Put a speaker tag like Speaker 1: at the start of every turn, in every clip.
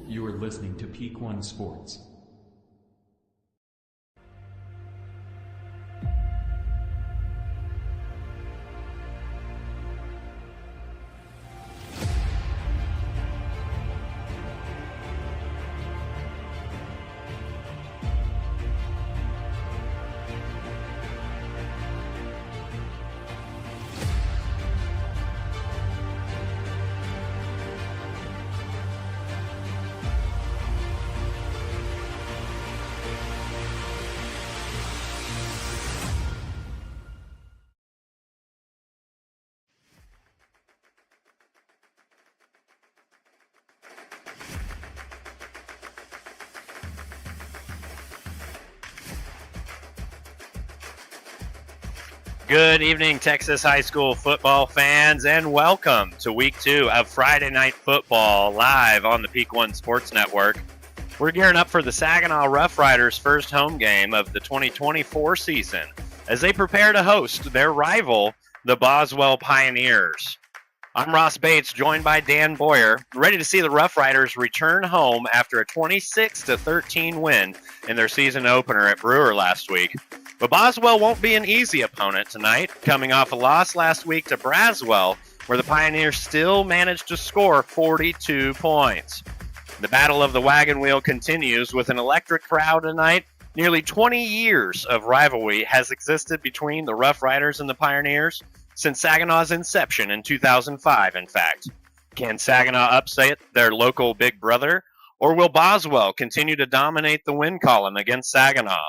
Speaker 1: You are listening to Peak One Sports.
Speaker 2: Good evening, Texas high school football fans, and welcome to Week 2 of Friday Night Football live on the Peak One Sports Network. We're gearing up for the Saginaw Rough Riders' first home game of the 2024 season as they prepare to host their rival, the Boswell Pioneers. I'm Ross Bates, joined by Dan Boyer, ready to see the Rough Riders return home after a 26-13 win in their season opener at Brewer last week. But Boswell won't be an easy opponent tonight, coming off a loss last week to Braswell, where the Pioneers still managed to score 42 points. The battle of the wagon wheel continues with an electric crowd tonight. Nearly 20 years of rivalry has existed between the Rough Riders and the Pioneers since Saginaw's inception in 2005, in fact. Can Saginaw upset their local big brother, or will Boswell continue to dominate the win column against Saginaw?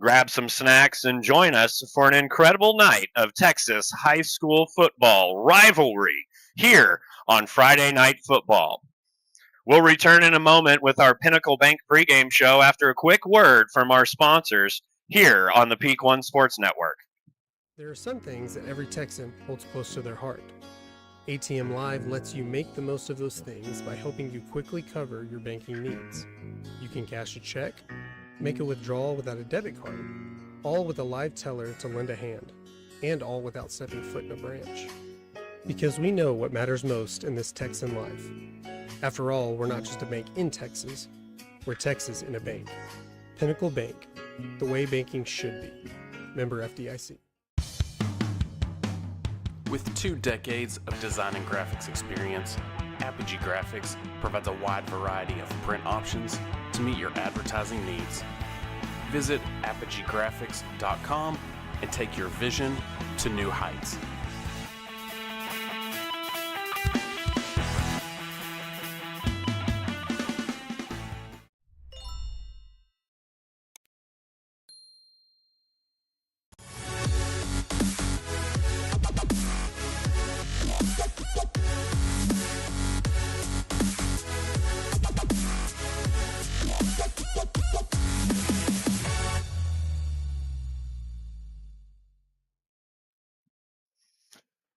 Speaker 2: Grab some snacks and join us for an incredible night of Texas high school football rivalry here on Friday Night Football. We'll return in a moment with our Pinnacle Bank pregame show after a quick word from our sponsors here on the Peak One Sports Network.
Speaker 3: There are some things that every Texan holds close to their heart. ATM Live lets you make the most of those things by helping you quickly cover your banking needs. You can cash a check, make a withdrawal without a debit card, all with a live teller to lend a hand, and all without stepping foot in a branch. Because we know what matters most in this Texan life. After all, we're not just a bank in Texas, we're Texas in a bank. Pinnacle Bank, the way banking should be. Member FDIC.
Speaker 4: With 2 decades of design and graphics experience, Apogee Graphics provides a wide variety of print options to meet your advertising needs. Visit apogeegraphics.com and take your vision to new heights.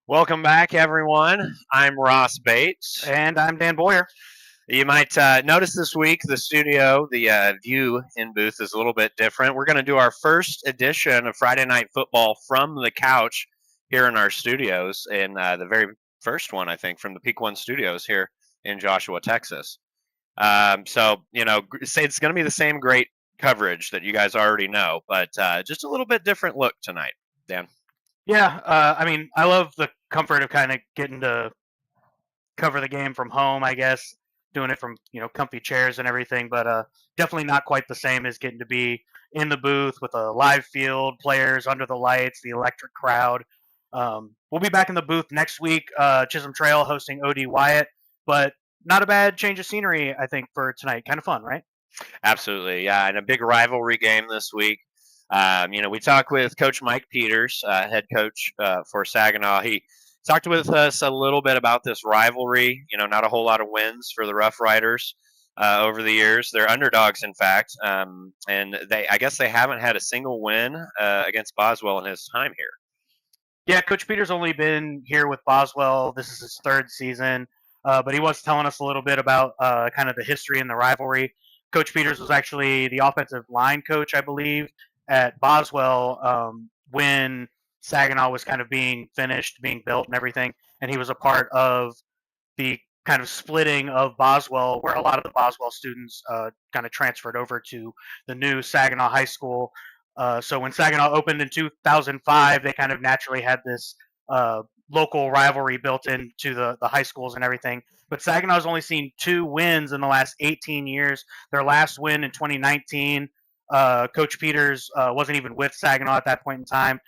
Speaker 2: Welcome back, everyone. I'm Ross Bates.
Speaker 5: And I'm Dan Boyer.
Speaker 2: You might notice this week the studio, the view in booth is a little bit different. We're going to do our first edition of Friday Night Football from the couch here in our studios, and the very first one, I think, from the Peak One Studios here in Joshua, Texas. So, it's going to be the same great coverage that you guys already know, but just a little bit different look tonight, Dan.
Speaker 5: Yeah, I love the comfort of kind of getting to cover the game from home, I guess, doing it from, comfy chairs and everything, but definitely not quite the same as getting to be in the booth with a live field, players under the lights, the electric crowd. We'll be back in the booth next week, Chisholm Trail hosting OD Wyatt, but not a bad change of scenery, I think, for tonight. Kind of fun, right?
Speaker 2: Absolutely, yeah, and a big rivalry game this week. We talked with Coach Mike Peters, head coach for Saginaw. He talked with us a little bit about this rivalry. Not a whole lot of wins for the Rough Riders over the years. They're underdogs, in fact, and I guess they haven't had a single win against Boswell in his time here.
Speaker 5: Yeah, Coach Peters only been here with Boswell. This is his 3rd season, but he was telling us a little bit about kind of the history and the rivalry. Coach Peters was actually the offensive line coach, I believe, at Boswell when Saginaw was kind of being finished, being built and everything, and he was a part of the kind of splitting of Boswell, where a lot of the Boswell students kind of transferred over to the new Saginaw High School. So when Saginaw opened in 2005, they kind of naturally had this local rivalry built into the high schools and everything. But Saginaw's only seen 2 wins in the last 18 years. Their last win in 2019, Coach Peters wasn't even with Saginaw at that point in time.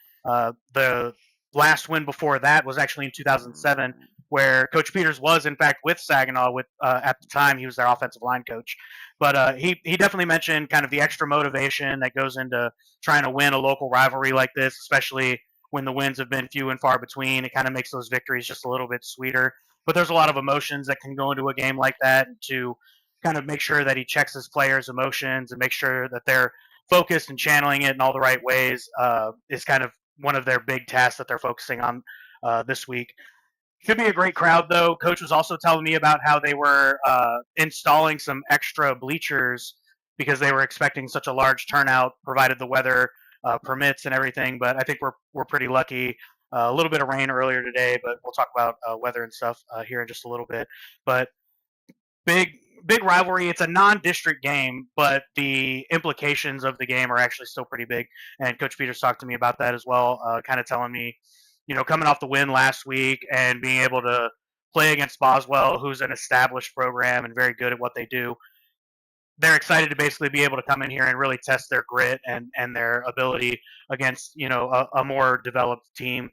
Speaker 5: The last win before that was actually in 2007, where Coach Peters was in fact with Saginaw. With at the time he was their offensive line coach. But he definitely mentioned kind of the extra motivation that goes into trying to win a local rivalry like this, especially when the wins have been few and far between. It kind of makes those victories just a little bit sweeter. But there's a lot of emotions that can go into a game like that, and to kind of make sure that he checks his players' emotions and make sure that they're focused and channeling it in all the right ways is kind of one of their big tasks that they're focusing on this week. Should be a great crowd, though. Coach was also telling me about how they were installing some extra bleachers because they were expecting such a large turnout, provided the weather permits and everything. But I think we're pretty lucky. A little bit of rain earlier today, but we'll talk about weather and stuff here in just a little bit. But big rivalry. It's a non-district game, but the implications of the game are actually still pretty big. And Coach Peters talked to me about that as well, kind of telling me, coming off the win last week and being able to play against Boswell, who's an established program and very good at what they do. They're excited to basically be able to come in here and really test their grit and their ability against, a more developed team.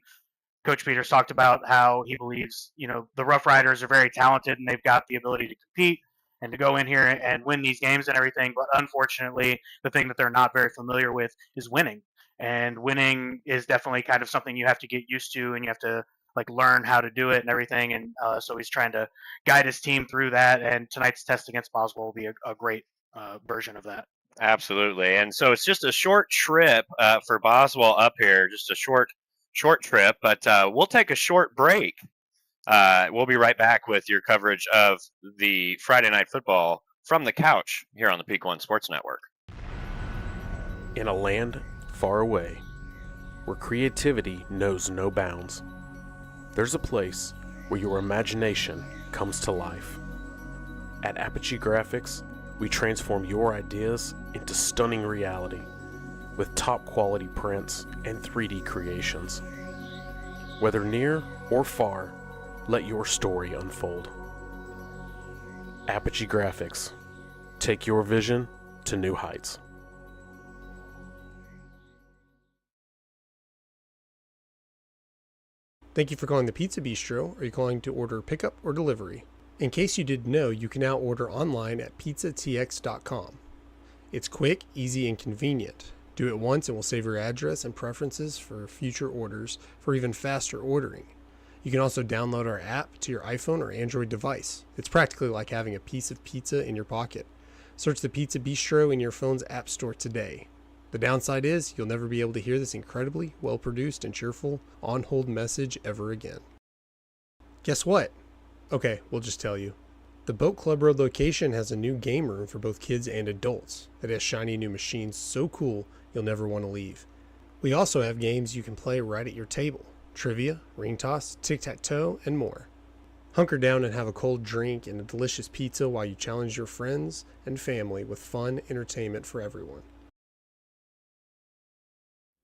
Speaker 5: Coach Peters talked about how he believes, the Rough Riders are very talented and they've got the ability to compete and to go in here and win these games and everything. But unfortunately, the thing that they're not very familiar with is winning. And winning is definitely kind of something you have to get used to, and you have to learn how to do it and everything. And so he's trying to guide his team through that. And tonight's test against Boswell will be a great version of that.
Speaker 2: Absolutely. And so it's just a short trip for Boswell up here, just a short trip, but we'll take a short break. We'll be right back with your coverage of the Friday Night Football from the couch here on the Peak One Sports Network.
Speaker 4: In a land far away, where creativity knows no bounds, there's a place where your imagination comes to life. At Apogee Graphics, we transform your ideas into stunning reality with top quality prints and 3D creations. Whether near or far, let your story unfold. Apogee Graphics. Take your vision to new heights.
Speaker 3: Thank you for calling the Pizza Bistro. Are you calling to order pickup or delivery? In case you didn't know, you can now order online at txhsfb.com. It's quick, easy, and convenient. Do it once and we'll save your address and preferences for future orders for even faster ordering. You can also download our app to your iPhone or Android device. It's practically like having a piece of pizza in your pocket. Search the Pizza Bistro in your phone's app store today. The downside is you'll never be able to hear this incredibly well-produced and cheerful on-hold message ever again. Guess what? Okay, we'll just tell you. The Boat Club Road location has a new game room for both kids and adults that has shiny new machines so cool you'll never want to leave. We also have games you can play right at your table. Trivia, ring toss, tic-tac-toe, and more. Hunker down and have a cold drink and a delicious pizza while you challenge your friends and family with fun entertainment for everyone.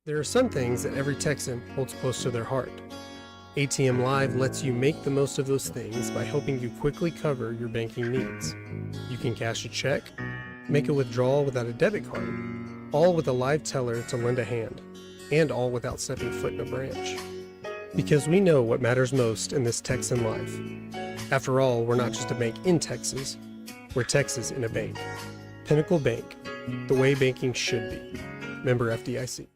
Speaker 3: There are some things that every Texan holds close to their heart. ATM Live lets you make the most of those things by helping you quickly cover your banking needs. You can cash a check, make a withdrawal without a debit card, all with a live teller to lend a hand, and all without stepping foot in a branch. Because we know what matters most in this Texan life. After all, we're not just a bank in Texas, we're Texas in a bank. Pinnacle Bank, the way banking should be. Member FDIC.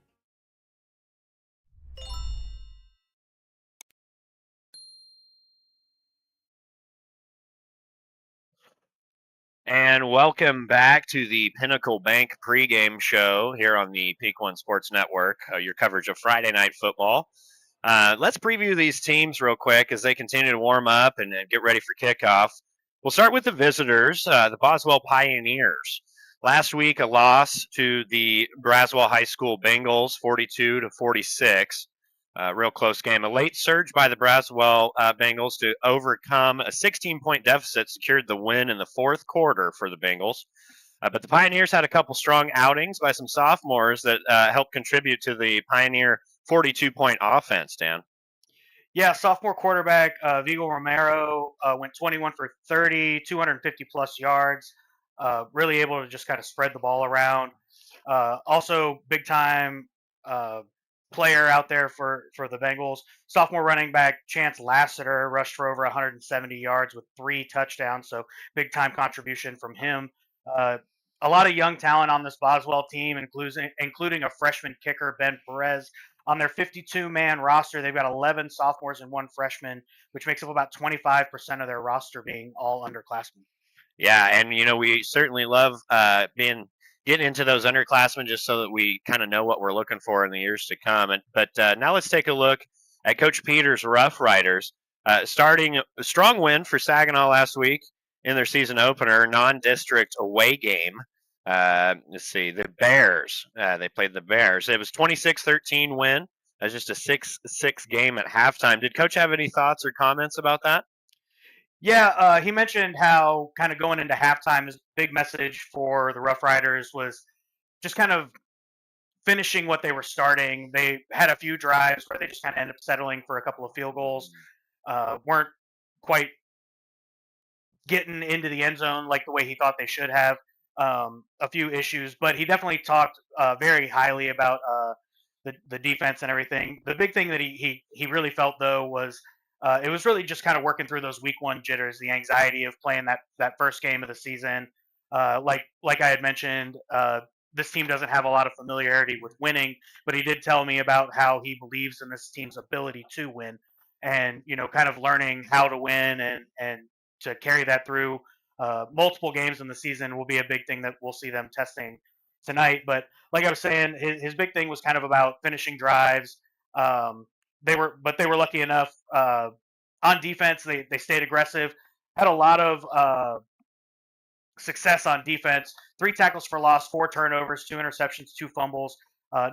Speaker 2: And welcome back to the Pinnacle Bank pregame show here on the Peak One Sports Network, your coverage of Friday Night Football. Let's preview these teams real quick as they continue to warm up and get ready for kickoff. We'll start with the visitors, the Boswell Pioneers. Last week, a loss to the Braswell High School Bengals, 42-46. Real close game. A late surge by the Boswell Bengals to overcome a 16-point deficit secured the win in the fourth quarter for the Bengals. But the Pioneers had a couple strong outings by some sophomores that helped contribute to the Pioneer 42-point offense, Dan.
Speaker 5: Yeah, sophomore quarterback Vigo Romero went 21 for 30, 250-plus yards, really able to just kind of spread the ball around. Also, big-time player out there for the Bengals. Sophomore running back Chance Lassiter rushed for over 170 yards with 3 touchdowns, so big-time contribution from him. A lot of young talent on this Boswell team, including a freshman kicker, Ben Perez. On their 52-man roster, they've got 11 sophomores and 1 freshman, which makes up about 25% of their roster being all underclassmen.
Speaker 2: Yeah, and we certainly love getting into those underclassmen just so that we kind of know what we're looking for in the years to come. But now let's take a look at Coach Peters' Rough Riders. Starting a strong win for Saginaw last week in their season opener, non-district away game. Let's see, the Bears. They played the Bears. It was 26-13 win. It was just a 6-6 game at halftime. Did Coach have any thoughts or comments about that?
Speaker 5: Yeah, he mentioned how kind of going into halftime, his big message for the Rough Riders was just kind of finishing what they were starting. They had a few drives where they just kind of ended up settling for a couple of field goals. Weren't quite getting into the end zone like the way he thought they should have. A few issues, but he definitely talked very highly about the defense and everything. The big thing that he really felt, though, was it was really just kind of working through those week 1 jitters, the anxiety of playing that first game of the season. Like I had mentioned, this team doesn't have a lot of familiarity with winning, but he did tell me about how he believes in this team's ability to win, and kind of learning how to win and to carry that through multiple games in the season will be a big thing that we'll see them testing tonight. But like I was saying, his big thing was kind of about finishing drives. They were lucky enough on defense. They stayed aggressive, had a lot of success on defense. 3 tackles for loss, 4 turnovers, 2 interceptions, 2 fumbles.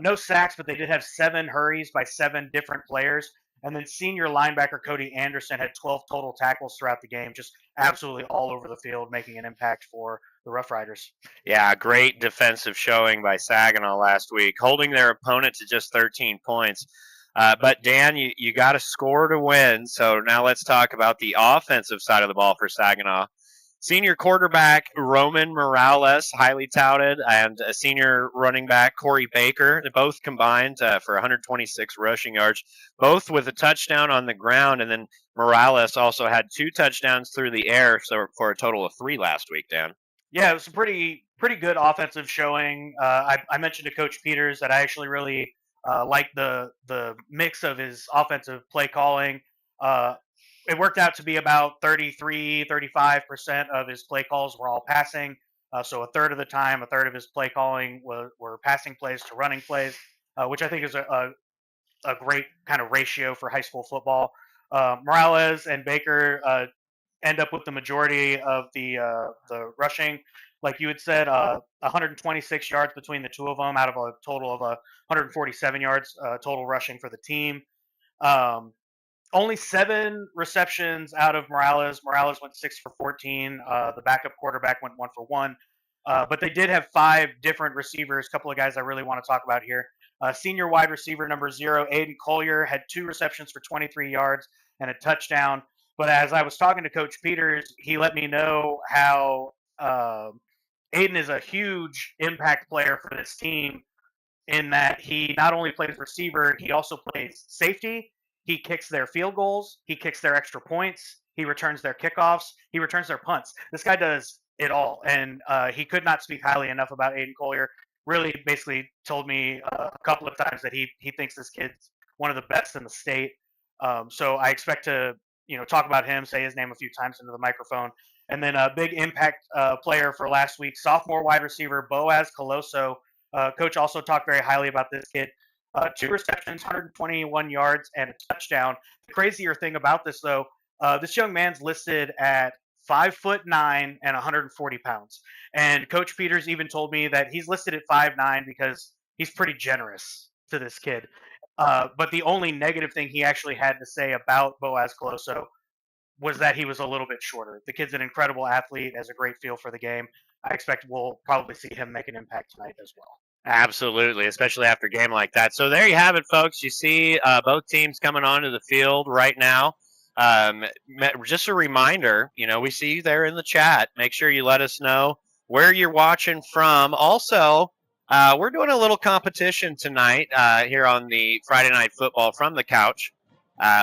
Speaker 5: No sacks, but they did have 7 hurries by 7 different players. And then senior linebacker Cody Anderson had 12 total tackles throughout the game, just absolutely all over the field, making an impact for the Rough Riders.
Speaker 2: Yeah, great defensive showing by Saginaw last week, holding their opponent to just 13 points. But, Dan, you got to score to win. So now let's talk about the offensive side of the ball for Saginaw. Senior quarterback Roman Morales, highly touted, and a senior running back Korri Baker, both combined for 126 rushing yards, both with a touchdown on the ground. And then Morales also had 2 touchdowns through the air, so for a total of 3 last week, Dan.
Speaker 5: Yeah, it was a pretty good offensive showing. I mentioned to Coach Peters that I actually really liked the mix of his offensive play calling. It worked out to be about 35% of his play calls were all passing. So a third of the time, a third of his play calling were passing plays to running plays, which I think is a great kind of ratio for high school football. Morales and Baker end up with the majority of the rushing. Like you had said, 126 yards between the two of them out of a total of 147 yards total rushing for the team. Only 7 receptions out of Morales. Morales went 6 for 14. The backup quarterback went 1 for 1. But they did have 5 different receivers. A couple of guys I really want to talk about here. Senior wide receiver number 0, Aiden Collier, had 2 receptions for 23 yards and a touchdown. But as I was talking to Coach Peters, he let me know how Aiden is a huge impact player for this team in that he not only plays receiver, he also plays safety. He kicks their field goals. He kicks their extra points. He returns their kickoffs. He returns their punts. This guy does it all. And he could not speak highly enough about Aiden Collier. Really basically told me a couple of times that he thinks this kid's one of the best in the state. So I expect to talk about him, say his name a few times into the microphone. And then a big impact player for last week, sophomore wide receiver Boaz Coloso. Coach also talked very highly about this kid. 2 receptions, 121 yards, and a touchdown. The crazier thing about this, though, this young man's listed at 5'9" and 140 pounds. And Coach Peters even told me that he's listed at 5'9" because he's pretty generous to this kid. But the only negative thing he actually had to say about Boaz Coloso was that he was a little bit shorter. The kid's an incredible athlete, has a great feel for the game. I expect we'll probably see him make an impact tonight as well.
Speaker 2: Absolutely, especially after a game like that. So there you have it, folks. You see both teams coming onto the field right now. Just a reminder, we see you there in the chat. Make sure you let us know where you're watching from. Also, we're doing a little competition tonight here on the Friday Night Football from the couch.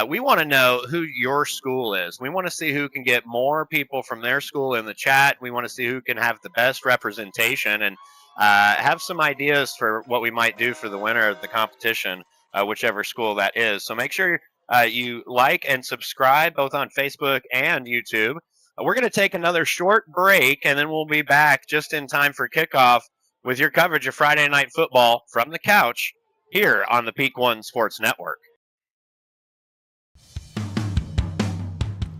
Speaker 2: We want to know who your school is. We want to see who can get more people from their school in the chat. We want to see who can have the best representation and have some ideas for what we might do for the winner of the competition, whichever school that is. So make sure you like and subscribe both on Facebook and YouTube. We're going to take another short break, and then we'll be back just in time for kickoff with your coverage of Friday Night Football from the couch here on the Peak One Sports Network.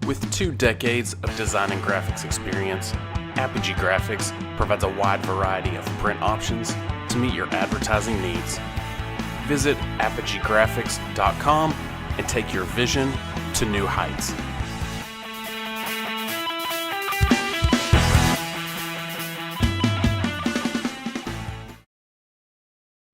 Speaker 4: With 2 decades of design and graphics experience, Apogee Graphics provides a wide variety of print options to meet your advertising needs. Visit apogeegraphics.com and take your vision to new heights.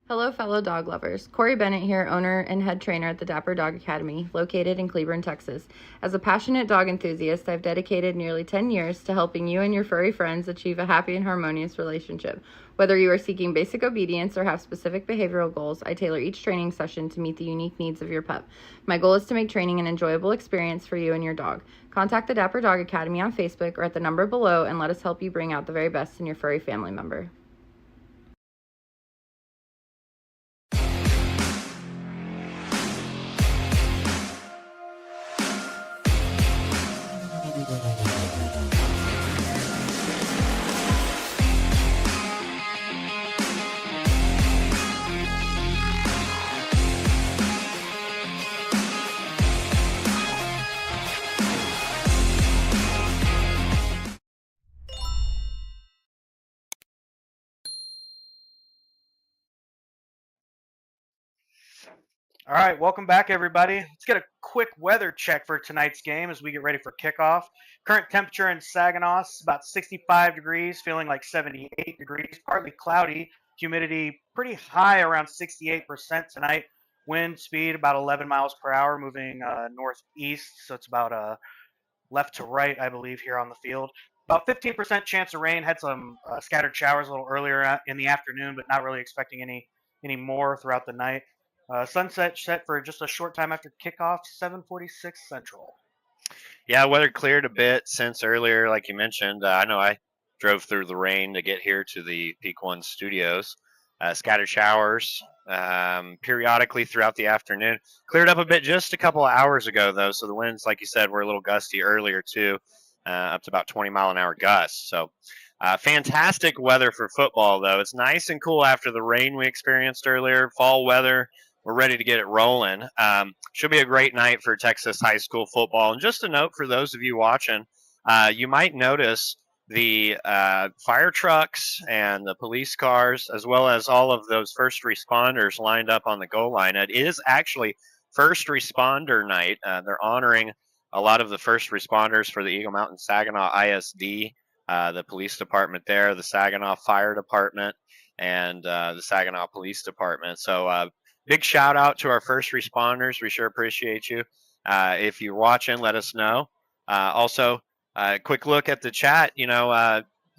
Speaker 6: Hello, fellow dog lovers. Korri Bennett here, owner and head trainer at the Dapper Dog Academy, located in Cleburne, Texas. As a passionate dog enthusiast, I've dedicated nearly 10 years to helping you and your furry friends achieve a happy and harmonious relationship. Whether you are seeking basic obedience or have specific behavioral goals, I tailor each training session to meet the unique needs of your pup. My goal is to make training an enjoyable experience for you and your dog. Contact the Dapper Dog Academy on Facebook or at the number below and let us help you bring out the very best in your furry family member.
Speaker 5: All right, welcome back, everybody. Let's get a quick weather check for tonight's game as we get ready for kickoff. Current temperature in Saginaw is about 65 degrees, feeling like 78 degrees, partly cloudy. Humidity pretty high, around 68% tonight. Wind speed about 11 miles per hour, moving northeast, so it's about left to right, I believe, here on the field. About 15% chance of rain. Had some scattered showers a little earlier in the afternoon, but not really expecting any more throughout the night. Sunset set for just a short time after kickoff, 7:46 Central.
Speaker 2: Yeah, weather cleared a bit since earlier, like you mentioned. I know I drove through the rain to get here to the Peak One studios. Scattered showers periodically throughout the afternoon. Cleared up a bit just a couple of hours ago, though, so the winds, like you said, were a little gusty earlier, too, up to about 20-mile-an-hour gusts. So fantastic weather for football, though. It's nice and cool after the rain we experienced earlier, fall weather. We're ready to get it rolling. Should be a great night for Texas high school football. And just a note for those of you watching, you might notice the fire trucks and the police cars, as well as all of those first responders lined up on the goal line. It is actually first responder night. They're honoring a lot of the first responders for the Eagle Mountain Saginaw ISD, the police department there, the Saginaw Fire Department, and the Saginaw Police Department. So big shout out to our first responders. We sure appreciate you. If you're watching, let us know. Also, quick look at the chat,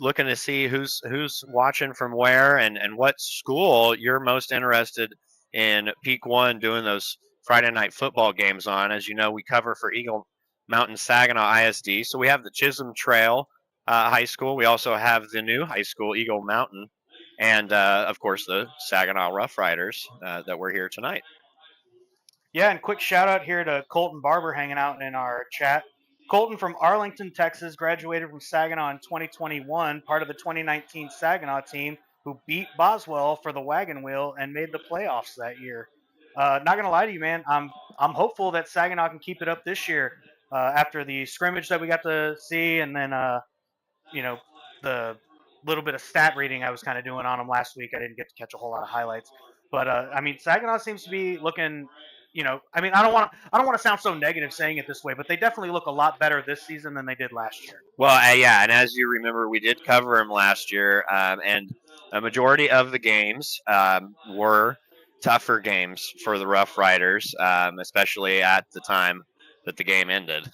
Speaker 2: looking to see who's watching from where and what school you're most interested in Peak One doing those Friday night football games on. As you know, we cover for Eagle Mountain Saginaw ISD. So we have the Chisholm Trail High School. We also have the new high school, Eagle Mountain. And, of course, the Saginaw Rough Riders that we're here tonight.
Speaker 5: Yeah, and quick shout-out here to Colton Barber hanging out in our chat. Colton from Arlington, Texas, graduated from Saginaw in 2021, part of the 2019 Saginaw team who beat Boswell for the Wagon Wheel and made the playoffs that year. Not going to lie to you, man, I'm hopeful that Saginaw can keep it up this year after the scrimmage that we got to see and then, the little bit of stat reading I was kind of doing on them last week. I didn't get to catch a whole lot of highlights. But I mean, Saginaw seems to be looking. I mean, I don't want to sound so negative saying it this way, but they definitely look a lot better this season than they did last year.
Speaker 2: Well, yeah, and as you remember, we did cover them last year, and a majority of the games were tougher games for the Rough Riders, especially at the time that the game ended.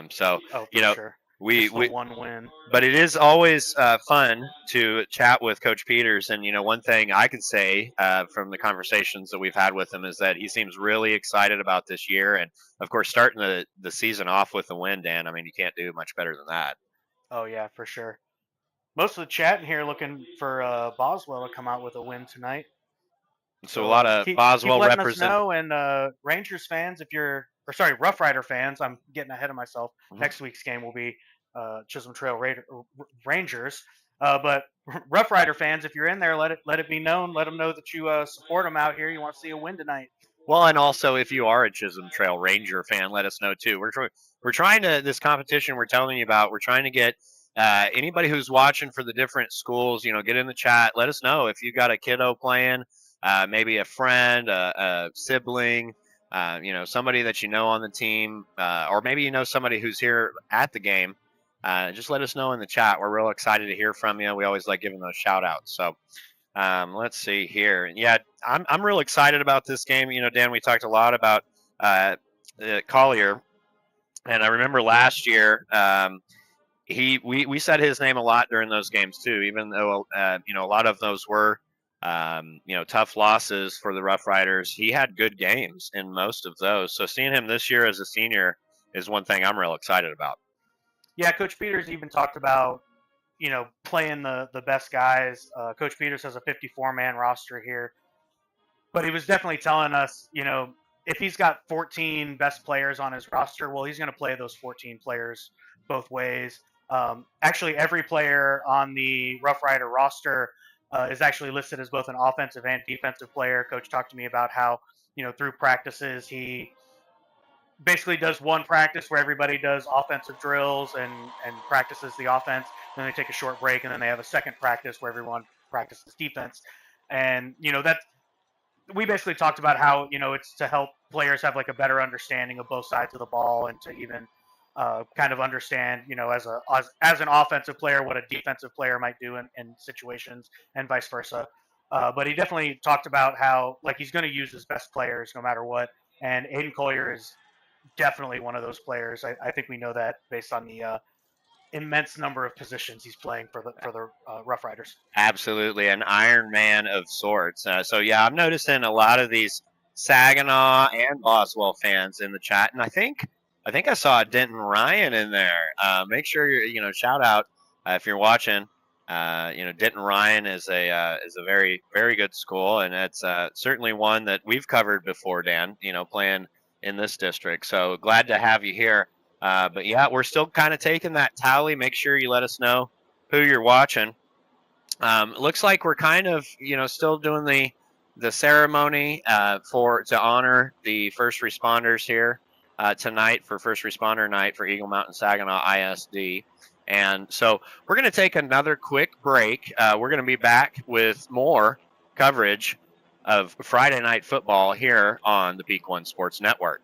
Speaker 2: So,
Speaker 5: Oh,
Speaker 2: you know,
Speaker 5: sure.
Speaker 2: we
Speaker 5: one win.
Speaker 2: but it is always fun to chat with Coach Peters. And, one thing I can say from the conversations that we've had with him is that he seems really excited about this year. And, of course, starting the season off with a win, Dan, I mean, you can't do much better than that.
Speaker 5: Oh, yeah, for sure. Most of the chat in here looking for Boswell to come out with a win tonight.
Speaker 2: So a lot of Boswell
Speaker 5: keep letting
Speaker 2: represent.
Speaker 5: us know, and Rangers fans, Rough Rider fans, I'm getting ahead of myself.
Speaker 2: Mm-hmm.
Speaker 5: Next week's game will be Chisholm Trail Rangers. But Rough Rider fans, if you're in there, let it be known. Let them know that you support them out here. You want to see a win tonight.
Speaker 2: Well, and also if you are a Chisholm Trail Ranger fan, let us know too. We're trying to this competition we're telling you about. We're trying to get anybody who's watching for the different schools. Get in the chat. Let us know if you got a kiddo playing, maybe a friend, a sibling. Somebody that on the team, or maybe somebody who's here at the game. Just let us know in the chat. We're real excited to hear from you. We always like giving those shout outs. So let's see here. Yeah, I'm real excited about this game. Dan, we talked a lot about Collier, and I remember last year we said his name a lot during those games too, even though a lot of those were tough losses for the Rough Riders. He had good games in most of those. So seeing him this year as a senior is one thing I'm real excited about.
Speaker 5: Yeah, Coach Peters even talked about, playing the best guys. Coach Peters has a 54-man roster here. But he was definitely telling us, if he's got 14 best players on his roster, well, he's going to play those 14 players both ways. Actually, every player on the Rough Rider roster is actually listed as both an offensive and defensive player. Coach talked to me about how, through practices, he basically does one practice where everybody does offensive drills and practices the offense. Then they take a short break, and then they have a second practice where everyone practices defense. And, we basically talked about how, it's to help players have like a better understanding of both sides of the ball, and to even kind of understand, as an offensive player, what a defensive player might do in situations, and vice versa. But he definitely talked about how, like, he's going to use his best players no matter what. And Aiden Collier is definitely one of those players. I think we know that based on the immense number of positions he's playing for the Rough Riders.
Speaker 2: Absolutely, an Iron Man of sorts. So yeah, I'm noticing a lot of these Saginaw and Boswell fans in the chat, and I think I saw Denton Ryan in there. Make sure you're shout out if you're watching. Denton Ryan is a very, very good school, and it's certainly one that we've covered before, Dan. Playing in this district. So glad to have you here. But yeah, we're still kind of taking that tally. Make sure you let us know who you're watching. Looks like we're kind of, still doing the ceremony to honor the first responders here tonight for First Responder Night for Eagle Mountain Saginaw ISD. And so we're going to take another quick break. We're going to be back with more coverage of Friday Night Football here on the Peak One Sports Network.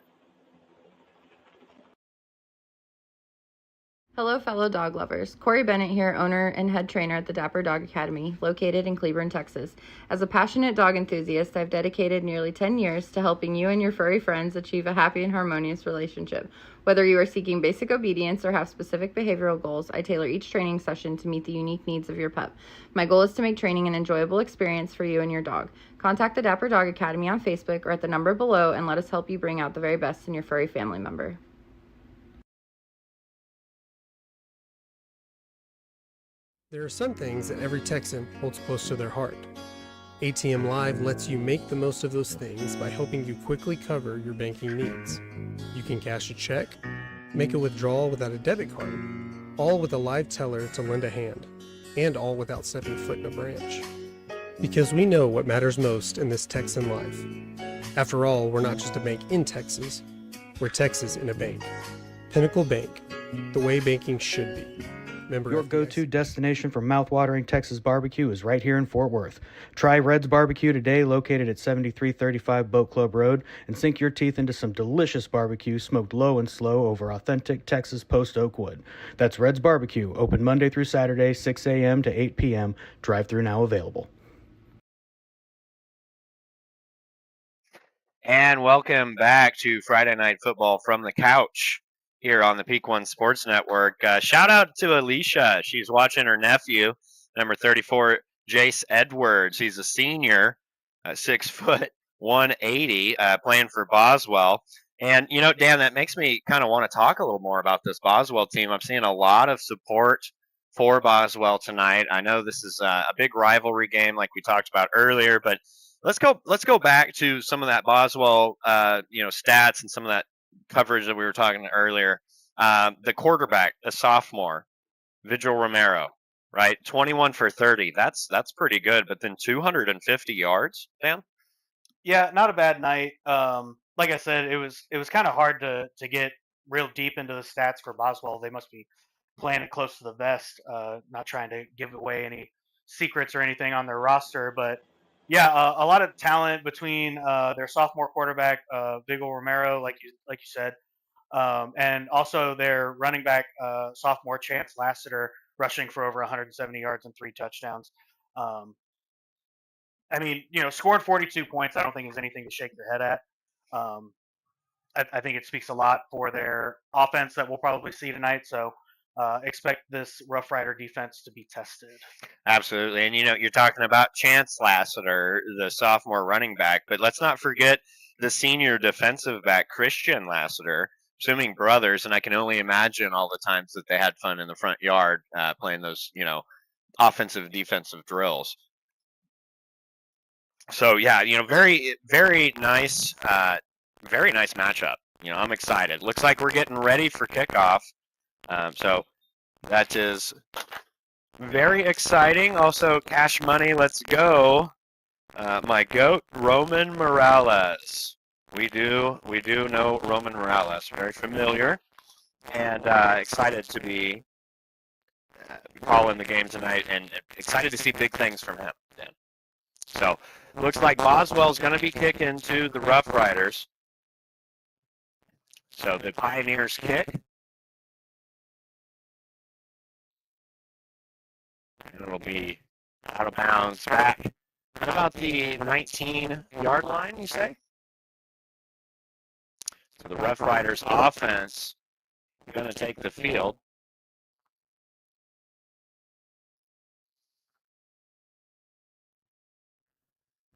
Speaker 6: Hello, fellow dog lovers. Korri Bennett here, owner and head trainer at the Dapper Dog Academy, located in Cleburne, Texas. As a passionate dog enthusiast, I've dedicated nearly 10 years to helping you and your furry friends achieve a happy and harmonious relationship. Whether you are seeking basic obedience or have specific behavioral goals, I tailor each training session to meet the unique needs of your pup. My goal is to make training an enjoyable experience for you and your dog. Contact the Dapper Dog Academy on Facebook or at the number below, and let us help you bring out the very best in your furry family member.
Speaker 3: There are some things that every Texan holds close to their heart. ATM Live lets you make the most of those things by helping you quickly cover your banking needs. You can cash a check, make a withdrawal without a debit card, all with a live teller to lend a hand, and all without stepping foot in a branch. Because we know what matters most in this Texan life. After all, we're not just a bank in Texas, we're Texas in a bank. Pinnacle Bank, the way banking should be. Member
Speaker 7: Your
Speaker 3: FDIC.
Speaker 7: go-to destination for mouth-watering Texas barbecue is right here in Fort Worth. Try Red's Barbecue today, located at 7335 Boat Club Road, and sink your teeth into some delicious barbecue smoked low and slow over authentic Texas post oak wood. That's Red's Barbecue, open Monday through Saturday, 6 a.m. to 8 p.m. Drive-thru now available.
Speaker 2: And welcome back to Friday Night Football from the couch here on the Peak One Sports Network. Shout out to Alicia. She's watching her nephew, number 34, Jace Edwards. He's a senior, 6 foot, 180, playing for Boswell. And, you know, Dan, that makes me kind of want to talk a little more about this Boswell team. I'm seeing a lot of support for Boswell tonight. I know this is a big rivalry game like we talked about earlier, but let's go back to some of that Boswell, stats and some of that coverage that we were talking earlier. The quarterback, the sophomore, Vigil Romero, right? 21 for 30. That's pretty good. But then 250 yards, Dan?
Speaker 5: Yeah, not a bad night. Like I said, it was kind of hard to get real deep into the stats for Boswell. They must be playing it close to the vest, not trying to give away any secrets or anything on their roster. But yeah, a lot of talent between their sophomore quarterback, Vigil Romero, like you said, and also their running back, sophomore Chance Lassiter, rushing for over 170 yards and 3 touchdowns. I mean, scoring 42 points, I don't think is anything to shake your head at. I think it speaks a lot for their offense that we'll probably see tonight. So expect this Rough Rider defense to be tested.
Speaker 2: Absolutely. And, you're talking about Chance Lassiter, the sophomore running back, but let's not forget the senior defensive back, Christian Lassiter, swimming brothers. And I can only imagine all the times that they had fun in the front yard playing those, offensive, defensive drills. So, yeah, very, very nice matchup. I'm excited. Looks like we're getting ready for kickoff. So that is very exciting. Also, cash money. Let's go. My goat, Roman Morales. We do know Roman Morales. Very familiar. And excited to be calling the game tonight and excited to see big things from him. Dan. So looks like Boswell's going to be kicking to the Rough Riders. So the Pioneers kick. And it'll be out of bounds back at about the 19-yard line, you say? So the Rough Riders offense is going to take the field.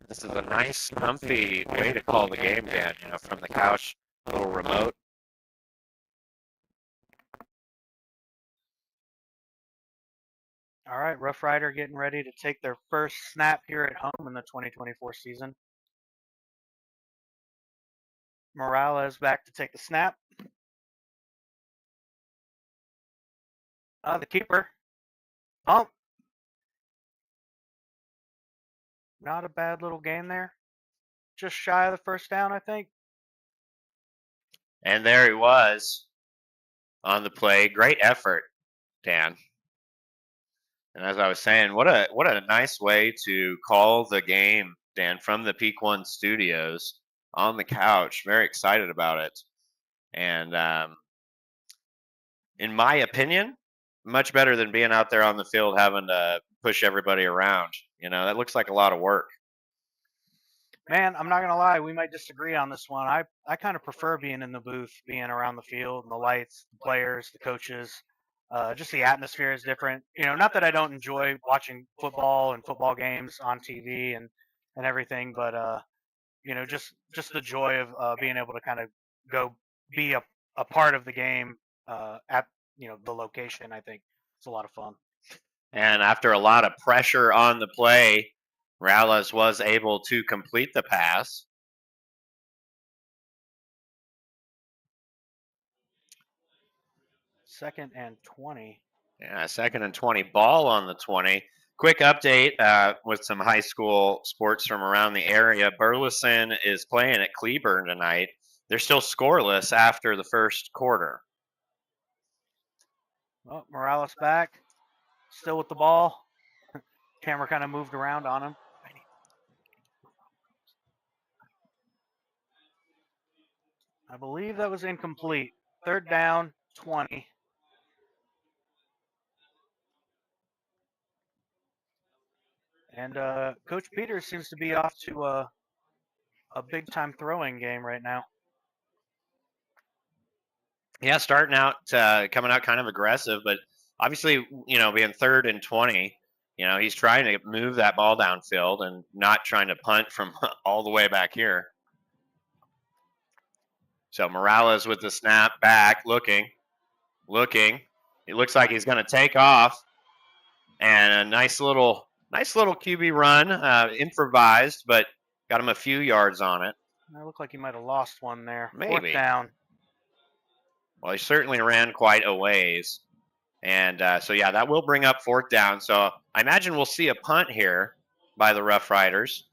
Speaker 2: This is a nice, comfy way to call the game, Dan, from the couch, a little remote.
Speaker 5: All right, Rough Rider getting ready to take their first snap here at home in the 2024 season. Morales back to take the snap. The keeper. Oh. Not a bad little game there. Just shy of the first down, I think.
Speaker 2: And there he was on the play. Great effort, Dan. And as I was saying, what a nice way to call the game, Dan, from the Peak One studios on the couch. Very excited about it. And in my opinion, much better than being out there on the field having to push everybody around. That looks like a lot of work.
Speaker 5: Man, I'm not going to lie. We might disagree on this one. I kind of prefer being in the booth, being around the field and the lights, the players, the coaches. Just the atmosphere is different. Not that I don't enjoy watching football and football games on TV and everything, but just the joy of being able to kind of go be a part of the game at the location. I think it's a lot of fun.
Speaker 2: And after a lot of pressure on the play, Morales was able to complete the pass.
Speaker 5: Second and 20.
Speaker 2: Yeah, 2nd and 20. Ball on the 20. Quick update with some high school sports from around the area. Burleson is playing at Cleburne tonight. They're still scoreless after the first quarter.
Speaker 5: Oh, Morales back. Still with the ball. Camera kind of moved around on him. I believe that was incomplete. 3rd down, 20. And Coach Peters seems to be off to a big-time throwing game right now.
Speaker 2: Yeah, starting out, coming out kind of aggressive, but obviously, being 3rd and 20, he's trying to move that ball downfield and not trying to punt from all the way back here. So Morales with the snap back, looking. It looks like he's going to take off, and a nice little QB run, improvised, but got him a few yards on it.
Speaker 5: It looked like he might have lost one there.
Speaker 2: Maybe.
Speaker 5: 4th down.
Speaker 2: Well, he certainly ran quite a ways. And so, yeah, that will bring up 4th down. So I imagine we'll see a punt here by the Rough Riders.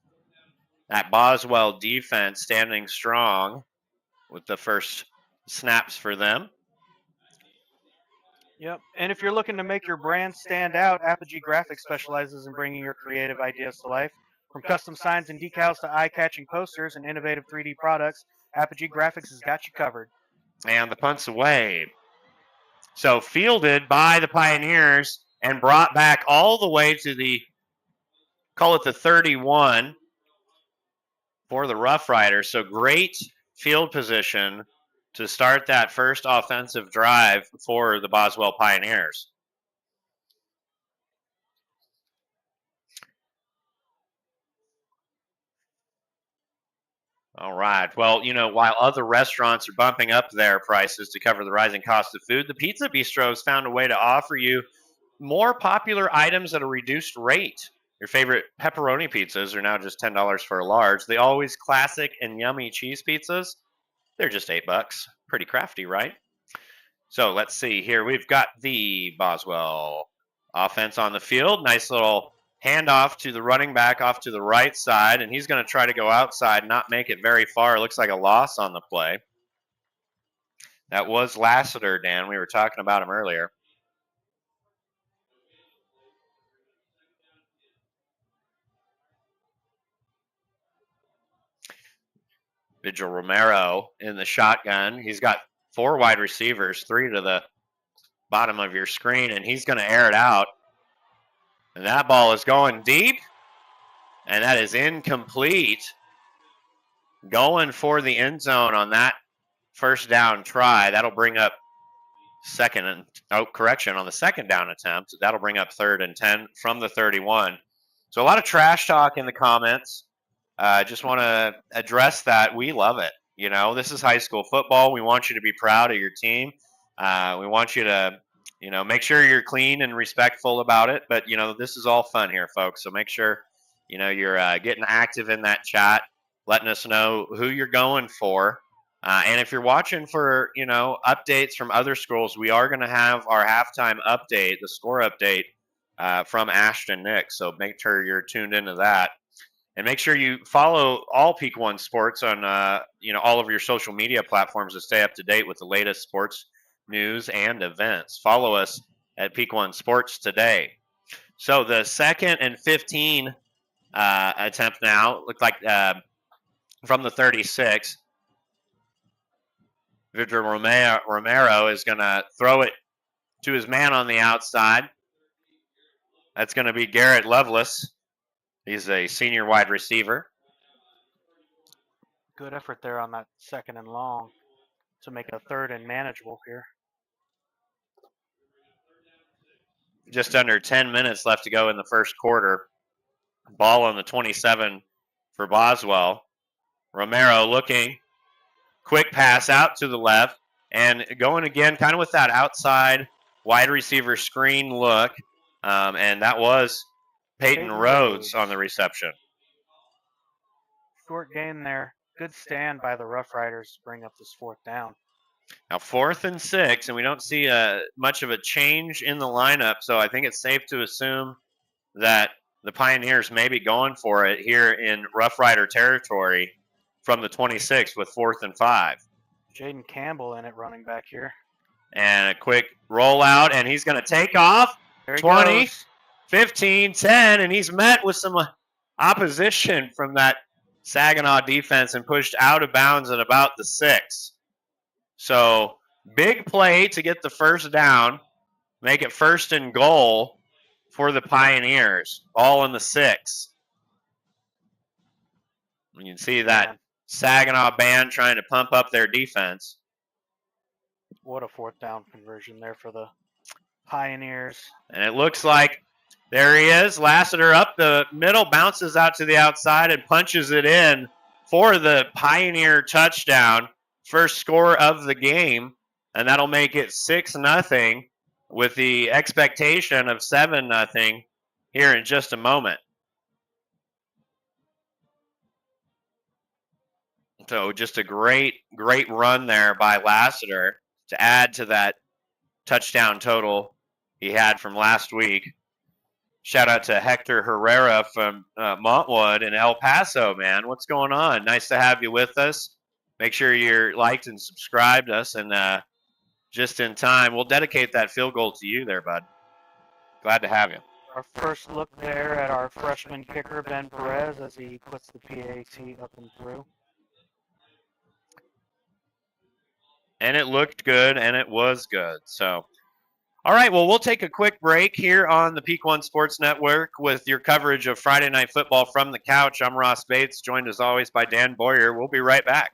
Speaker 2: That Boswell defense standing strong with the first snaps for them.
Speaker 5: Yep. And if you're looking to make your brand stand out, Apogee Graphics specializes in bringing your creative ideas to life. From custom signs and decals to eye-catching posters and innovative 3D products, Apogee Graphics has got you covered.
Speaker 2: And the punt's away. So fielded by the Pioneers and brought back all the way to the 31 for the Rough Riders. So great field position to start that first offensive drive for the Boswell Pioneers. All right. Well, while other restaurants are bumping up their prices to cover the rising cost of food, the Pizza Bistro has found a way to offer you more popular items at a reduced rate. Your favorite pepperoni pizzas are now just $10 for a large. The always classic and yummy cheese pizzas, they're just $8. Pretty crafty, right? So let's see here. We've got the Boswell offense on the field. Nice little handoff to the running back off to the right side, and he's going to try to go outside, not make it very far. It looks like a loss on the play. That was Lassiter, Dan. We were talking about him earlier. Vigil Romero in the shotgun. He's got 4 wide receivers, 3 to the bottom of your screen, and he's going to air it out. And that ball is going deep, and that is incomplete. Going for the end zone on that first down try. That'll bring up on the second down attempt. That'll bring up 3rd and 10 from the 31. So a lot of trash talk in the comments. Just want to address that. We love it. This is high school football. We want you to be proud of your team. We want you to make sure you're clean and respectful about it. But, this is all fun here, folks. So make sure, you're getting active in that chat, letting us know who you're going for. And if you're watching for, updates from other schools, we are going to have our halftime update, the score update from Ashton Nick. So make sure you're tuned into that. And make sure you follow all Peak One Sports on, all of your social media platforms to stay up to date with the latest sports news and events. Follow us at Peak One Sports today. So the 2nd and 15 attempt now looked like from the 36. Victor Romero is going to throw it to his man on the outside. That's going to be Garrett Lovelace. He's a senior wide receiver.
Speaker 5: Good effort there on that 2nd and long to make a 3rd and manageable here.
Speaker 2: Just under 10 minutes left to go in the first quarter. Ball on the 27 for Boswell. Romero looking. Quick pass out to the left. And going again kind of with that outside wide receiver screen look. And that was Peyton Rhodes on the reception.
Speaker 5: Short gain there. Good stand by the Rough Riders to bring up this 4th down.
Speaker 2: Now 4th and 6, and we don't see much of a change in the lineup, so I think it's safe to assume that the Pioneers may be going for it here in Rough Rider territory from the 26 with 4th and 5.
Speaker 5: Jaden Campbell in at running back here.
Speaker 2: And a quick rollout, and he's going to take off.
Speaker 5: There he
Speaker 2: 20,
Speaker 5: goes.
Speaker 2: 15, 10, and he's met with some opposition from that Saginaw defense and pushed out of bounds at about the 6. So big play to get the first down, make it 1st and goal for the Pioneers, all in the 6. You can see that Saginaw band trying to pump up their defense.
Speaker 5: What a 4th down conversion there for the Pioneers.
Speaker 2: And it looks like there he is. Lassiter up the middle, bounces out to the outside and punches it in for the Pioneer touchdown. First score of the game, and that'll make it 6-0 with the expectation of 7-0 here in just a moment. So just a great run there by Lassiter to add to that touchdown total he had from last week. Shout out to Hector Herrera from Montwood in El Paso, man. What's going on? Nice to have you with us. Make sure you're liked and subscribed us, and just in time, we'll dedicate that field goal to you there, bud. Glad to have you.
Speaker 5: Our first look there at our freshman kicker, Ben Perez, as he puts the PAT up and through.
Speaker 2: And it looked good, and it was good. So, all right, well, we'll take a quick break here on the Peak One Sports Network with your coverage of Friday Night Football from the couch. I'm Ross Bates, joined as always by Dan Boyer. We'll be right back.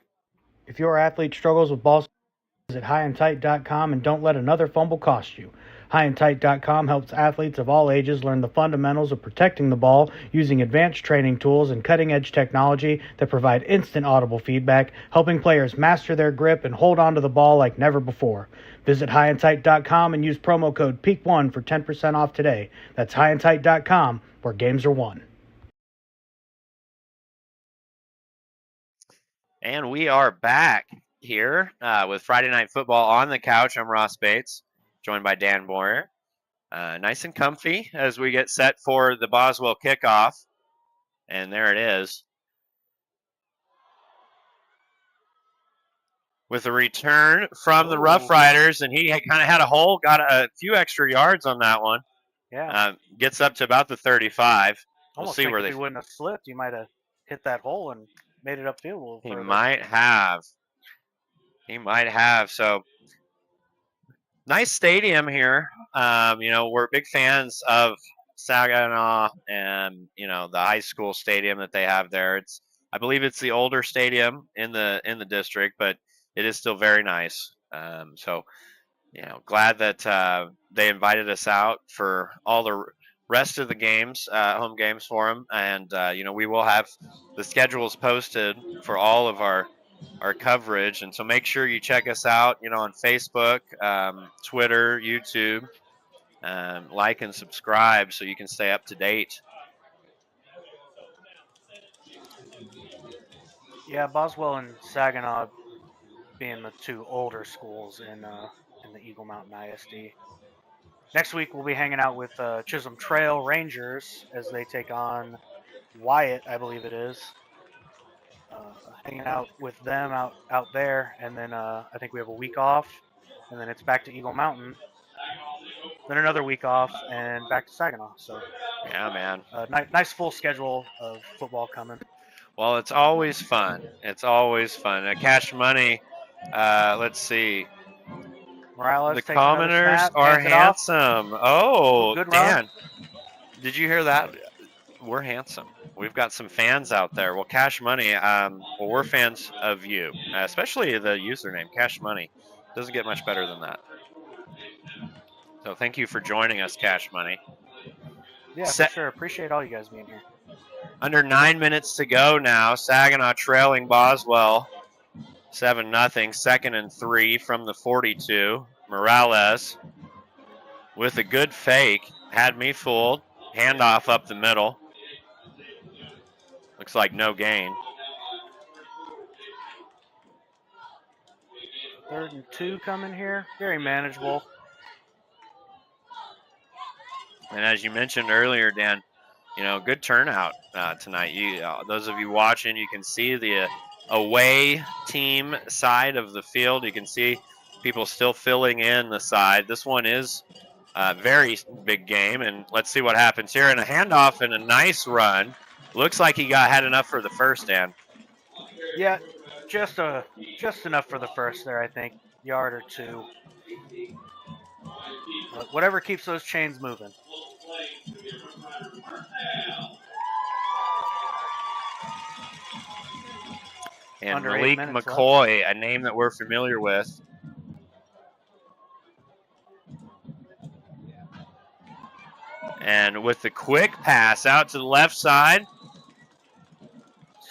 Speaker 7: If your athlete struggles with ball, visit highandtight.com and don't let another fumble cost you. Highandtight.com helps athletes of all ages learn the fundamentals of protecting the ball using advanced training tools and cutting-edge technology that provide instant audible feedback, helping players master their grip and hold on to the ball like never before. Visit highandtight.com and use promo code PEAK1 for 10% off today. That's highandtight.com, where games are won.
Speaker 2: And we are back here with Friday Night Football on the couch. I'm Ross Bates, joined by Dan Boyer. Nice and comfy as we get set for the Boswell kickoff. And there it is. With a return from the Rough Riders, and he kind of had a hole, got a few extra yards on that one.
Speaker 5: Yeah.
Speaker 2: Gets up to about the 35. We'll
Speaker 5: Almost
Speaker 2: see
Speaker 5: think
Speaker 2: where
Speaker 5: if
Speaker 2: they.
Speaker 5: he wouldn't have slipped, he might have hit that hole and made it upfield a little
Speaker 2: He
Speaker 5: further.
Speaker 2: might have. He might have. So nice stadium here. We're big fans of Saginaw and the high school stadium that they have there. I believe it's the older stadium in the district, but it is still very nice. Glad that they invited us out for all the rest of the games, home games for them, and we will have the schedules posted for all of our coverage, and so make sure you check us out, on Facebook, Twitter, YouTube, like and subscribe so you can stay up to date.
Speaker 5: Yeah, Boswell and Saginaw being the two older schools in the Eagle Mountain ISD. Next week we'll be hanging out with Chisholm Trail Rangers as they take on Wyatt, I believe it is. Hanging out with them out there, and then I think we have a week off, and then it's back to Eagle Mountain. Then another week off, and back to Saginaw. So
Speaker 2: Yeah, man.
Speaker 5: Nice full schedule of football coming.
Speaker 2: Well, it's always fun. It's always fun. Cash money. Let's see.
Speaker 5: Morales
Speaker 2: The
Speaker 5: takes another
Speaker 2: commoners
Speaker 5: snap,
Speaker 2: are
Speaker 5: hands it off.
Speaker 2: handsome. Oh,
Speaker 5: Good
Speaker 2: Dan.
Speaker 5: run.
Speaker 2: Did you hear that? We're handsome. We've got some fans out there. Well, Cash Money, we're fans of you, especially the username, Cash Money. Doesn't get much better than that. So thank you for joining us, Cash Money.
Speaker 5: Yeah, for sure. Appreciate all you guys being here.
Speaker 2: Under 9 minutes to go now. Saginaw trailing Boswell 7-0. 2nd and 3 from the 42. Morales with a good fake. Had me fooled. Handoff up the middle. Looks like no gain.
Speaker 5: 3rd and 2 coming here. Very manageable.
Speaker 2: And as you mentioned earlier, Dan, good turnout tonight. Those of you watching, you can see the away team side of the field. You can see people still filling in the side. This one is a very big game, and let's see what happens here. And a handoff and a nice run. Looks like he had enough for the first, Dan.
Speaker 5: Yeah, just enough for the first there, I think. Yard or two. But whatever keeps those chains moving.
Speaker 2: And
Speaker 5: Under 8
Speaker 2: Malik
Speaker 5: minutes
Speaker 2: McCoy, a name that we're familiar with. And with the quick pass out to the left side.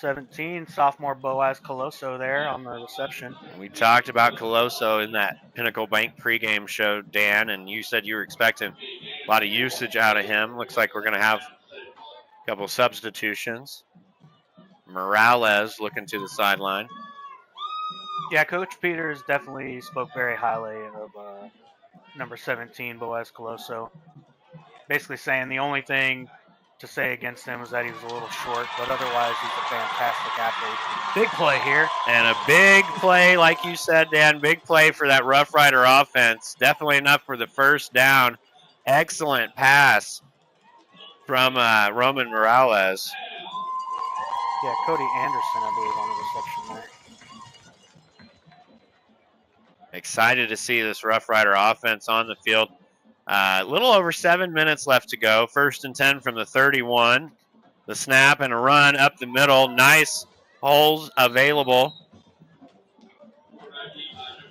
Speaker 5: 17, sophomore Boaz Colosso there on the reception.
Speaker 2: We talked about Colosso in that Pinnacle Bank pregame show, Dan, and you said you were expecting a lot of usage out of him. Looks like we're going to have a couple substitutions. Morales looking to the sideline.
Speaker 5: Yeah, Coach Peters definitely spoke very highly of number 17, Boaz Colosso. Basically saying the only thing to say against him is that he was a little short, but otherwise he's a fantastic athlete. Big play here.
Speaker 2: And a big play, like you said, Dan, big play for that Rough Rider offense. Definitely enough for the first down. Excellent pass from Roman Morales.
Speaker 5: Yeah, Cody Anderson, I believe, on the reception there.
Speaker 2: Excited to see this Rough Rider offense on the field. A little over 7 minutes left to go. 1st and 10 from the 31. The snap and a run up the middle. Nice holes available.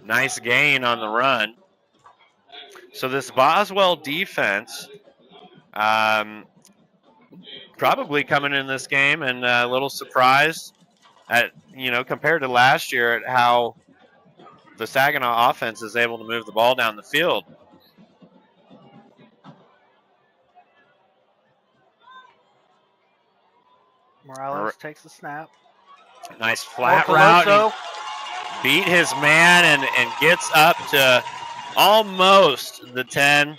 Speaker 2: Nice gain on the run. So this Boswell defense probably coming in this game and a little surprised at, compared to last year at how the Saginaw offense is able to move the ball down the field.
Speaker 5: Morales takes the snap.
Speaker 2: Nice flat route. He beat his man and gets up to almost the 10.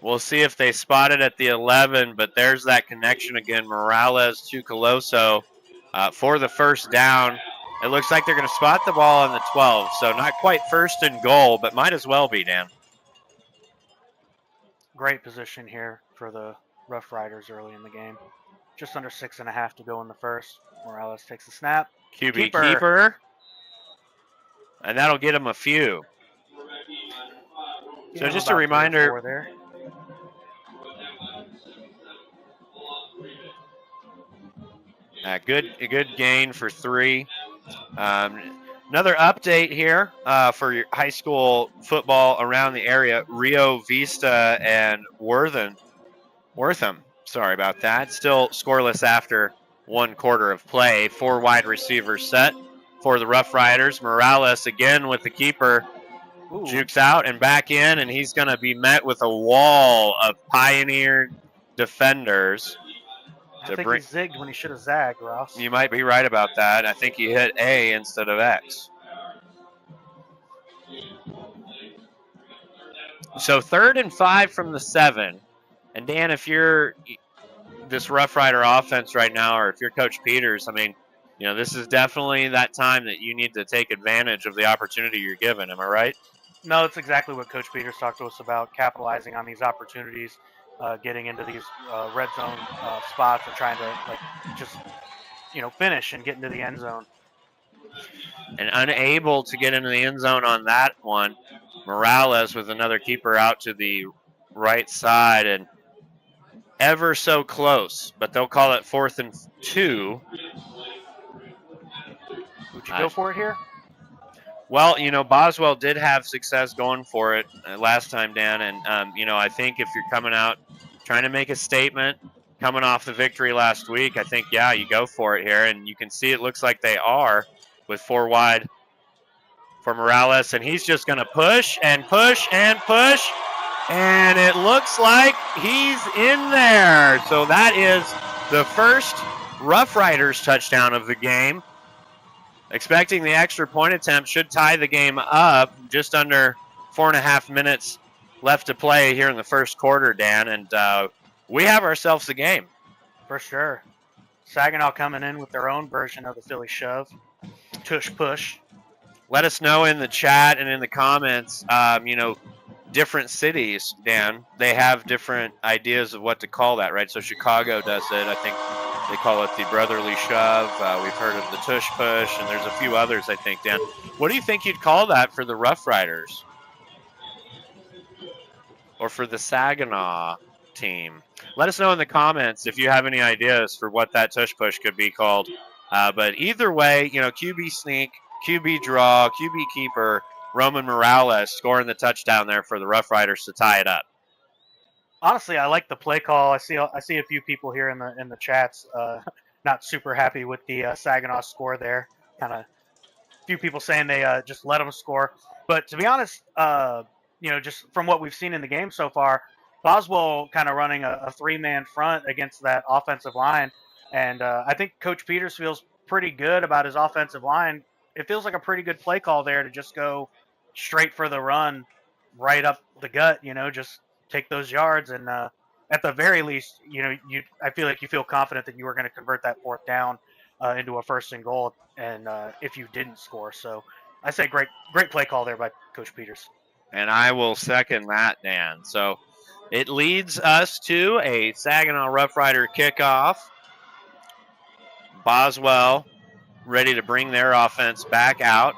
Speaker 2: We'll see if they spot it at the 11, but there's that connection again. Morales to Colosso for the first down. It looks like they're going to spot the ball on the 12, so not quite 1st and goal, but might as well be, Dan.
Speaker 5: Great position here for the Rough Riders early in the game. Just under 6.5 to go in the first. Morales takes the snap.
Speaker 2: QB keeper. And that'll get him a few. So just a reminder. A good gain for 3. Another update here for your high school football around the area. Rio Vista and Wortham. Sorry about that. Still scoreless after 1 quarter of play. 4 wide receivers set for the Rough Riders. Morales again with the keeper.
Speaker 5: Ooh.
Speaker 2: Jukes out and back in, and he's going to be met with a wall of Pioneer defenders.
Speaker 5: I think he zigged when he should have zagged, Ross.
Speaker 2: You might be right about that. I think he hit A instead of X. So 3rd and 5 from the 7. And Dan, if you're this Rough Rider offense right now, or if you're Coach Peters, I mean, this is definitely that time that you need to take advantage of the opportunity you're given. Am I right?
Speaker 5: No, it's exactly what Coach Peters talked to us about, capitalizing on these opportunities, getting into these red zone spots and trying to finish and get into the end zone.
Speaker 2: And unable to get into the end zone on that one. Morales with another keeper out to the right side and ever so close, but they'll call it 4th and 2.
Speaker 5: Would you go for it here?
Speaker 2: Well, Boswell did have success going for it last time, Dan, and I think if you're coming out trying to make a statement, coming off the victory last week, I think, you go for it here, and you can see it looks like they are with 4 wide for Morales, and he's just going to push and push and push, and it looks like he's in there. So that is the first Rough Riders touchdown of the game. Expecting the extra point attempt should tie the game up. Just under 4.5 minutes left to play here in the first quarter, Dan, and we have ourselves a game.
Speaker 5: For sure. Saginaw coming in with their own version of the Philly shove. Tush push.
Speaker 2: let us know in the chat and in the comments, different cities, Dan, they have different ideas of what to call that, right? So Chicago does it. I think they call it the brotherly shove. We've heard of the tush push, and there's a few others, I think, Dan. What do you think you'd call that for the Rough Riders? Or for the Saginaw team? Let us know in the comments if you have any ideas for what that tush push could be called. But either way, QB sneak, QB draw, QB keeper, Roman Morales scoring the touchdown there for the Rough Riders to tie it up.
Speaker 5: Honestly, I like the play call. I see a few people here in the chats not super happy with the Saginaw score there. Kind of few people saying they just let them score. But to be honest, just from what we've seen in the game so far, Boswell kind of running a three-man front against that offensive line. And I think Coach Peters feels pretty good about his offensive line. It feels like a pretty good play call there to just go straight for the run, right up the gut, just take those yards. And at the very least, I feel like you feel confident that you were going to convert that fourth down into a 1st and goal, and if you didn't score. So I say great play call there by Coach Peters.
Speaker 2: And I will second that, Dan. So it leads us to a Saginaw Rough Rider kickoff. Boswell ready to bring their offense back out.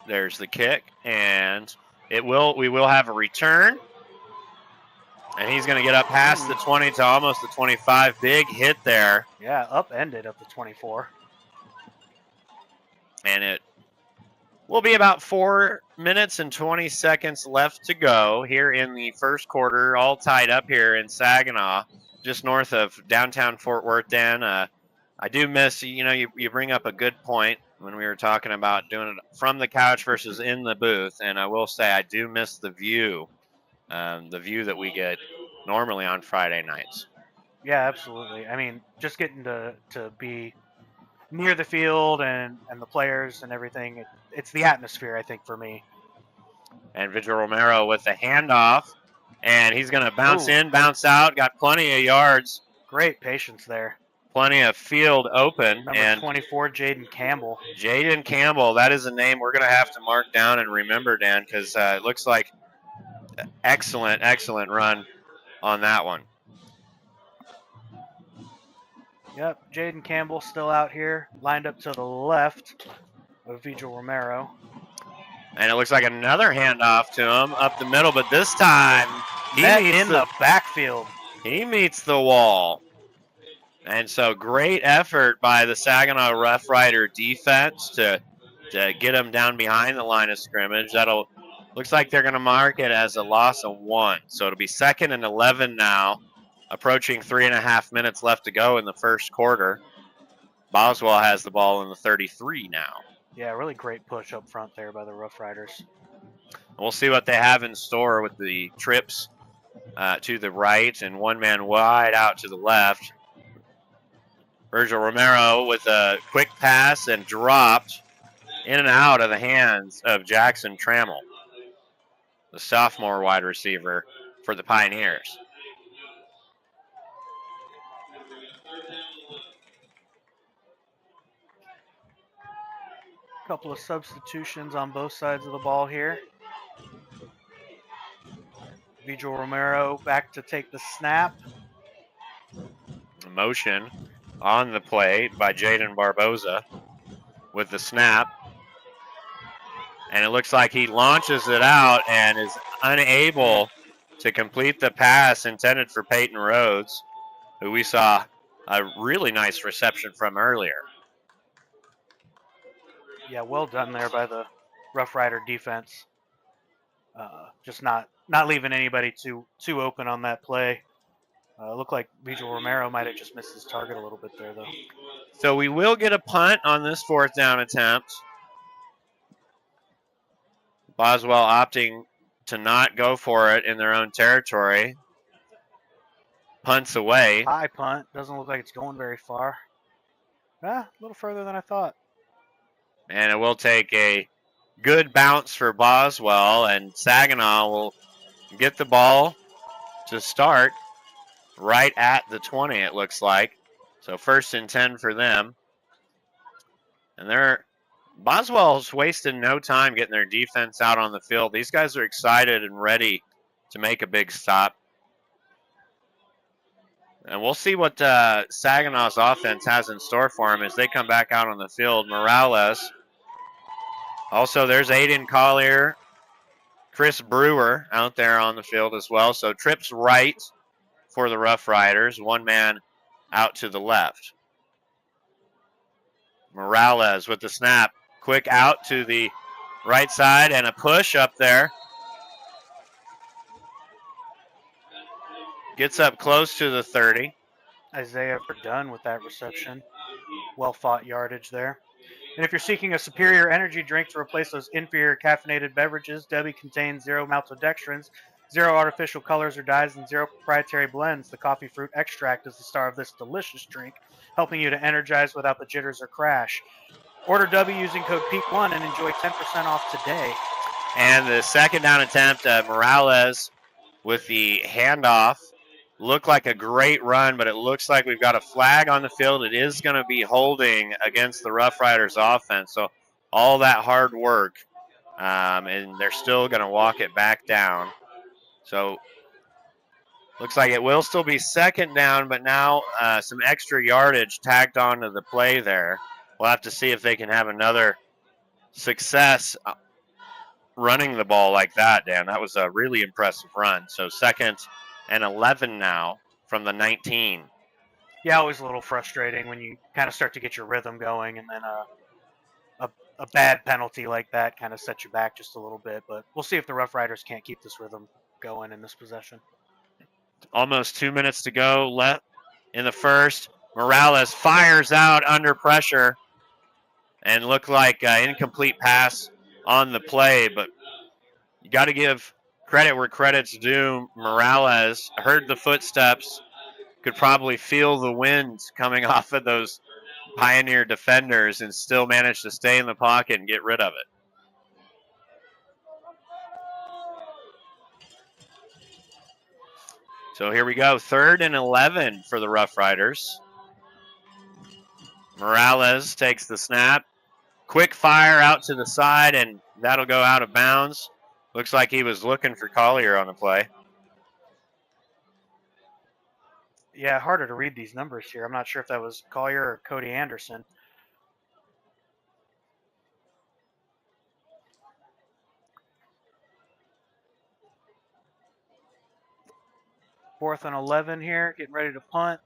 Speaker 2: There's the kick, and we will have a return. And he's going to get up past the 20 to almost the 25. Big hit there.
Speaker 5: Yeah, upended up the 24.
Speaker 2: And it will be about 4 minutes and 20 seconds left to go here in the first quarter, all tied up here in Saginaw, just north of downtown Fort Worth, Dan. I do miss, you bring up a good point when we were talking about doing it from the couch versus in the booth. And I will say I do miss the view that we get normally on Friday nights.
Speaker 5: Yeah, absolutely. I mean, just getting to be near the field and the players and everything, it's the atmosphere, I think, for me.
Speaker 2: And Vigil Romero with the handoff, and he's going to bounce in, bounce out, got plenty of yards.
Speaker 5: Great patience there.
Speaker 2: Plenty of field open.
Speaker 5: Number 24, Jaden Campbell.
Speaker 2: Jaden Campbell, that is a name we're going to have to mark down and remember, Dan, because it looks like excellent run on that one.
Speaker 5: Yep, Jaden Campbell still out here, lined up to the left of Vigil Romero.
Speaker 2: And it looks like another handoff to him up the middle, but this time
Speaker 5: he meets in the backfield.
Speaker 2: He meets the wall. And so great effort by the Saginaw Rough Rider defense to get him down behind the line of scrimmage. Looks like they're going to mark it as a loss of 1. So it'll be 2nd and 11 now, approaching 3.5 minutes left to go in the first quarter. Boswell has the ball in the 33 now.
Speaker 5: Yeah, really great push up front there by the Rough Riders.
Speaker 2: We'll see what they have in store with the trips to the right and one man wide out to the left. Virgil Romero with a quick pass and dropped in and out of the hands of Jackson Trammell, the sophomore wide receiver for the Pioneers.
Speaker 5: A couple of substitutions on both sides of the ball here. Vigil Romero back to take the snap.
Speaker 2: Motion on the play by Jaden Barboza with the snap. And it looks like he launches it out and is unable to complete the pass intended for Peyton Rhodes, who we saw a really nice reception from earlier.
Speaker 5: Yeah, well done there by the Rough Rider defense. Just not leaving anybody too open on that play. Looked like Vigil Romero might have just missed his target a little bit there, though.
Speaker 2: So we will get a punt on this 4th down attempt. Boswell opting to not go for it in their own territory. Punts away.
Speaker 5: High punt. Doesn't look like it's going very far. A little further than I thought.
Speaker 2: And it will take a good bounce for Boswell, and Saginaw will get the ball to start right at the 20, it looks like. So 1st and 10 for them. And they're Boswell's wasted no time getting their defense out on the field. These guys are excited and ready to make a big stop. And we'll see what Saginaw's offense has in store for them as they come back out on the field. Morales. Also, there's Aiden Collier, Chris Brewer out there on the field as well. So trips right for the Rough Riders. One man out to the left. Morales with the snap. Quick out to the right side and a push up there. Gets up close to the 30.
Speaker 5: Isaiah Verdun with that reception. Well fought yardage there. And if you're seeking a superior energy drink to replace those inferior caffeinated beverages, Debbie contains 0 maltodextrins, 0 artificial colors or dyes, and 0 proprietary blends. The coffee fruit extract is the star of this delicious drink, helping you to energize without the jitters or crash. Order W using code PEAK1 and enjoy 10% off today.
Speaker 2: And the second down attempt, Morales with the handoff. Looked like a great run, but it looks like we've got a flag on the field. It is going to be holding against the Rough Riders offense. So all that hard work, and they're still going to walk it back down. So looks like it will still be second down, but now some extra yardage tagged onto the play there. We'll have to see if they can have another success running the ball like that, Dan. That was a really impressive run. So second and 11 now from the 19.
Speaker 5: Yeah, always a little frustrating when you kind of start to get your rhythm going, and then a bad penalty like that kind of sets you back just a little bit. But we'll see if the Rough Riders can't keep this rhythm going in this possession.
Speaker 2: Almost 2 minutes to go left in the first. Morales fires out under pressure and looked like an incomplete pass on the play, but you got to give credit where credit's due. Morales heard the footsteps, could probably feel the wind coming off of those Pioneer defenders, and still managed to stay in the pocket and get rid of it. So here we go, 3rd and 11 for the Rough Riders. Morales takes the snap. Quick fire out to the side, and that'll go out of bounds. Looks like he was looking for Collier on the play.
Speaker 5: Yeah, harder to read these numbers here. I'm not sure if that was Collier or Cody Anderson. Fourth and 11 here, getting ready to punt.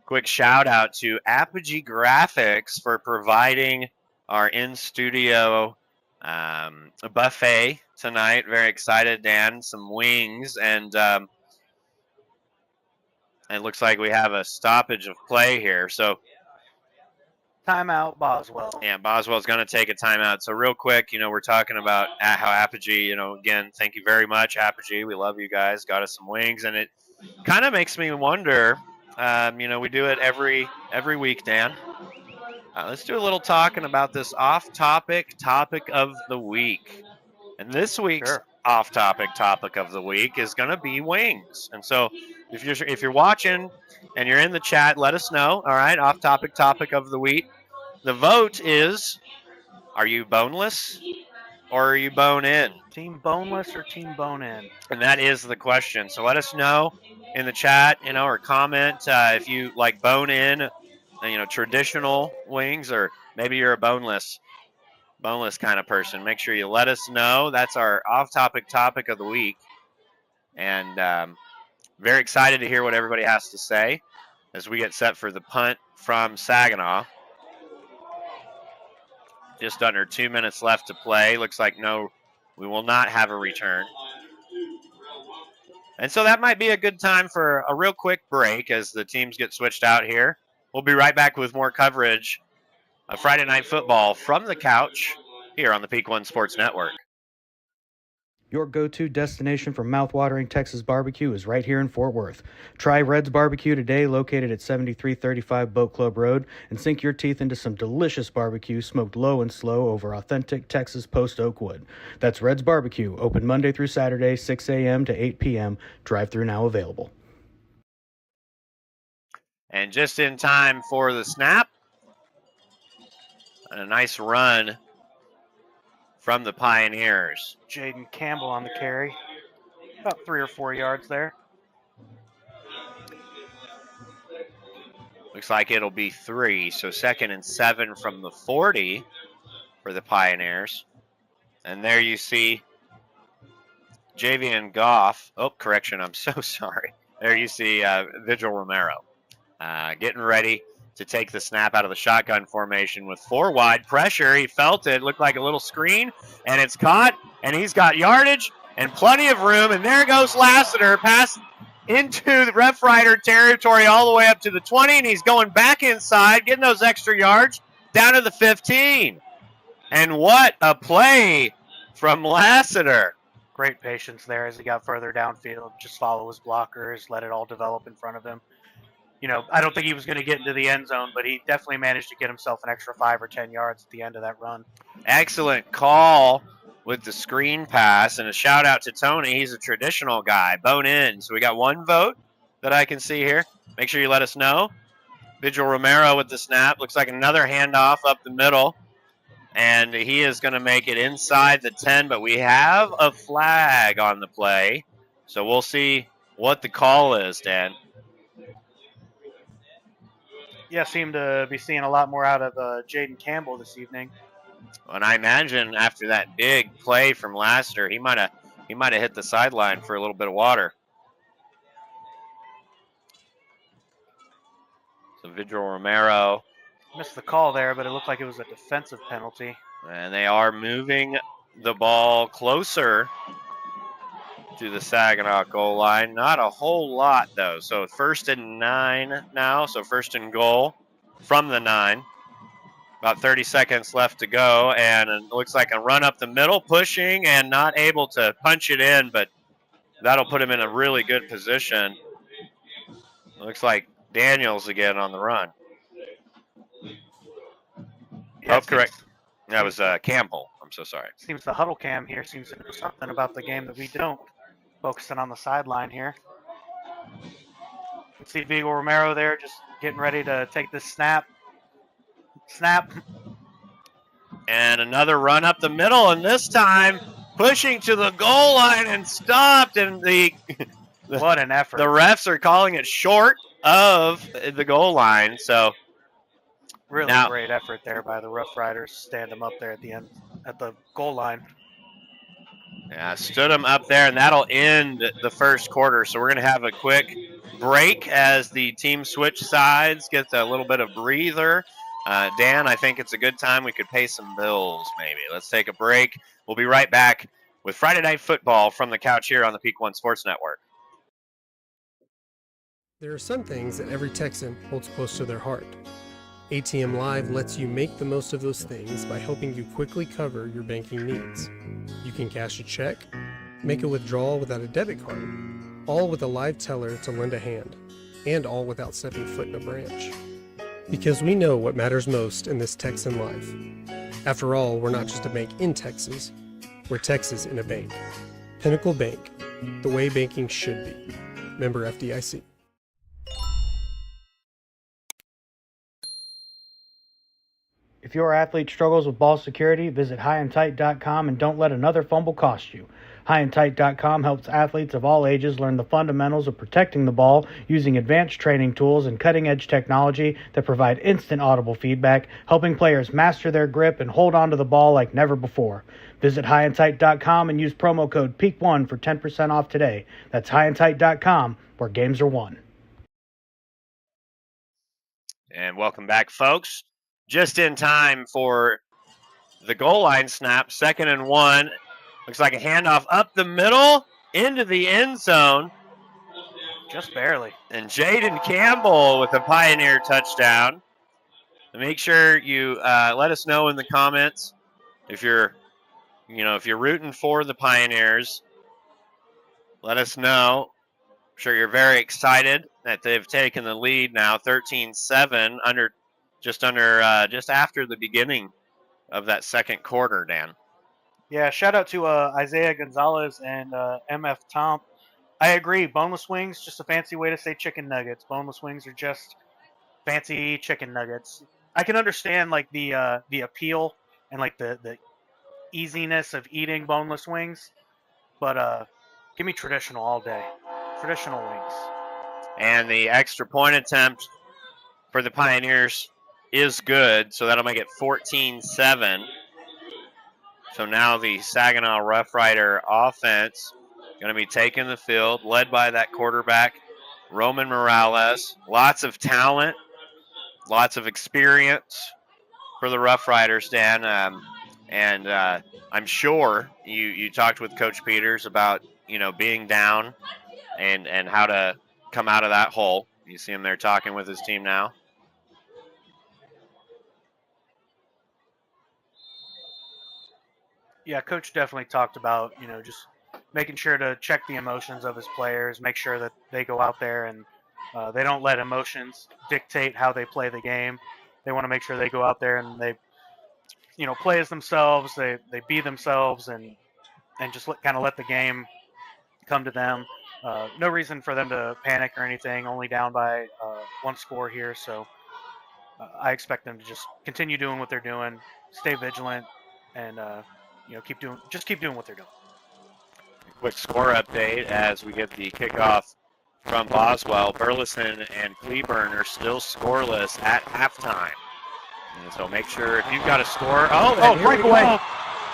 Speaker 2: Quick shout out to Apogee Graphics for providing our in-studio buffet tonight. Very excited, Dan. Some wings, and it looks like we have a stoppage of play here. So
Speaker 5: Timeout, Boswell.
Speaker 2: yeah, Boswell's going to take a timeout. So real quick, we're talking about how Apogee, again, thank you very much, Apogee. We love you guys. Got us some wings, and it kind of makes me wonder. We do it every week, Dan. Let's do a little talking about this off-topic topic of the week. And this week's off-topic topic of the week is going to be wings. And so if you're watching and you're in the chat, let us know. All right, off-topic topic of the week. The vote is, are you boneless or are you bone-in?
Speaker 5: Team boneless or team bone-in?
Speaker 2: And that is the question. So let us know in the chat, or comment if you like bone-in, traditional wings, or maybe you're a boneless kind of person. Make sure you let us know. That's our off-topic topic of the week. And very excited to hear what everybody has to say as we get set for the punt from Saginaw. Just under 2 minutes left to play. Looks like no, we will not have a return. And so that might be a good time for a real quick break as the teams get switched out here. We'll be right back with more coverage of Friday Night Football from the couch here on the Peak One Sports Network.
Speaker 7: Your go-to destination for mouth-watering Texas barbecue is right here in Fort Worth. Try Red's Barbecue today, located at 7335 Boat Club Road, and sink your teeth into some delicious barbecue smoked low and slow over authentic Texas post oak wood. That's Red's Barbecue, open Monday through Saturday, 6 a.m. to 8 p.m. Drive-thru now available.
Speaker 2: And just in time for the snap. And a nice run from the Pioneers.
Speaker 5: Jaden Campbell on the carry. About 3 or 4 yards there.
Speaker 2: Looks like it'll be 3, so 2nd and 7 from the 40 for the Pioneers. And there you see Javian Goff. Oh, correction, I'm so sorry. There you see Vigil Romero getting ready to take the snap out of the shotgun formation with 4 wide pressure. He felt it, looked like a little screen, and it's caught, and he's got yardage and plenty of room, and there goes Lassiter, pass into the Rough Rider territory all the way up to the 20, and he's going back inside, getting those extra yards down to the 15. And what a play from Lassiter.
Speaker 5: Great patience there as he got further downfield. Just follow his blockers, let it all develop in front of him. You know, I don't think he was going to get into the end zone, but he definitely managed to get himself an extra 5 or 10 yards at the end of that run.
Speaker 2: Excellent call with the screen pass, and a shout out to Tony. He's a traditional guy, bone in. So we got 1 vote that I can see here. Make sure you let us know. Vigil Romero with the snap. Looks like another handoff up the middle, and he is going to make it inside the 10, but we have a flag on the play. So we'll see what the call is, Dan.
Speaker 5: Yeah, seem to be seeing a lot more out of Jaden Campbell this evening.
Speaker 2: And I imagine after that big play from Lassiter, he might have hit the sideline for a little bit of water. So Vigil Romero
Speaker 5: missed the call there, but it looked like it was a defensive penalty.
Speaker 2: And they are moving the ball closer to the Saginaw goal line. Not a whole lot, though. So 1st and 9 now. So 1st and goal from the 9. About 30 seconds left to go. And it looks like a run up the middle, pushing and not able to punch it in. But that'll put him in a really good position. Looks like Daniels again on the run.
Speaker 5: Yeah,
Speaker 2: correct. That was Campbell. I'm so sorry.
Speaker 5: Seems the huddle cam here seems to know something about the game that we don't. Focusing on the sideline here. You can see Vigil Romero there just getting ready to take this snap.
Speaker 2: And another run up the middle, and this time pushing to the goal line and stopped. And
Speaker 5: what an effort.
Speaker 2: The refs are calling it short of the goal line. So
Speaker 5: really great effort there by the Rough Riders. Stand them up there at the end, at the goal line.
Speaker 2: Yeah, stood them up there, and that'll end the first quarter. So we're going to have a quick break as the team switch sides, get a little bit of breather. Dan, I think it's a good time we could pay some bills maybe. Let's take a break. We'll be right back with Friday Night Football from the couch here on the Peak One Sports Network.
Speaker 3: There are some things that every Texan holds close to their heart. ATM Live lets you make the most of those things by helping you quickly cover your banking needs. You can cash a check, make a withdrawal without a debit card, all with a live teller to lend a hand, and all without stepping foot in a branch. Because we know what matters most in this Texan life. After all, we're not just a bank in Texas, we're Texas in a bank. Pinnacle Bank, the way banking should be. Member FDIC.
Speaker 7: If your athlete struggles with ball security, visit highandtight.com and don't let another fumble cost you. Highandtight.com helps athletes of all ages learn the fundamentals of protecting the ball using advanced training tools and cutting-edge technology that provide instant audible feedback, helping players master their grip and hold onto the ball like never before. Visit highandtight.com and use promo code PEAK1 for 10% off today. That's highandtight.com, where games are won.
Speaker 2: And welcome back, folks. Just in time for the goal line snap, 2nd and 1. Looks like a handoff up the middle into the end zone.
Speaker 5: Just barely.
Speaker 2: And Jaden Campbell with a Pioneer touchdown. Make sure you let us know in the comments if you're rooting for the Pioneers. Let us know. I'm sure you're very excited that they've taken the lead now, 13-7 just after the beginning of that second quarter, Dan.
Speaker 5: Yeah, shout out to Isaiah Gonzalez and MF Tomp. I agree. Boneless wings, just a fancy way to say chicken nuggets. Boneless wings are just fancy chicken nuggets. I can understand like the appeal and like the easiness of eating boneless wings, but give me traditional all day. Traditional wings.
Speaker 2: And the extra point attempt for the Pioneers is good, so that'll make it 14-7. So now the Saginaw Rough Rider offense going to be taking the field, led by that quarterback, Roman Morales. Lots of talent, lots of experience for the Rough Riders, Dan. And I'm sure you talked with Coach Peters about, being down and how to come out of that hole. You see him there talking with his team now.
Speaker 5: Yeah, Coach definitely talked about, just making sure to check the emotions of his players, make sure that they go out there and they don't let emotions dictate how they play the game. They want to make sure they go out there and they, play as themselves, they be themselves and just kind of let the game come to them. No reason for them to panic or anything, only down by one score here. So I expect them to just continue doing what they're doing, stay vigilant, and keep doing what they're doing.
Speaker 2: Quick score update as we get the kickoff from Boswell. Burleson and Cleburne are still scoreless at halftime. And so make sure if you've got a score. Breakaway.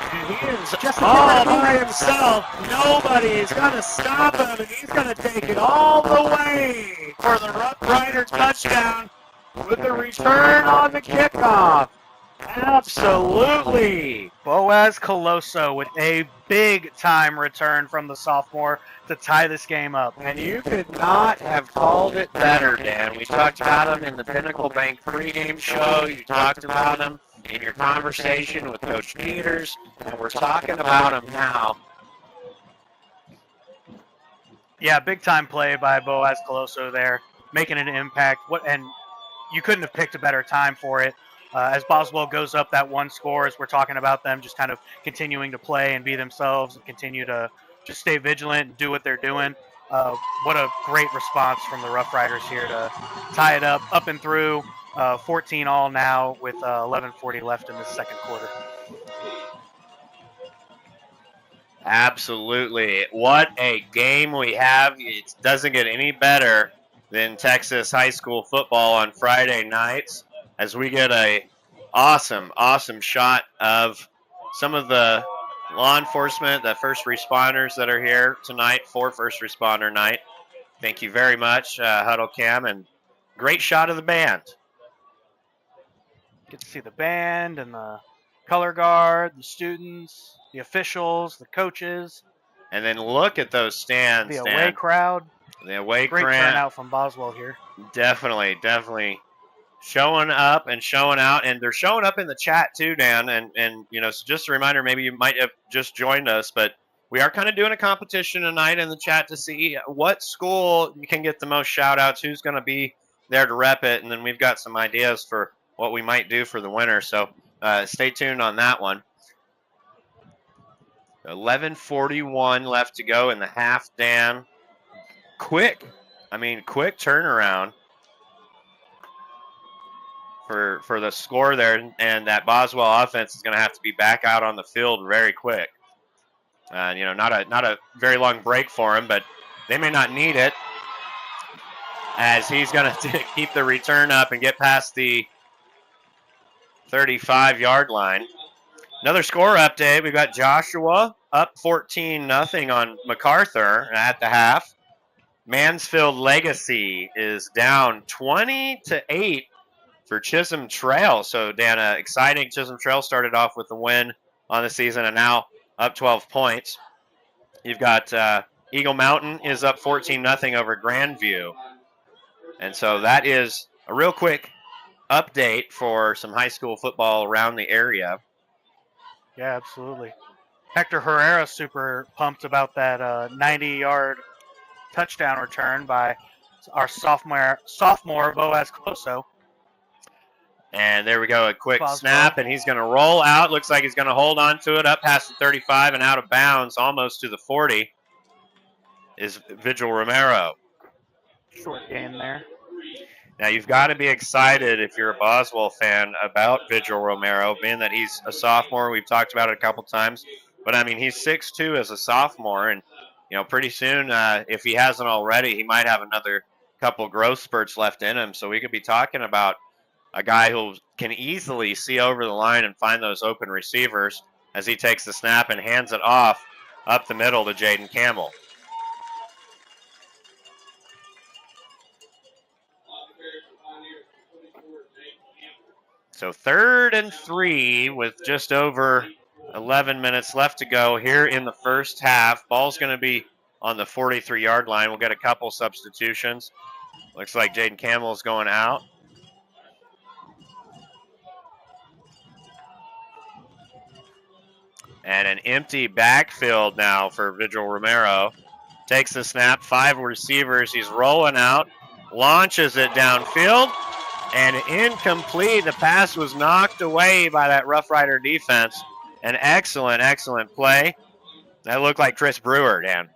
Speaker 2: And he is just all by himself. Nobody's going to stop him, and he's going to take it all the way for the Rough Rider touchdown with the return on the kickoff. Absolutely.
Speaker 5: Boaz Coloso with a big-time return from the sophomore to tie this game up.
Speaker 2: And you could not have called it better, Dan. We talked about him in the Pinnacle Bank pregame show. You talked about him in your conversation with Coach Peters, and we're talking about him now.
Speaker 5: Yeah, big-time play by Boaz Coloso there, making an impact. And you couldn't have picked a better time for it. As Boswell goes up that one score, as we're talking about them just kind of continuing to play and be themselves and continue to just stay vigilant and do what they're doing. What a great response from the Rough Riders here to tie it up and through. 14 all now with 11:40 left in the second quarter.
Speaker 2: Absolutely. What a game we have. It doesn't get any better than Texas high school football on Friday nights, as we get a awesome shot of some of the law enforcement, the first responders that are here tonight for First Responder Night. Thank you very much, Huddle Cam, and great shot of the band.
Speaker 5: Get to see the band and the color guard, the students, the officials, the coaches.
Speaker 2: And then look at those stands.
Speaker 5: The away crowd.
Speaker 2: The away crowd.
Speaker 5: Great turnout from Boswell here.
Speaker 2: Definitely. Showing up and showing out, and they're showing up in the chat too, Dan. And so just a reminder, maybe you might have just joined us, but we are kind of doing a competition tonight in the chat to see what school can get the most shout outs, who's going to be there to rep it, and then we've got some ideas for what we might do for the winner. So stay tuned on that one. 11:41 left to go in the half, Dan. Quick turnaround for the score there, and that Boswell offense is going to have to be back out on the field very quick. Not a very long break for him, but they may not need it, as he's going to keep the return up and get past the 35-yard line. Another score update. We've got Joshua up 14-0 on MacArthur at the half. Mansfield Legacy is down 20-8 for Chisholm Trail. So, Dana, exciting. Chisholm Trail started off with the win on the season and now up 12 points. You've got Eagle Mountain is up 14-0 over Grandview. And so that is a real quick update for some high school football around the area.
Speaker 5: Yeah, absolutely. Hector Herrera super pumped about that 90-yard touchdown return by our sophomore Boaz Coloso.
Speaker 2: And there we go, a quick snap, and he's going to roll out. Looks like he's going to hold on to it up past the 35 and out of bounds, almost to the 40, is Vigil Romero.
Speaker 5: Short gain there.
Speaker 2: Now, you've got to be excited if you're a Boswell fan about Vigil Romero, being that he's a sophomore. We've talked about it a couple times. But, I mean, he's 6'2" as a sophomore, and, pretty soon, if he hasn't already, he might have another couple growth spurts left in him. So we could be talking about a guy who can easily see over the line and find those open receivers as he takes the snap and hands it off up the middle to Jaden Campbell. So 3rd and 3 with just over 11 minutes left to go here in the first half. Ball's going to be on the 43-yard line. We'll get a couple substitutions. Looks like Jaden Campbell is going out. And an empty backfield now for Vigil Romero. Takes the snap, 5 receivers. He's rolling out, launches it downfield, and incomplete. The pass was knocked away by that Rough Rider defense. An excellent, excellent play. That looked like Chris Brewer, Dan.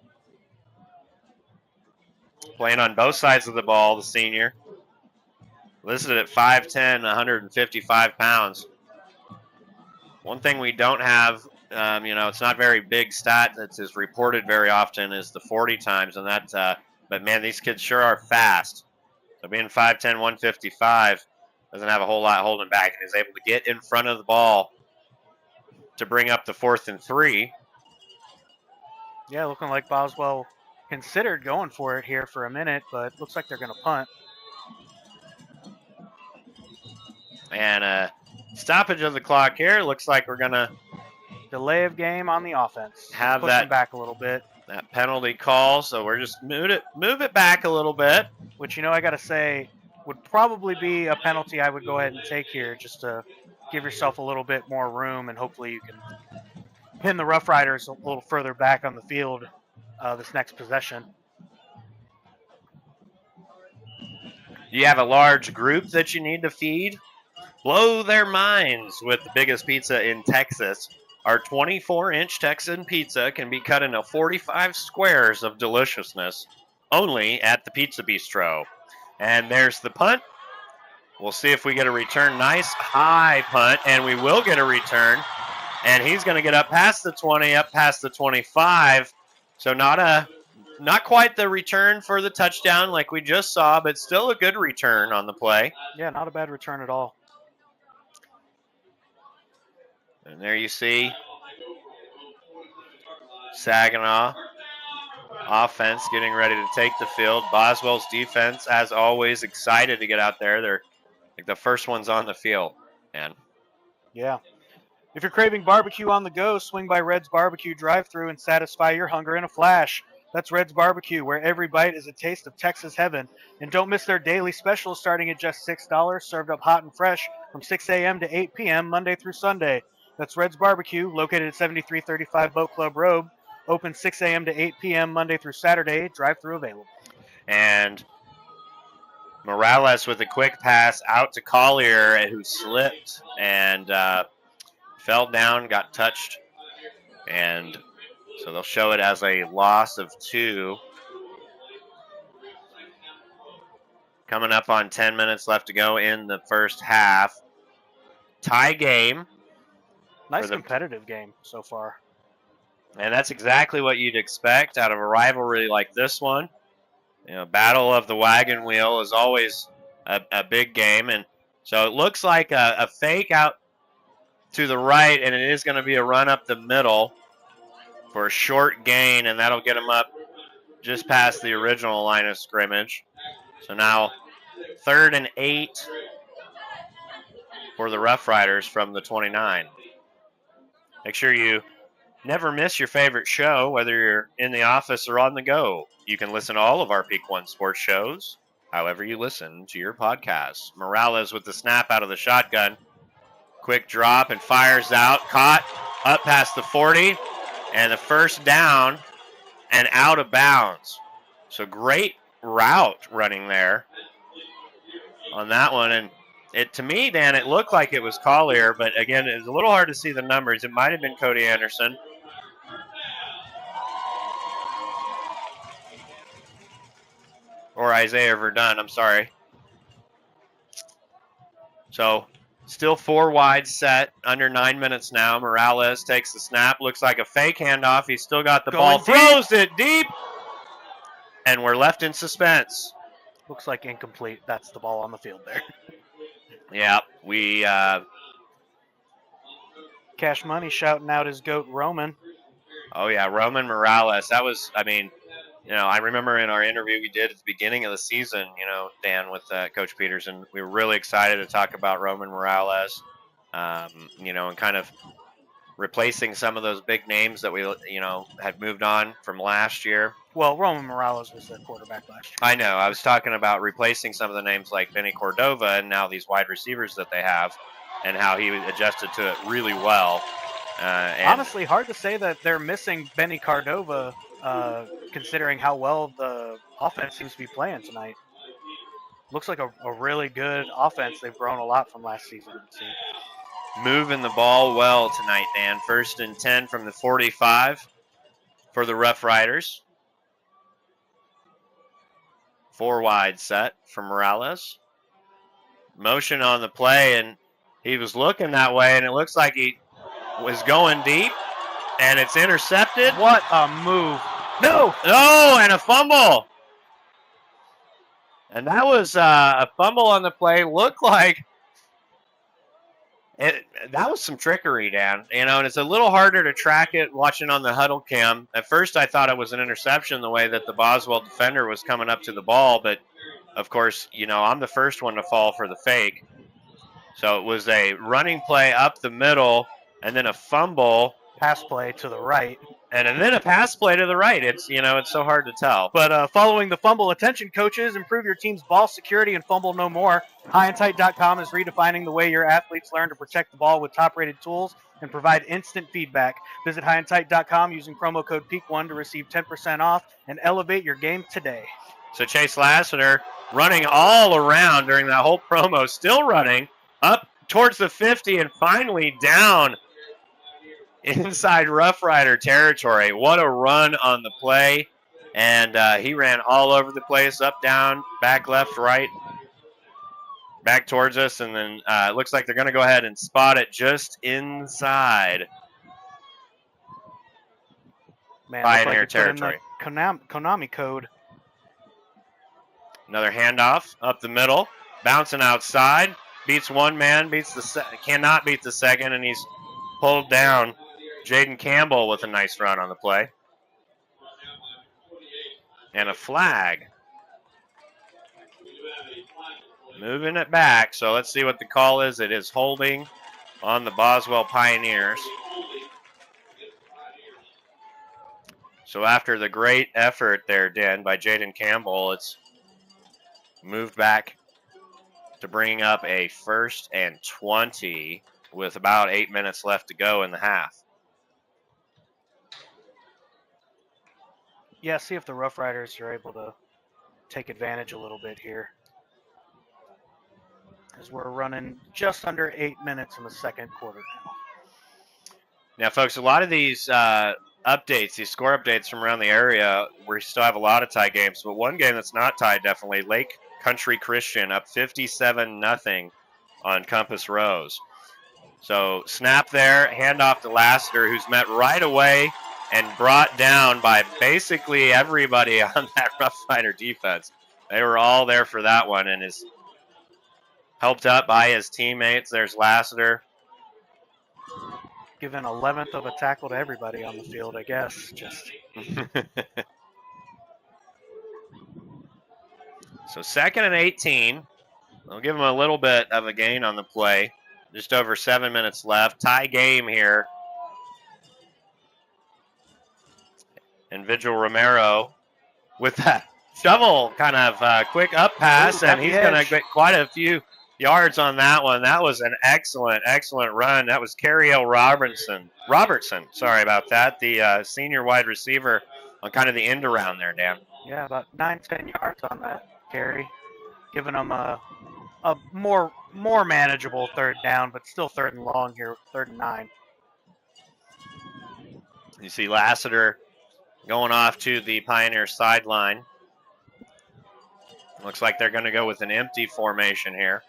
Speaker 2: Playing on both sides of the ball, the senior. Listed at 5'10", 155 pounds. One thing we don't have, it's not very big stat that is reported very often is the 40 times, and that. But man, these kids sure are fast. So being 5'10", 155 doesn't have a whole lot holding back, and is able to get in front of the ball to bring up the 4th and 3.
Speaker 5: Yeah, looking like Boswell considered going for it here for a minute, but looks like they're going to punt.
Speaker 2: And stoppage of the clock here. Looks like we're going to
Speaker 5: delay of game on the offense.
Speaker 2: Have
Speaker 5: Push
Speaker 2: that
Speaker 5: them back a little bit.
Speaker 2: That penalty call, so we're just move it back a little bit.
Speaker 5: Which, I got to say, would probably be a penalty I would go ahead and take here just to give yourself a little bit more room, and hopefully you can pin the Rough Riders a little further back on the field this next possession.
Speaker 2: You have a large group that you need to feed. Blow their minds with the biggest pizza in Texas. Our 24-inch Texan pizza can be cut into 45 squares of deliciousness, only at the Pizza Bistro. And there's the punt. We'll see if we get a return. Nice high punt, and we will get a return. And he's going to get up past the 20, up past the 25. So not quite the return for the touchdown like we just saw, but still a good return on the play.
Speaker 5: Yeah, not a bad return at all.
Speaker 2: And there you see Saginaw offense getting ready to take the field. Boswell's defense, as always, excited to get out there. They're like the first ones on the field. And
Speaker 5: yeah. If you're craving barbecue on the go, swing by Red's Barbecue drive-thru and satisfy your hunger in a flash. That's Red's Barbecue, where every bite is a taste of Texas heaven. And don't miss their daily specials starting at just $6, served up hot and fresh from 6 a.m. to 8 p.m. Monday through Sunday. That's Red's Barbecue, located at 7335 Boat Club Road. Open 6 a.m. to 8 p.m. Monday through Saturday. Drive-thru available.
Speaker 2: And Morales with a quick pass out to Collier, who slipped and fell down, got touched. And so they'll show it as a loss of 2. Coming up on 10 minutes left to go in the first half. Tie game.
Speaker 5: Nice competitive game so far.
Speaker 2: And that's exactly what you'd expect out of a rivalry like this one. Battle of the wagon wheel is always a big game. And so it looks like a fake out to the right, and it is going to be a run up the middle for a short gain, and that'll get them up just past the original line of scrimmage. So now 3rd and 8 for the Rough Riders from the 29. Make sure you never miss your favorite show, whether you're in the office or on the go. You can listen to all of our Peak One sports shows, however you listen to your podcasts. Morales with the snap out of the shotgun. Quick drop and fires out. Caught up past the 40. And the first down and out of bounds. So great route running there on that one. And to me, Dan, it looked like it was Collier, but again, it's a little hard to see the numbers. It might have been Cody Anderson. Or Isaiah Verdun, I'm sorry. So still 4 wide set, under 9 minutes now. Morales takes the snap, looks like a fake handoff. He's still got the ball, throws it deep, and we're left in suspense.
Speaker 5: Looks like incomplete. That's the ball on the field there.
Speaker 2: Yeah, we
Speaker 5: Cash Money shouting out his GOAT, Roman.
Speaker 2: oh yeah, Roman Morales. That was, I mean, I remember in our interview we did at the beginning of the season, Dan, with Coach Peterson, we were really excited to talk about Roman Morales, and kind of replacing some of those big names that we, had moved on from last year.
Speaker 5: Well, Roman Morales was their quarterback last year.
Speaker 2: I know. I was talking about replacing some of the names like Benny Cordova and now these wide receivers that they have and how he adjusted to it really well.
Speaker 5: Honestly, hard to say that they're missing Benny Cordova, considering how well the offense seems to be playing tonight. Looks like a really good offense. They've grown a lot from last season, it seems.
Speaker 2: Moving the ball well tonight, Dan. 1st and 10 from the 45 for the Rough Riders. 4 wide set for Morales. Motion on the play, and he was looking that way, and it looks like he was going deep, and it's intercepted.
Speaker 5: What a move.
Speaker 2: No, and a fumble. And that was a fumble on the play. Looked like that was some trickery, Dan. And it's a little harder to track it watching on the huddle cam. At first, I thought it was an interception the way that the Boswell defender was coming up to the ball. But, of course, I'm the first one to fall for the fake. So it was a running play up the middle and then a fumble.
Speaker 5: Pass play to the right.
Speaker 2: And then a pass play to the right. It's so hard to tell.
Speaker 5: But following the fumble, attention coaches, improve your team's ball security and fumble no more. HighAndTight.com is redefining the way your athletes learn to protect the ball with top-rated tools and provide instant feedback. Visit HighAndTight.com using promo code PEAK1 to receive 10% off and elevate your game today.
Speaker 2: So Chase Lassiter running all around during that whole promo, still running up towards the 50 and finally down inside Rough Rider territory. What a run on the play. And he ran all over the place, up, down, back, left, right, back towards us. And then it looks like they're going to go ahead and spot it just inside Pioneer territory.
Speaker 5: Konami code.
Speaker 2: Another handoff up the middle, bouncing outside, beats one man, cannot beat the second, and he's pulled down. Jaden Campbell with a nice run on the play. And a flag. Moving it back, so let's see what the call is. It is holding on the Boswell Pioneers. So after the great effort there, Dan, by Jaden Campbell, it's moved back to bring up a 1st and 20 with about 8 minutes left to go in the half.
Speaker 5: Yeah, see if the Rough Riders are able to take advantage a little bit here. As we're running just under 8 minutes in the second quarter now.
Speaker 2: Now, folks, a lot of these updates, these score updates from around the area, we still have a lot of tie games, but one game that's not tied definitely, Lake Country Christian up 57-0 on Compass Rose. So snap there, handoff to Lassiter, who's met right away and brought down by basically everybody on that Rough Rider defense. They were all there for that one and is helped up by his teammates. There's Lassiter.
Speaker 5: Giving 11th of a tackle to everybody on the field, I guess.
Speaker 2: So 2nd and 18. I'll give him a little bit of a gain on the play. Just over 7 minutes left. Tie game here. And Vigil Romero with that shovel kind of quick up pass, and he's going to get quite a few yards on that one. That was an excellent run. That was Cariel Robertson, sorry about that, the senior wide receiver on kind of the end around there, Dan.
Speaker 5: Yeah, about 9-10 yards on that carry, giving them a more manageable 3rd down, but still 3rd and long here, 3rd and 9.
Speaker 2: You see Lassiter going off to the Pioneer sideline. Looks like they're going to go with an empty formation here.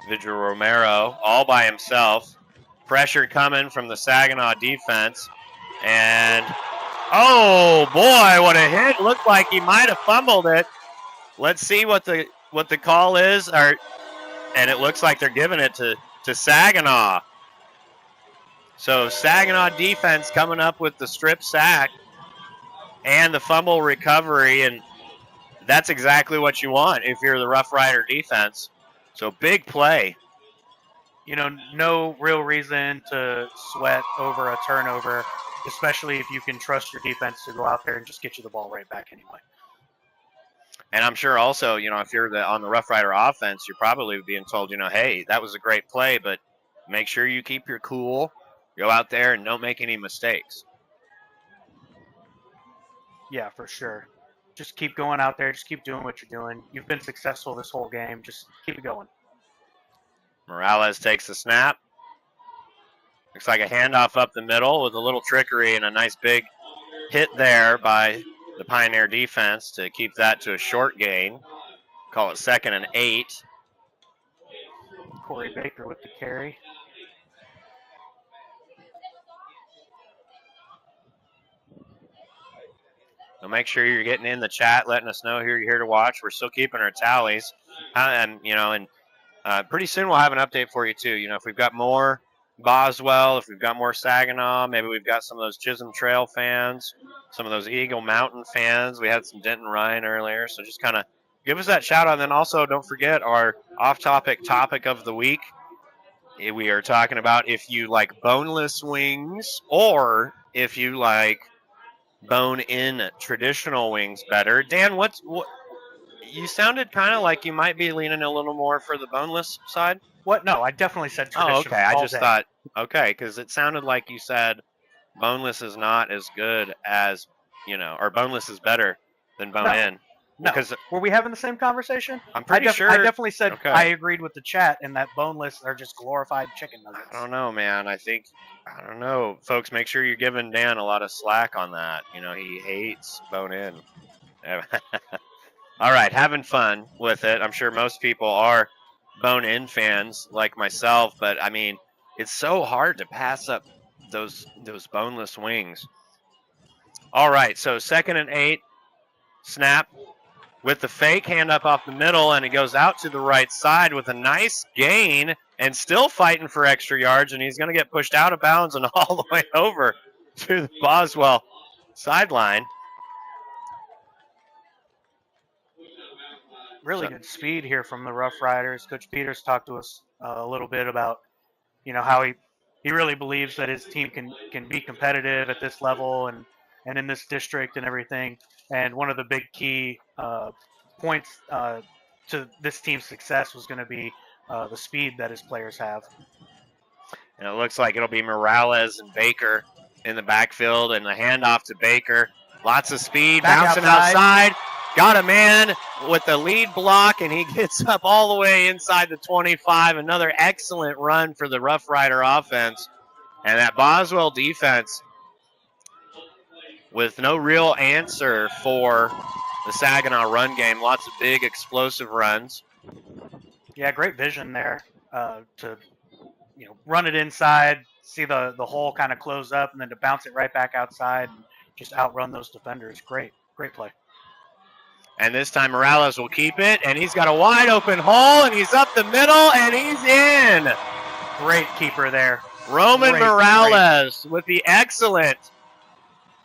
Speaker 2: Vigil Romero all by himself. Pressure coming from the Saginaw defense. And, oh, boy, what a hit. Looked like he might have fumbled it. Let's see what the call is. And it looks like they're giving it to Saginaw. So Saginaw defense coming up with the strip sack and the fumble recovery, and that's exactly what you want if you're the Rough Rider defense. So big play.
Speaker 5: No real reason to sweat over a turnover, especially if you can trust your defense to go out there and just get you the ball right back anyway.
Speaker 2: And I'm sure also, if you're on the Rough Rider offense, you're probably being told, hey, that was a great play, but make sure you keep your cool. Go out there and don't make any mistakes.
Speaker 5: Yeah, for sure. Just keep going out there. Just keep doing what you're doing. You've been successful this whole game. Just keep it going.
Speaker 2: Morales takes the snap. Looks like a handoff up the middle with a little trickery and a nice big hit there by the Pioneer defense to keep that to a short gain. Call it 2nd and 8.
Speaker 5: Korri Baker with the carry.
Speaker 2: So make sure you're getting in the chat, letting us know who you're here to watch. We're still keeping our tallies. And pretty soon we'll have an update for you, too. If we've got more Boswell, if we've got more Saginaw, maybe we've got some of those Chisholm Trail fans, some of those Eagle Mountain fans. We had some Denton Ryan earlier, so just kind of give us that shout out. And then also don't forget our off-topic topic of the week. We are talking about if you like boneless wings or if you like bone-in traditional wings better. Dan, what you sounded kind of like you might be leaning a little more for the boneless side.
Speaker 5: What? No, I definitely said traditional.
Speaker 2: Oh, okay. I just
Speaker 5: day.
Speaker 2: thought, okay, because it sounded like you said boneless is not as good as, or boneless is better than bone-in.
Speaker 5: No.
Speaker 2: Because
Speaker 5: were we having the same conversation?
Speaker 2: I'm pretty sure.
Speaker 5: I definitely said
Speaker 2: okay.
Speaker 5: I agreed with the chat and that boneless are just glorified chicken nuggets.
Speaker 2: I don't know, man. I don't know. Folks, make sure you're giving Dan a lot of slack on that. He hates bone-in. All right, having fun with it. I'm sure most people are bone-in fans like myself, but, it's so hard to pass up those boneless wings. All right, so 2nd and 8, snap. With the fake hand up off the middle, and he goes out to the right side with a nice gain and still fighting for extra yards, and he's going to get pushed out of bounds and all the way over to the Boswell sideline.
Speaker 5: Really good speed here from the Rough Riders. Coach Peters talked to us a little bit about, how he really believes that his team can be competitive at this level and in this district and everything. And one of the big key points to this team's success was going to be the speed that his players have.
Speaker 2: And it looks like it'll be Morales and Baker in the backfield, and the handoff to Baker. Lots of speed, bouncing outside. Got a man with the lead block, and he gets up all the way inside the 25. Another excellent run for the Rough Rider offense. And that Boswell defense, with no real answer for the Saginaw run game. Lots of big, explosive runs.
Speaker 5: Yeah, great vision there to run it inside, see the hole kind of close up, and then to bounce it right back outside and just outrun those defenders. Great play.
Speaker 2: And this time Morales will keep it, and he's got a wide open hole, and he's up the middle, and he's in.
Speaker 5: Great keeper there.
Speaker 2: Roman Morales with the excellent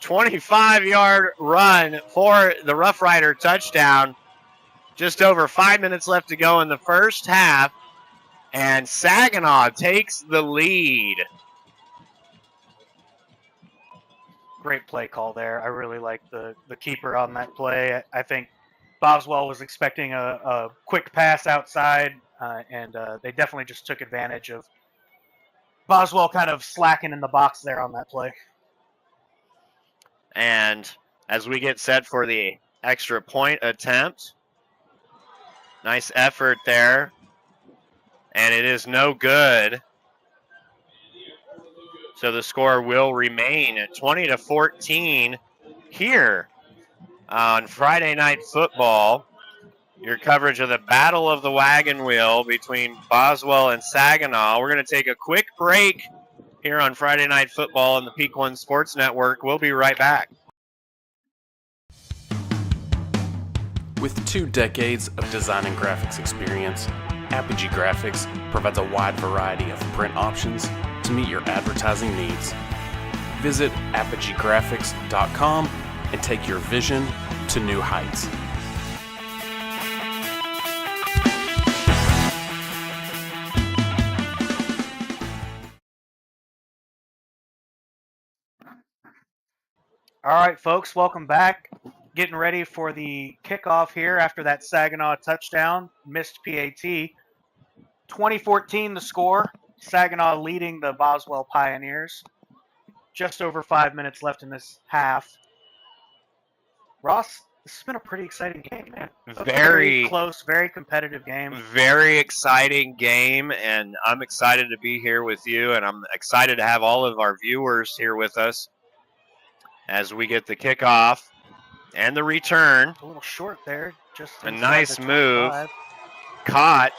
Speaker 2: 25-yard run for the Rough Rider touchdown. Just over 5 minutes left to go in the first half, and Saginaw takes the lead.
Speaker 5: Great play call there. I really like the keeper on that play. I think Boswell was expecting a quick pass outside, and they definitely just took advantage of Boswell kind of slacking in the box there on that play.
Speaker 2: And as we get set for the extra point attempt, nice effort there. And it is no good. So the score will remain at 20-14 here on Friday Night Football. your coverage of the Battle of the Wagon Wheel between Boswell and Saginaw. We're going to take a quick break here on Friday Night Football on the Peak One Sports Network. We'll be right back.
Speaker 4: With 2 decades of design and graphics experience, Apogee Graphics provides a wide variety of print options to meet your advertising needs. Visit apogeegraphics.com and take your vision to new heights.
Speaker 5: All right, folks, welcome back. Getting ready for the kickoff here after that Saginaw touchdown, missed PAT. 2014 the score, Saginaw leading the Boswell Pioneers. Just over 5 minutes left in this half. Ross, this has been a pretty exciting game, man. Very close, very competitive game.
Speaker 2: Very exciting game, and I'm excited to be here with you, and I'm excited to have all of our viewers here with us as we get the kickoff and the return.
Speaker 5: A little short there. Just
Speaker 2: a nice move. Caught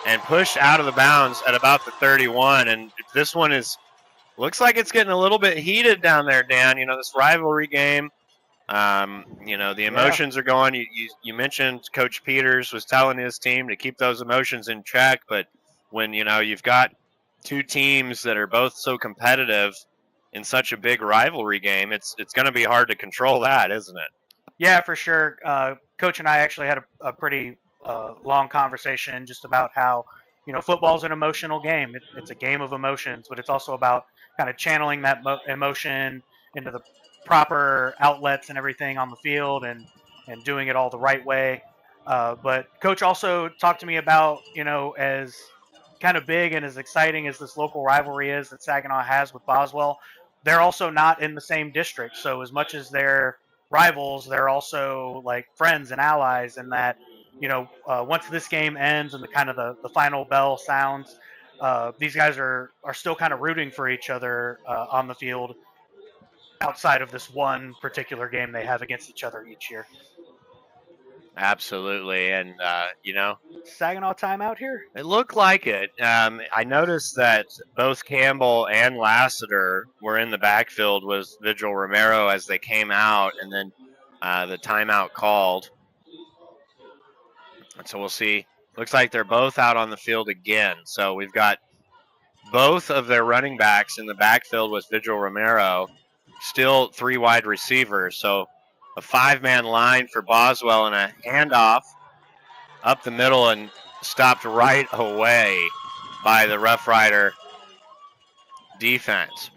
Speaker 2: and pushed out of the bounds at about the 31. And this one looks like it's getting a little bit heated down there, Dan. You know, this rivalry game, you know, the emotions are going. You mentioned Coach Peters was telling his team to keep those emotions in check. But when, you know, you've got 2 teams that are both so competitive in such a big rivalry game, it's going to be hard to control that, isn't it?
Speaker 5: Yeah, for sure. Coach and I actually had a pretty long conversation just about how, you know, football's an emotional game. It's a game of emotions, but it's also about kind of channeling that emotion into the proper outlets and everything on the field and doing it all the right way. But Coach also talked to me about, you know, as kind of big and as exciting as this local rivalry is that Saginaw has with Boswell, they're also not in the same district. So as much as they're rivals, they're also like friends and allies, and that, you know, once this game ends and the final bell sounds, these guys are still kind of rooting for each other on the field outside of this one particular game they have against each other each year.
Speaker 2: Absolutely. And, you know,
Speaker 5: Saginaw timeout here?
Speaker 2: It looked like it. I noticed that both Campbell and Lassiter were in the backfield with Vigil Romero as they came out, and then the timeout called. And so we'll see. Looks like they're both out on the field again. So we've got both of their running backs in the backfield with Vigil Romero, still 3 wide receivers. So a 5-man line for Boswell and a handoff up the middle and stopped right away by the Rough Rider defense.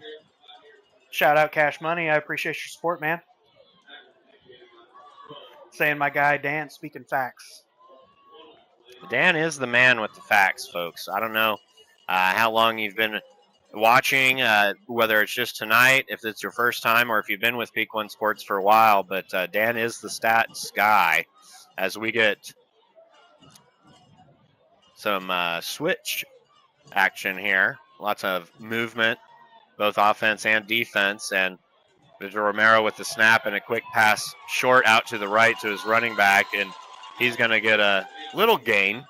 Speaker 5: Shout out Cash Money. I appreciate your support, man. Saying my guy Dan speaking facts.
Speaker 2: Dan is the man with the facts, folks. I don't know how long you've been watching, whether it's just tonight, if it's your first time, or if you've been with Peak One Sports for a while, but Dan is the stats guy as we get some switch action here. Lots of movement, both offense and defense, and Vigil Romero with the snap and a quick pass short out to the right to his running back, and he's going to get a little gain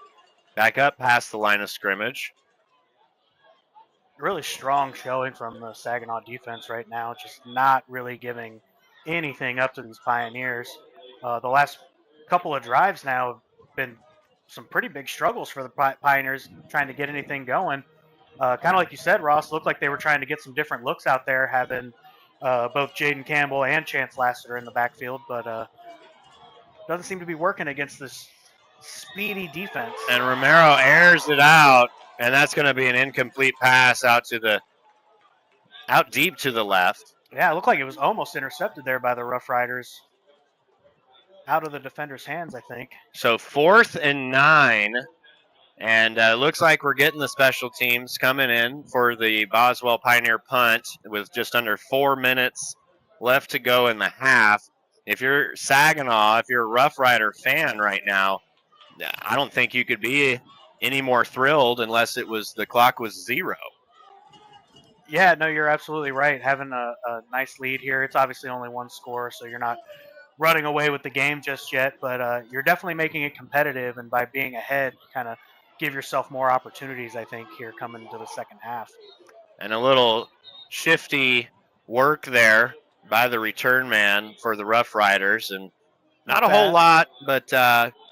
Speaker 2: back up past the line of scrimmage.
Speaker 5: Really strong showing from the Saginaw defense right now, just not really giving anything up to these Pioneers. The last couple of drives now have been some pretty big struggles for the Pioneers trying to get anything going. Kind of like you said, Ross, looked like they were trying to get some different looks out there, having both Jaden Campbell and Chance Lassiter in the backfield, but doesn't seem to be working against this speedy defense.
Speaker 2: And Romero airs it out, and that's going to be an incomplete pass out deep to the left.
Speaker 5: Yeah, it looked like it was almost intercepted there by the Rough Riders. Out of the defender's hands, I think.
Speaker 2: So 4th and 9, and looks like we're getting the special teams coming in for the Boswell Pioneer punt with just under 4 minutes left to go in the half. If you're Saginaw, if you're a Rough Rider fan right now, I don't think you could be any more thrilled unless the clock was 0.
Speaker 5: Yeah, no, you're absolutely right. Having a nice lead here. It's obviously only one score, so you're not running away with the game just yet, but you're definitely making it competitive, and by being ahead, kind of give yourself more opportunities, I think, here coming into the second half.
Speaker 2: And a little shifty work there by the return man for the Rough Riders, and not a whole lot, but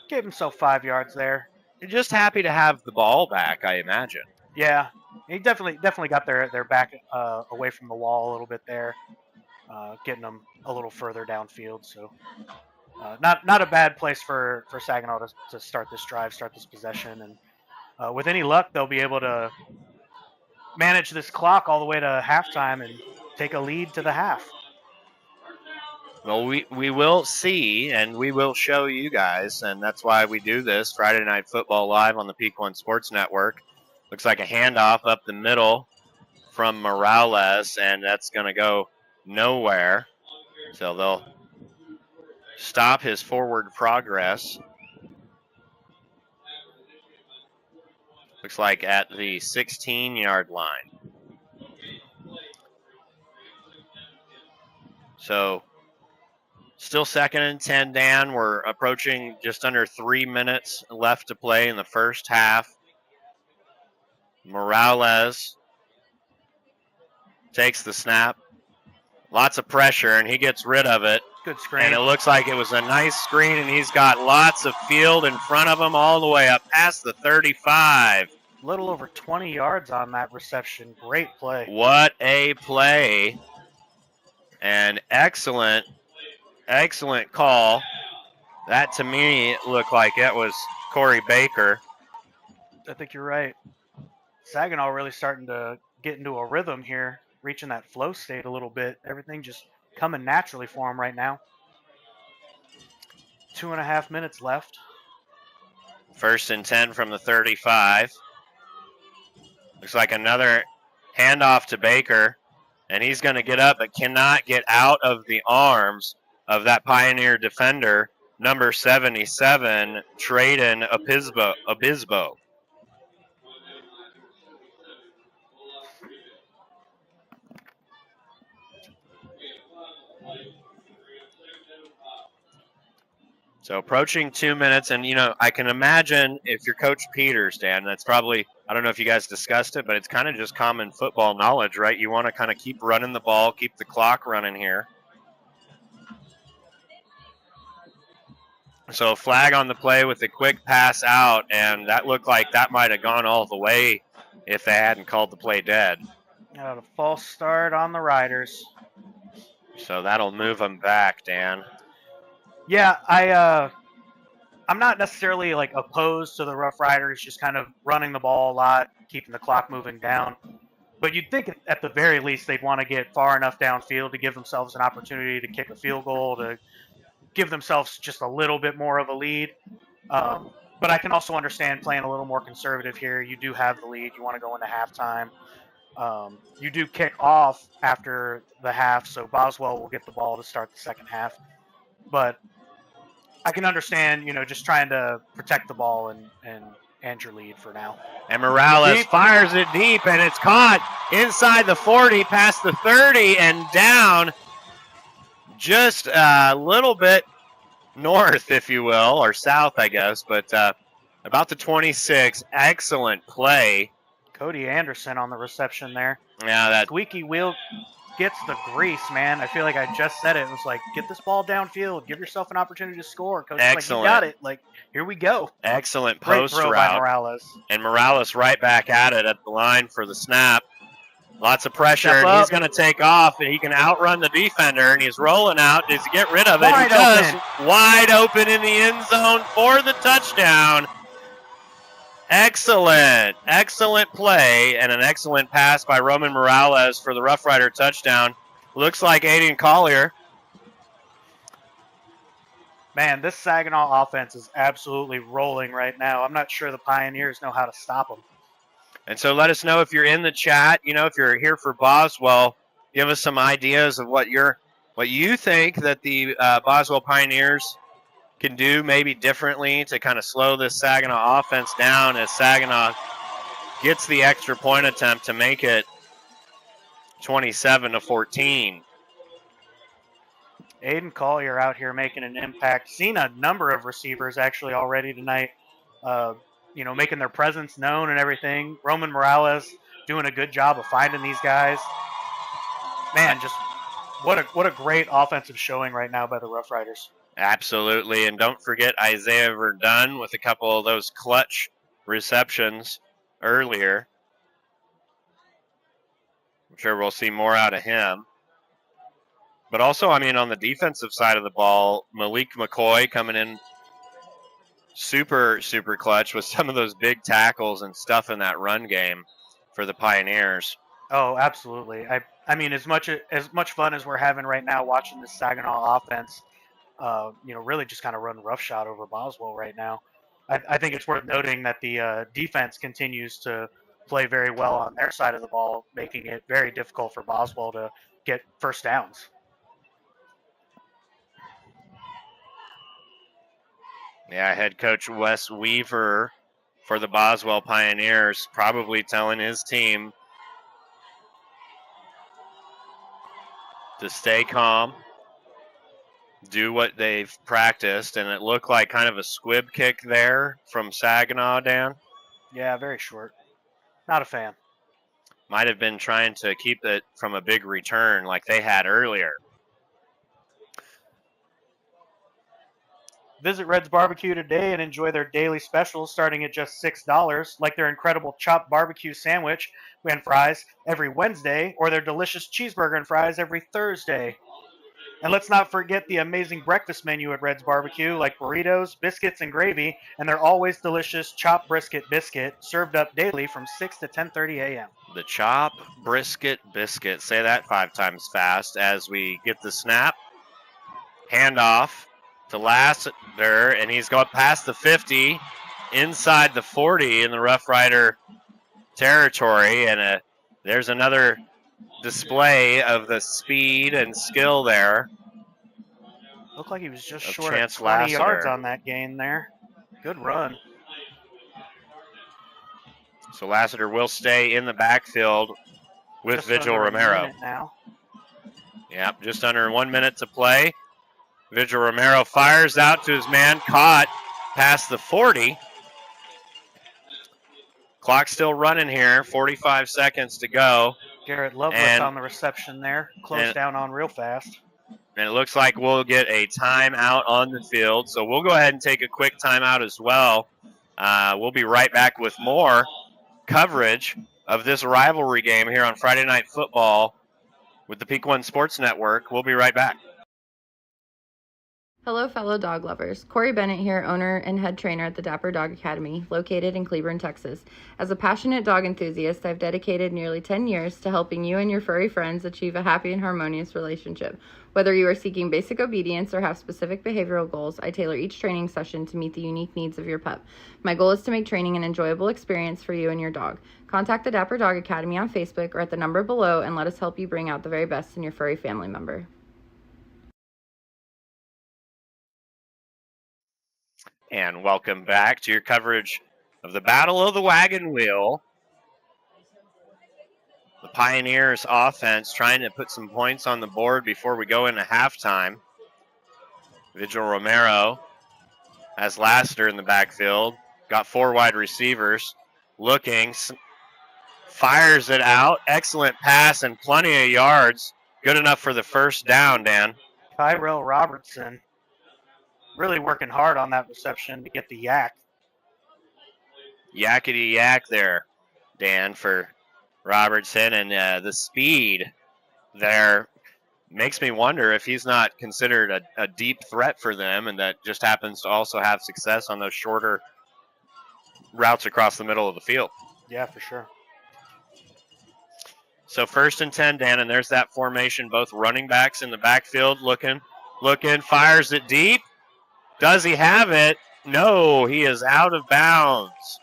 Speaker 5: gave himself 5 yards there.
Speaker 2: you're just happy to have the ball back, I imagine.
Speaker 5: Yeah, he definitely got their back away from the wall a little bit there, getting them a little further downfield. So not a bad place for Saginaw to start this drive, start this possession, and with any luck, they'll be able to manage this clock all the way to halftime and take a lead to the half.
Speaker 2: Well, we will see, and we will show you guys, and that's why we do this Friday Night Football live on the Peak One Sports Network. Looks like a handoff up the middle from Morales, and that's going to go nowhere. So they'll stop his forward progress. Looks like at the 16-yard line. So still 2nd and 10, Dan. We're approaching just under 3 minutes left to play in the first half. Morales takes the snap. Lots of pressure, and he gets rid of it.
Speaker 5: Good screen.
Speaker 2: And it looks like it was a nice screen, and he's got lots of field in front of him all the way up past the 35.
Speaker 5: A little over 20 yards on that reception. Great play.
Speaker 2: What a play. And excellent call. That, to me, looked like it was Korri Baker.
Speaker 5: I think you're right. Saginaw really starting to get into a rhythm here, reaching that flow state a little bit. Everything just coming naturally for him right now. 2.5 minutes left.
Speaker 2: 1st and 10 from the 35. Looks like another handoff to Baker, and he's going to get up but cannot get out of the arms of that Pioneer defender, number 77, Traden Obisbo. So approaching 2 minutes, and, I can imagine if you're Coach Peters, Dan, that's probably, I don't know if you guys discussed it, but it's kind of just common football knowledge, right? You want to kind of keep running the ball, keep the clock running here. So a flag on the play with a quick pass out, and that looked like that might have gone all the way if they hadn't called the play dead.
Speaker 5: A false start on the Riders.
Speaker 2: So that'll move them back, Dan.
Speaker 5: Yeah, I'm not necessarily opposed to the Rough Riders just kind of running the ball a lot, keeping the clock moving down. But you'd think at the very least they'd want to get far enough downfield to give themselves an opportunity to kick a field goal, to give themselves just a little bit more of a lead. But I can also understand playing a little more conservative here. You do have the lead. You want to go into halftime. You do kick off after the half, so Boswell will get the ball to start the second half. But I can understand, just trying to protect the ball and your lead for now.
Speaker 2: And Morales fires it deep, and it's caught inside the 40, past the 30, and down just a little bit north, if you will, or south, I guess, but about the 26. Excellent play.
Speaker 5: Cody Anderson on the reception there.
Speaker 2: Yeah, that
Speaker 5: squeaky wheel gets the grease, man. I feel like I just said it. It was like, get this ball downfield. Give yourself an opportunity to score. Coach,
Speaker 2: excellent.
Speaker 5: You got it. Here we go.
Speaker 2: Excellent
Speaker 5: post
Speaker 2: route
Speaker 5: by Morales.
Speaker 2: And Morales right back at it at the line for the snap. Lots of pressure, and he's going to take off, and he can outrun the defender, and he's rolling out. Does he get rid of it? He does. Wide open in the end zone for the touchdown. Excellent play, and an excellent pass by Roman Morales for the Rough Rider touchdown. Looks like Aiden Collier.
Speaker 5: Man, this Saginaw offense is absolutely rolling right now. I'm not sure the Pioneers know how to stop them.
Speaker 2: And so let us know if you're in the chat. If you're here for Boswell, give us some ideas of what you think that the Boswell Pioneers can do maybe differently to kind of slow this Saginaw offense down as Saginaw gets the extra point attempt to make it 27-14.
Speaker 5: Aiden Collier out here making an impact. Seen a number of receivers actually already tonight, making their presence known and everything. Roman Morales doing a good job of finding these guys. Man, just what a great offensive showing right now by the Rough Riders.
Speaker 2: Absolutely, and don't forget Isaiah Verdun with a couple of those clutch receptions earlier. I'm sure we'll see more out of him. But also, on the defensive side of the ball, Malik McCoy coming in super, super clutch with some of those big tackles and stuff in that run game for the Pioneers.
Speaker 5: Oh, absolutely. I mean, as much fun as we're having right now watching this Saginaw offense, really just kind of run roughshod over Boswell right now. I think it's worth noting that the defense continues to play very well on their side of the ball, making it very difficult for Boswell to get first downs.
Speaker 2: Yeah, head coach Wes Weaver for the Boswell Pioneers probably telling his team to stay calm, do what they've practiced, and it looked like kind of a squib kick there from Saginaw, Dan.
Speaker 5: Yeah, very short. Not a fan.
Speaker 2: Might have been trying to keep it from a big return like they had earlier.
Speaker 5: Visit Red's Barbecue today and enjoy their daily specials starting at just $6, like their incredible chopped barbecue sandwich and fries every Wednesday, or their delicious cheeseburger and fries every Thursday. And let's not forget the amazing breakfast menu at Red's Barbecue, like burritos, biscuits, and gravy, and their always delicious chopped brisket biscuit, served up daily from 6 to 10:30 a.m.
Speaker 2: The chop brisket biscuit. Say that 5 times fast as we get the snap. Handoff to Lassiter, and he's going past the 50, inside the 40 in the Rough Rider territory, and there's another display of the speed and skill there.
Speaker 5: Looked like he was just short of 20 yards on that gain there. Good run.
Speaker 2: So Lassiter will stay in the backfield with
Speaker 5: Just
Speaker 2: Vigil
Speaker 5: under a
Speaker 2: Romero.
Speaker 5: minute now.
Speaker 2: Yep, just under 1 minute to play. Vigil Romero fires out to his man, caught past the 40. Clock still running here, 45 seconds to go.
Speaker 5: Garrett Loveless on the reception there. Closed down on real fast.
Speaker 2: And it looks like we'll get a timeout on the field. So we'll go ahead and take a quick timeout as well. We'll be right back with more coverage of this rivalry game here on Friday Night Football with the Peak One Sports Network. We'll be right back.
Speaker 6: Hello, fellow dog lovers. Korri Bennett here, owner and head trainer at the Dapper Dog Academy, located in Cleburne, Texas. As a passionate dog enthusiast, I've dedicated nearly 10 years to helping you and your furry friends achieve a happy and harmonious relationship. Whether you are seeking basic obedience or have specific behavioral goals, I tailor each training session to meet the unique needs of your pup. My goal is to make training an enjoyable experience for you and your dog. Contact the Dapper Dog Academy on Facebook or at the number below and let us help you bring out the very best in your furry family member.
Speaker 2: And welcome back to your coverage of the Battle of the Wagon Wheel. The Pioneers offense trying to put some points on the board before we go into halftime. Vigil Romero has Lassiter in the backfield. Got 4 wide receivers. Looking. Fires it out. Excellent pass and plenty of yards. Good enough for the first down, Dan.
Speaker 5: Tyrell Robertson really working hard on that reception to get the yak.
Speaker 2: Yakety yak there, Dan, for Robertson. And the speed there makes me wonder if he's not considered a deep threat for them, and that just happens to also have success on those shorter routes across the middle of the field.
Speaker 5: Yeah, for sure.
Speaker 2: So 1st and 10, Dan, and there's that formation, both running backs in the backfield looking, fires it deep. Does he have it? No, he is out of bounds.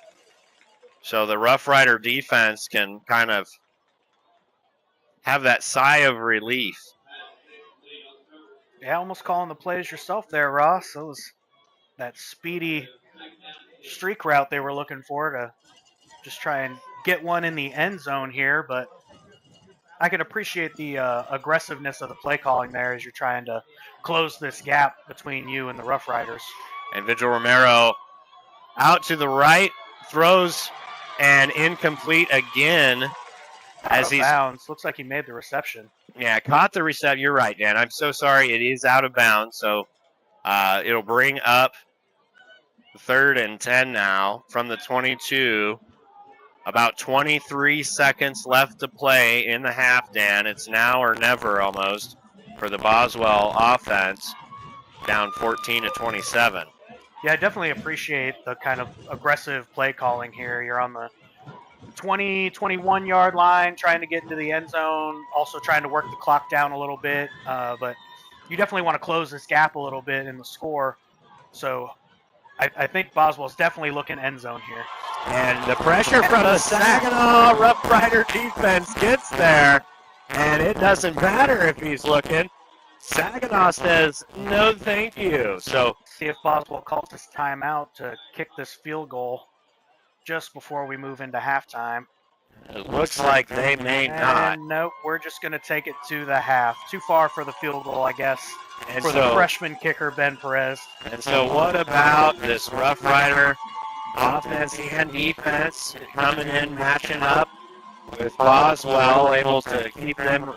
Speaker 2: So the Rough Rider defense can kind of have that sigh of relief.
Speaker 5: Yeah, almost calling the plays yourself there, Ross. That was that speedy streak route they were looking for to just try and get one in the end zone here, but I can appreciate the aggressiveness of the play calling there as you're trying to close this gap between you and the Rough Riders.
Speaker 2: And Vigil Romero out to the right, throws and incomplete again. As he's
Speaker 5: bounds. Looks like he made the reception.
Speaker 2: Yeah, caught the reception. You're right, Dan. I'm so sorry. It is out of bounds. So it'll bring up 3rd and 10 now from the 22. About 23 seconds left to play in the half, Dan. It's now or never almost for the Boswell offense, down 14-27.
Speaker 5: Yeah, I definitely appreciate the kind of aggressive play calling here. You're on the 20, 21-yard line, trying to get into the end zone, also trying to work the clock down a little bit. But you definitely want to close this gap a little bit in the score. So I think Boswell's definitely looking end zone here.
Speaker 2: And the pressure from the Saginaw Rough Rider defense gets there, and it doesn't matter if he's looking. Saginaw says, no thank you. So
Speaker 5: see if Boswell calls this timeout to kick this field goal just before we move into halftime.
Speaker 2: It looks like they may not.
Speaker 5: Nope, we're just going to take it to the half. Too far for the field goal, I guess,
Speaker 2: and
Speaker 5: for the freshman kicker, Ben Perez.
Speaker 2: And so what about this Rough Rider offense and defense coming in, matching up with Boswell, able to keep them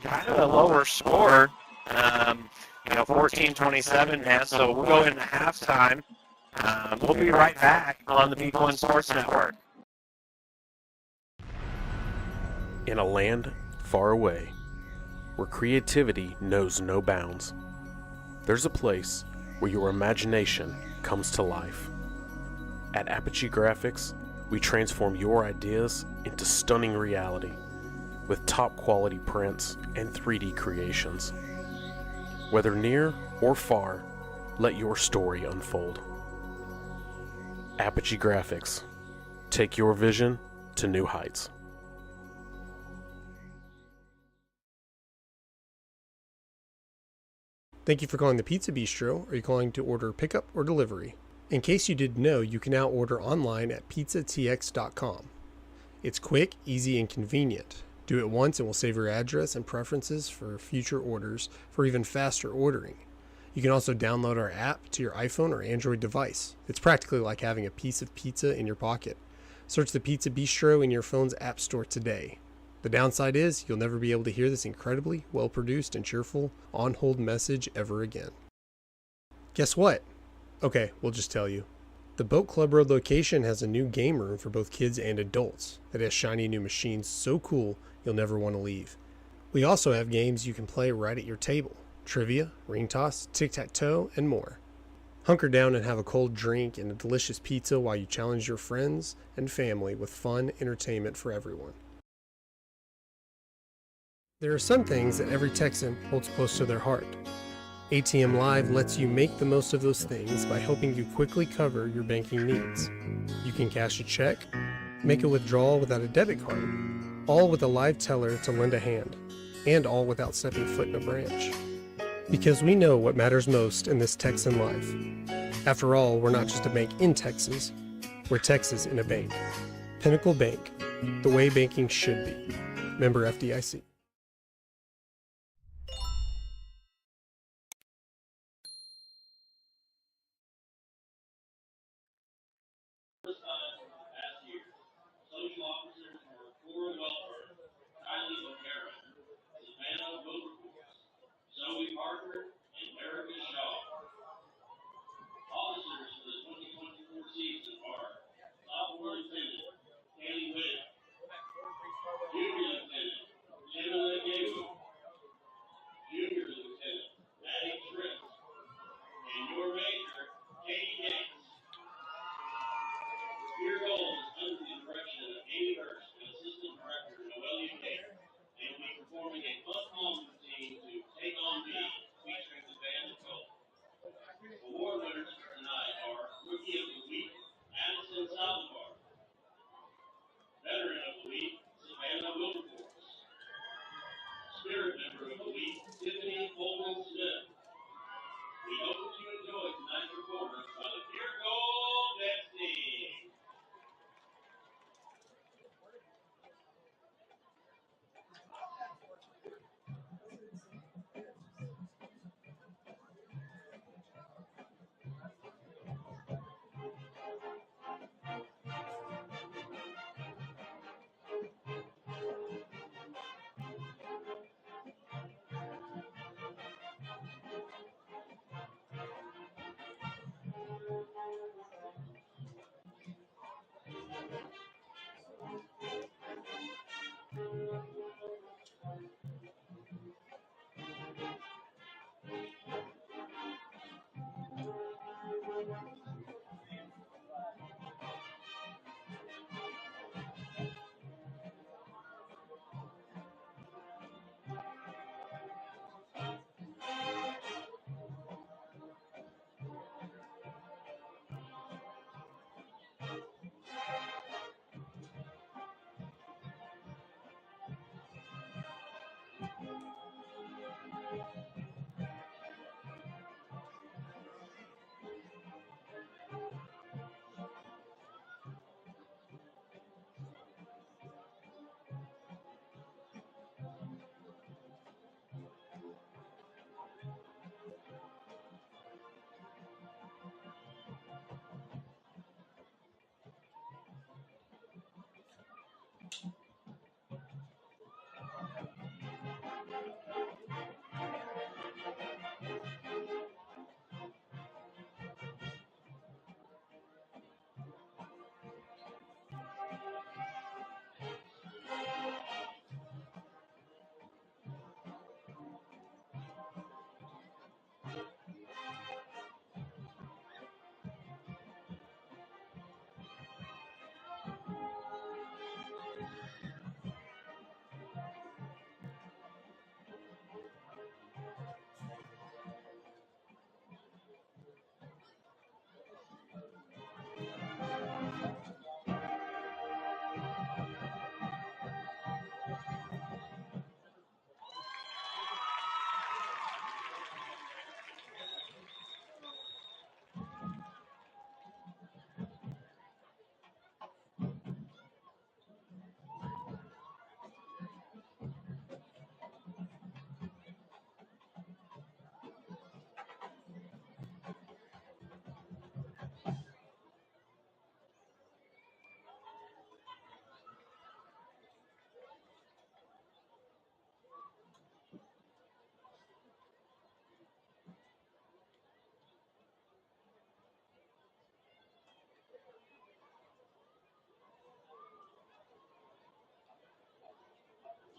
Speaker 2: kind of a lower score, 14-27 now. So we'll go into halftime. We'll be right back on the Peak One Sports Network.
Speaker 4: In a land far away, where creativity knows no bounds, there's a place where your imagination comes to life. At Apogee Graphics, we transform your ideas into stunning reality with top quality prints and 3D creations. Whether near or far, let your story unfold. Apogee Graphics. Take your vision to new heights.
Speaker 3: Thank you for calling the Pizza Bistro. Are you calling to order pickup or delivery? In case you didn't know, you can now order online at txhsfb.com. It's quick, easy, and convenient. Do it once and we'll save your address and preferences for future orders for even faster ordering. You can also download our app to your iPhone or Android device. It's practically like having a piece of pizza in your pocket. Search the Pizza Bistro in your phone's app store today. The downside is you'll never be able to hear this incredibly well-produced and cheerful on-hold message ever again. Guess what? Okay, we'll just tell you. The Boat Club Road location has a new game room for both kids and adults that has shiny new machines so cool you'll never want to leave. We also have games you can play right at your table. Trivia, ring toss, tic-tac-toe, and more. Hunker down and have a cold drink and a delicious pizza while you challenge your friends and family with fun entertainment for everyone. There are some things that every Texan holds close to their heart. ATM Live lets you make the most of those things by helping you quickly cover your banking needs. You can cash a check, make a withdrawal without a debit card, all with a live teller to lend a hand, and all without stepping foot in a branch. Because we know what matters most in this Texan life. After all, we're not just a bank in Texas, we're Texas in a bank. Pinnacle Bank, the way banking should be. Member FDIC.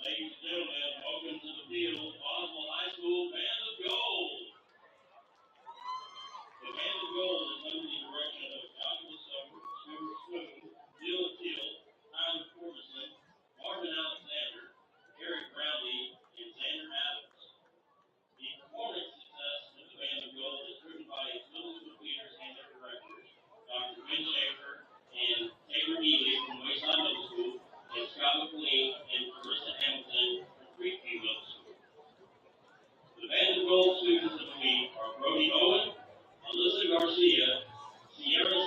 Speaker 8: Ladies and gentlemen, welcome to the field, Boswell High School Band of Gold. The Band of Gold is under the direction of Joshua Spoon, Dylan Teal, Tyler Corbison, Marvin Alexander, Eric Brownlee, and Xander Adams. The performance success of the Band of Gold is driven by its middle school leaders and their directors, Dr. Ben Schaefer and Taylor Healy from Wayside Middle School, and Scott McLean and Carissa Hamilton from Creekview Middle School. The Band of Gold students of the week are Brody Owen, Alyssa Garcia, Sierra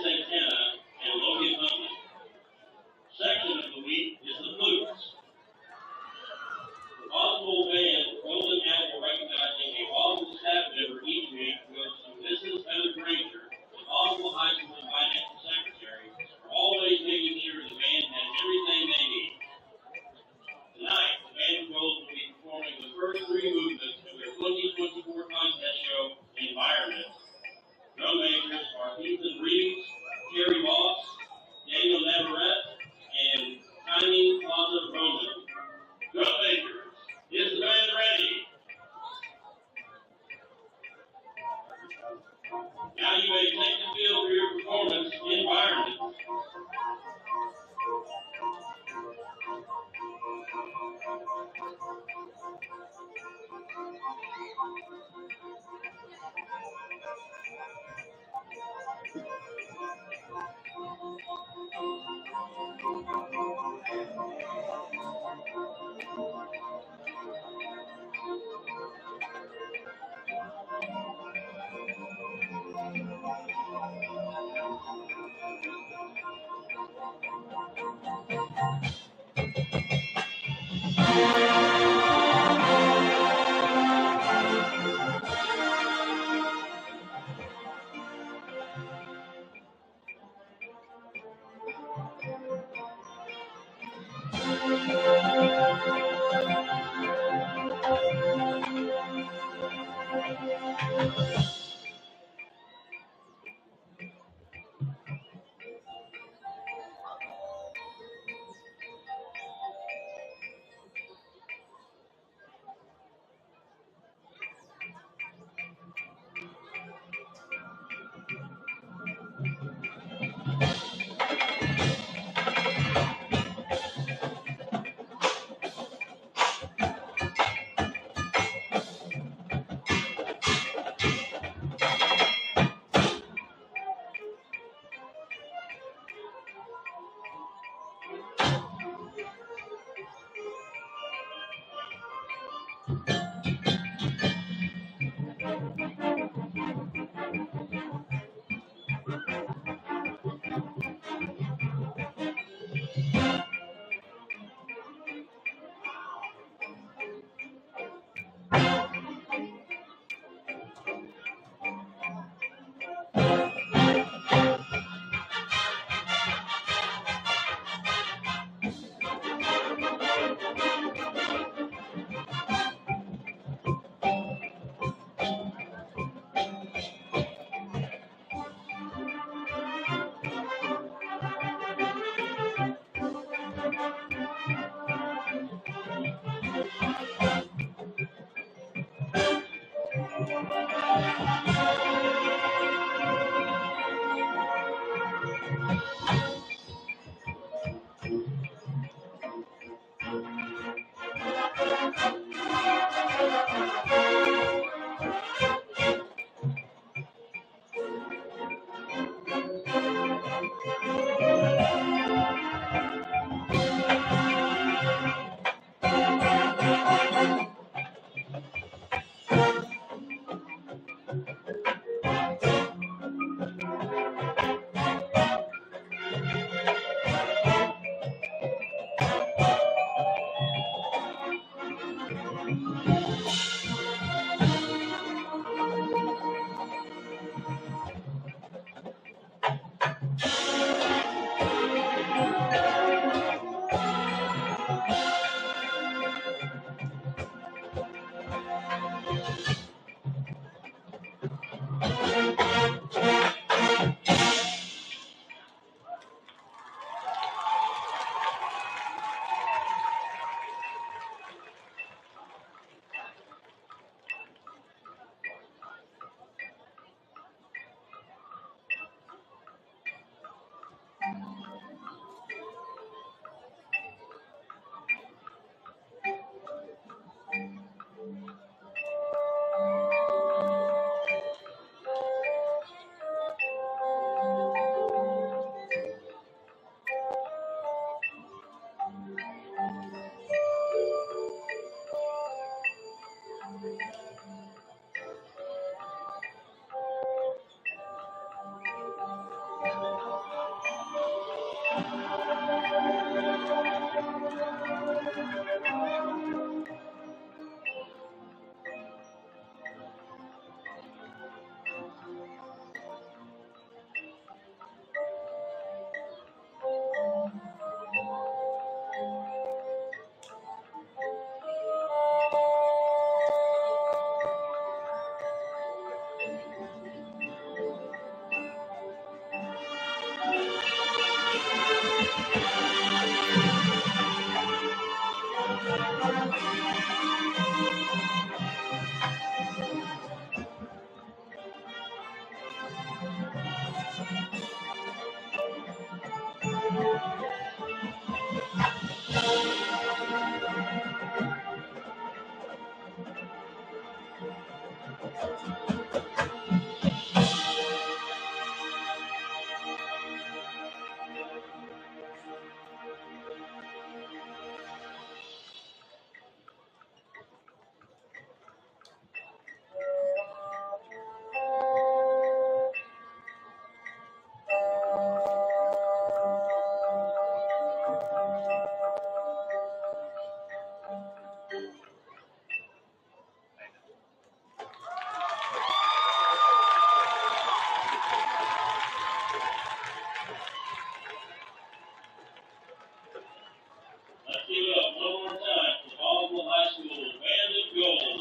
Speaker 8: Let's give it up one more time for Boswell High School Band of Gold.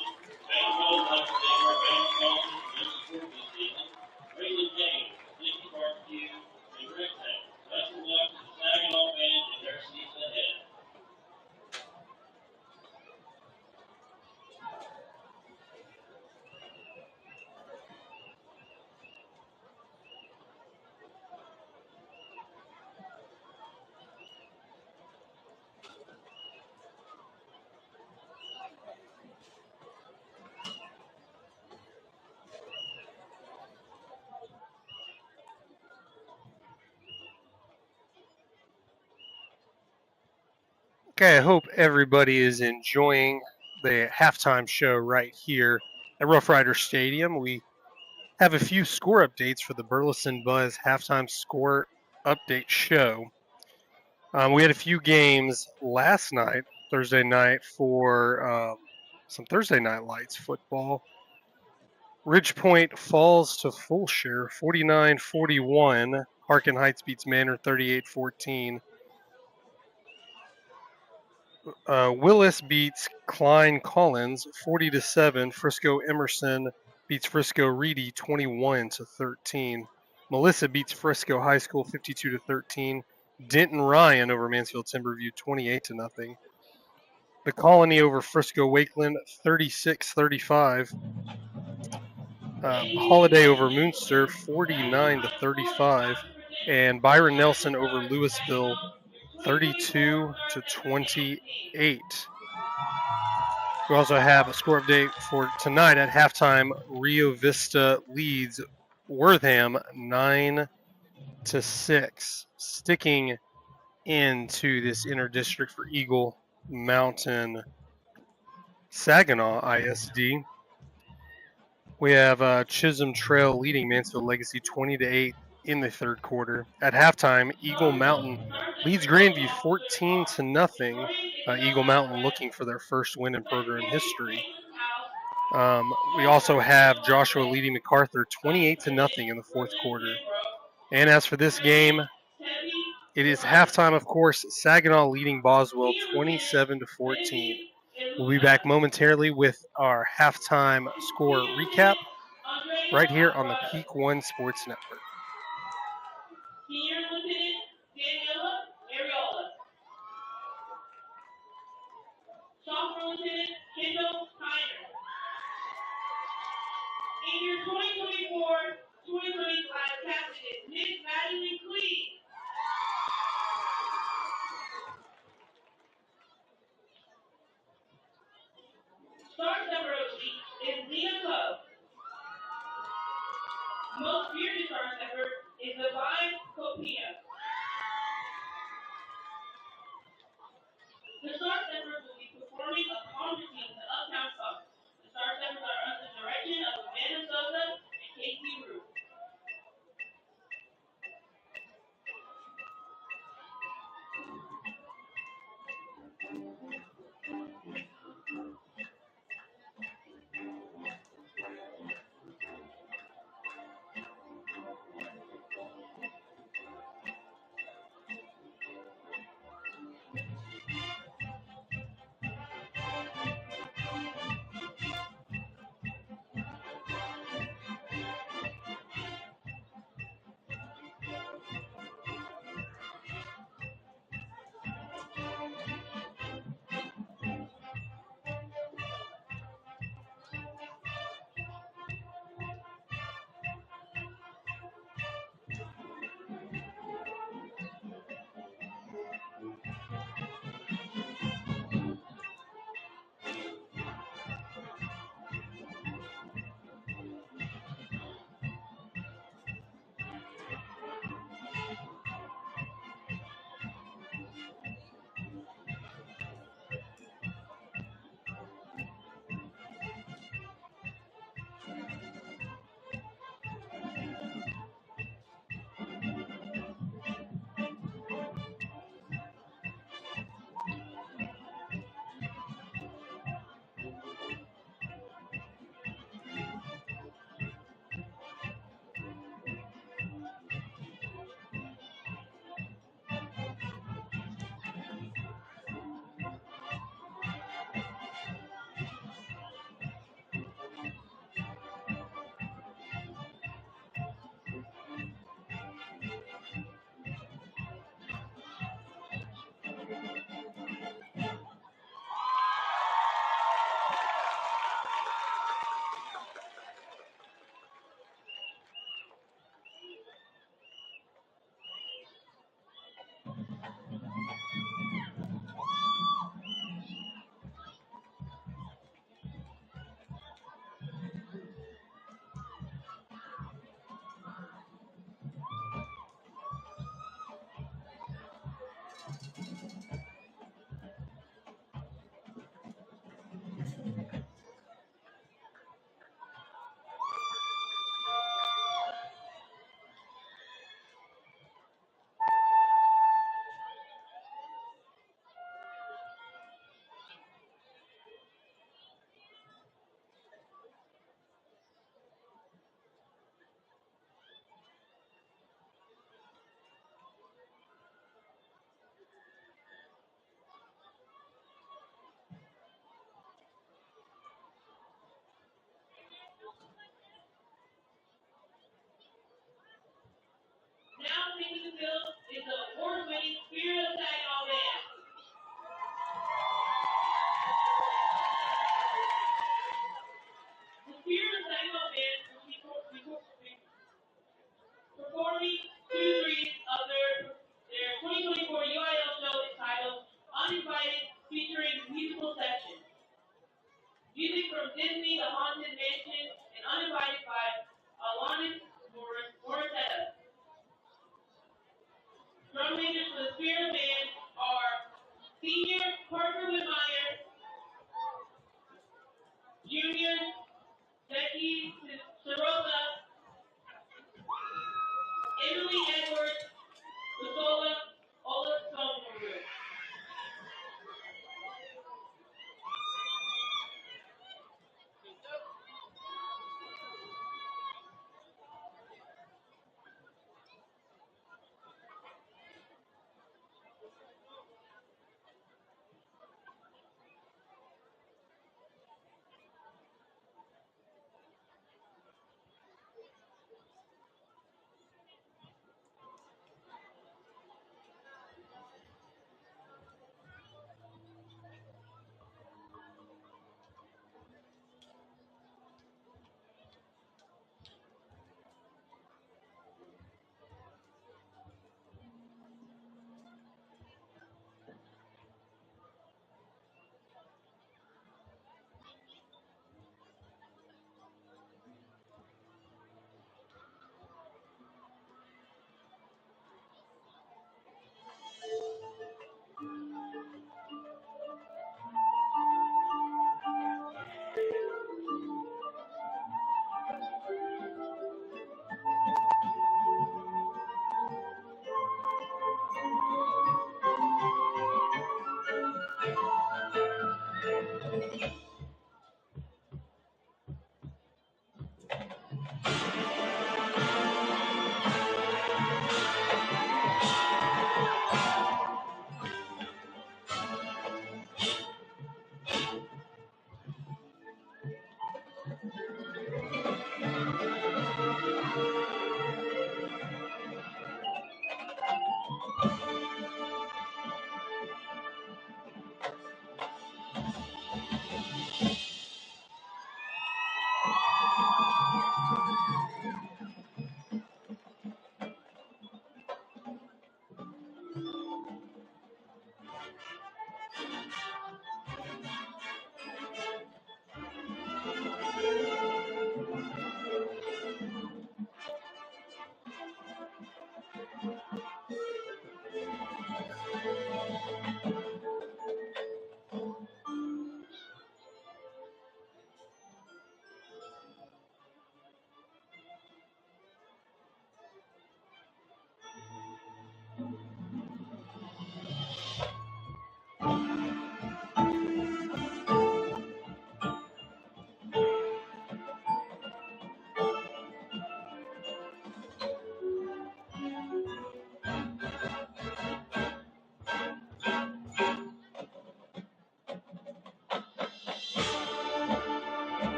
Speaker 8: Band of Gold like to thank our band sponsors for their support this season. Raising James, Sticky Barbecue, and Rick Tank. Best of luck to the Saginaw band in their season ahead.
Speaker 9: Okay, I hope everybody is enjoying the halftime show right here at Rough Rider Stadium. We have a few score updates for the Burleson Buzz halftime score update show. We had a few games last night, Thursday night, for some Thursday Night Lights football. Ridge Point falls to Fulshire 49-41. Harkin Heights beats Manor 38-14. Willis beats Klein Collins 40-7. Frisco Emerson beats Frisco Reedy 21-13. Melissa beats Frisco High School 52-13. Denton Ryan over Mansfield Timberview 28-0. The Colony over Frisco Wakeland 36-35. Holiday over Moonster 49-35. And Byron Nelson over Louisville 32-28. We also have a score update for tonight at halftime. Rio Vista leads Wortham 9-6. Sticking into this inner district for Eagle Mountain Saginaw ISD. We have Chisholm Trail leading Mansfield Legacy 20-8 in the third quarter. At halftime, Eagle Mountain leads Grandview 14-0. Eagle Mountain looking for their first win in program history. We also have Joshua leading MacArthur 28-0 in the fourth quarter. And as for this game, it is halftime, of course. Saginaw leading Boswell 27-14. We'll be back momentarily with our halftime score recap right here on the Peak One Sports Network.
Speaker 8: Senior Lieutenant Daniela Ariola. Sophomore Lieutenant Kendall Tyner. In your 2024-2025 captain is Miss Madeline Clee. Star number is Lena Cove. Most bearded star stepper is Divine Copia. The star steppers will be performing a calm routine to Uptown Funk. The star steppers are under the direction of Amanda Sosa and Casey Root. is the award-winning Spirit of Saginaw Band. The Spirit of Saginaw Band will be performing Q3 of their 2024 UIL show entitled Uninvited, featuring musical section. Music from Disney, The Haunted Mansion, and Uninvited by Alanis Morissette. Drum majors for the Spirit Band are Senior Parker Whitmire, Junior Becky Sorosa, Emily Edwards, Lasola, Ola Stonebrew.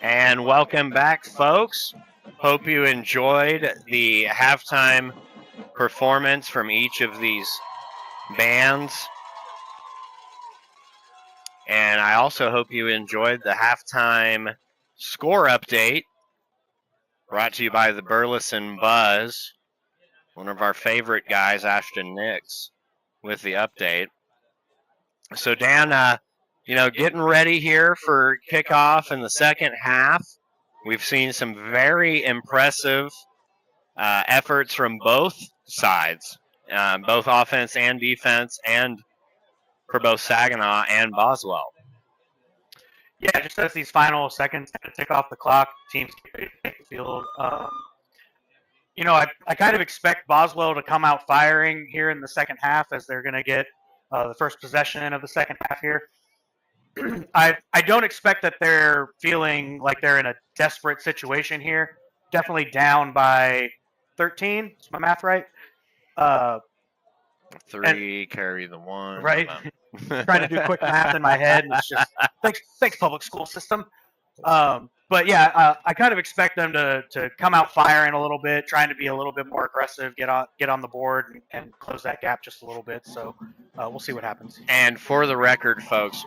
Speaker 2: And welcome back, folks. Hope you enjoyed the halftime performance from each of these bands. And I also hope you enjoyed the halftime score update brought to you by the Burleson Buzz, one of our favorite guys, Ashton Nix, with the update. So, Dan, getting ready here for kickoff in the second half. We've seen some very impressive efforts from both sides, both offense and defense, and for both Saginaw and Boswell.
Speaker 5: Yeah, just as these final seconds kind of tick off the clock, teams take the field. I kind of expect Boswell to come out firing here in the second half as they're going to get the first possession of the second half here. I don't expect that they're feeling like they're in a desperate situation here. Definitely down by 13. Is my math right?
Speaker 2: 3, carry the 1.
Speaker 5: Right. Trying to do quick math in my head. And it's just thanks public school system. But yeah, I kind of expect them to come out firing a little bit, trying to be a little bit more aggressive, get on the board and close that gap just a little bit. So we'll see what happens.
Speaker 2: And for the record, folks,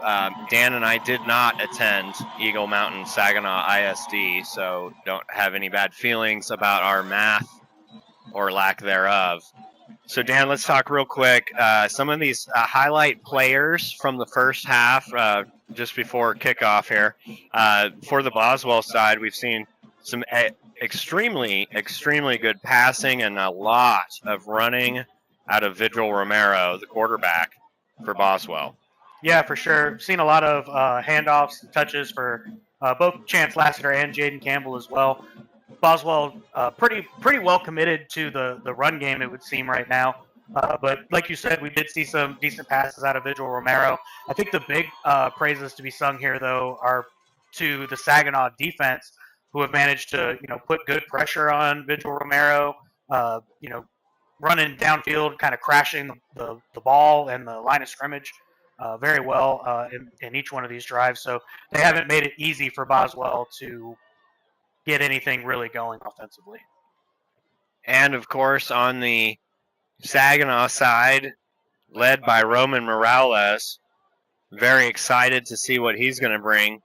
Speaker 2: Dan and I did not attend Eagle Mountain Saginaw ISD, so don't have any bad feelings about our math or lack thereof. So, Dan, let's talk real quick. Some of these highlight players from the first half, just before kickoff here. For the Boswell side, we've seen some extremely, extremely good passing and a lot of running out of Vigil Romero, the quarterback for Boswell.
Speaker 5: Yeah, for sure. Seen a lot of handoffs and touches for both Chance Lassiter and Jaden Campbell as well. Boswell pretty well committed to the run game, it would seem right now. But like you said, we did see some decent passes out of Vigil Romero. I think the big praises to be sung here, though, are to the Saginaw defense, who have managed to put good pressure on Vigil Romero. Running downfield, kind of crashing the ball and the line of scrimmage very well in each one of these drives. So they haven't made it easy for Boswell to get anything really going offensively.
Speaker 2: And, of course, on the Saginaw side, led by Roman Morales, very excited to see what he's going to bring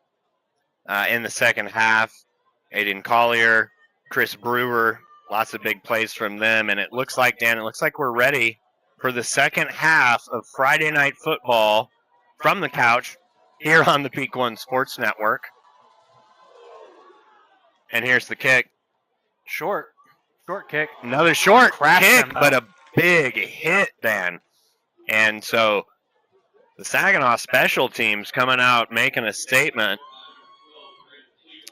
Speaker 2: in the second half. Aiden Collier, Chris Brewer, lots of big plays from them. And it looks like, Dan, we're ready for the second half of Friday Night Football from the couch here on the Peak One Sports Network. And here's the kick.
Speaker 5: Short kick.
Speaker 2: Another short kick,
Speaker 5: him,
Speaker 2: but a big hit, Dan. And so the Saginaw special teams coming out making a statement.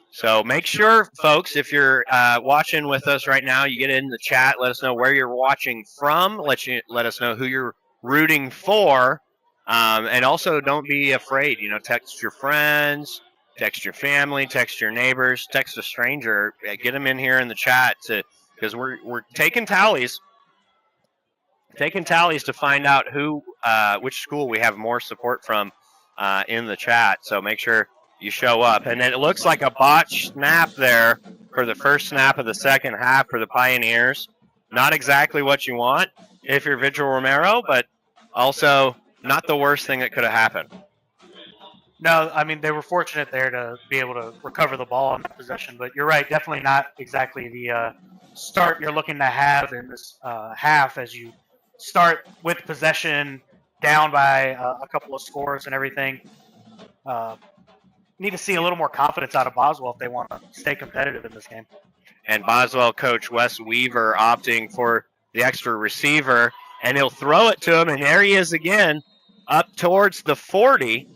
Speaker 2: So make sure, folks, if you're watching with us right now, you get in the chat. Let us know where you're watching from. Let us know who you're rooting for. And also don't be afraid. Text your friends. Text your family, text your neighbors, text a stranger. Get them in here in the chat because we're taking tallies. Taking tallies to find out which school we have more support from in the chat. So make sure you show up. And then it looks like a botched snap there for the first snap of the second half for the Pioneers. Not exactly what you want if you're Vigil Romero, but also not the worst thing that could have happened.
Speaker 5: No, I mean, they were fortunate there to be able to recover the ball on that possession. But you're right, definitely not exactly the start you're looking to have in this half as you start with possession down by a couple of scores and everything. Need to see a little more confidence out of Boswell if they want to stay competitive in this game.
Speaker 2: And Boswell coach Wes Weaver opting for the extra receiver, and he'll throw it to him, and there he is again, up towards the 40.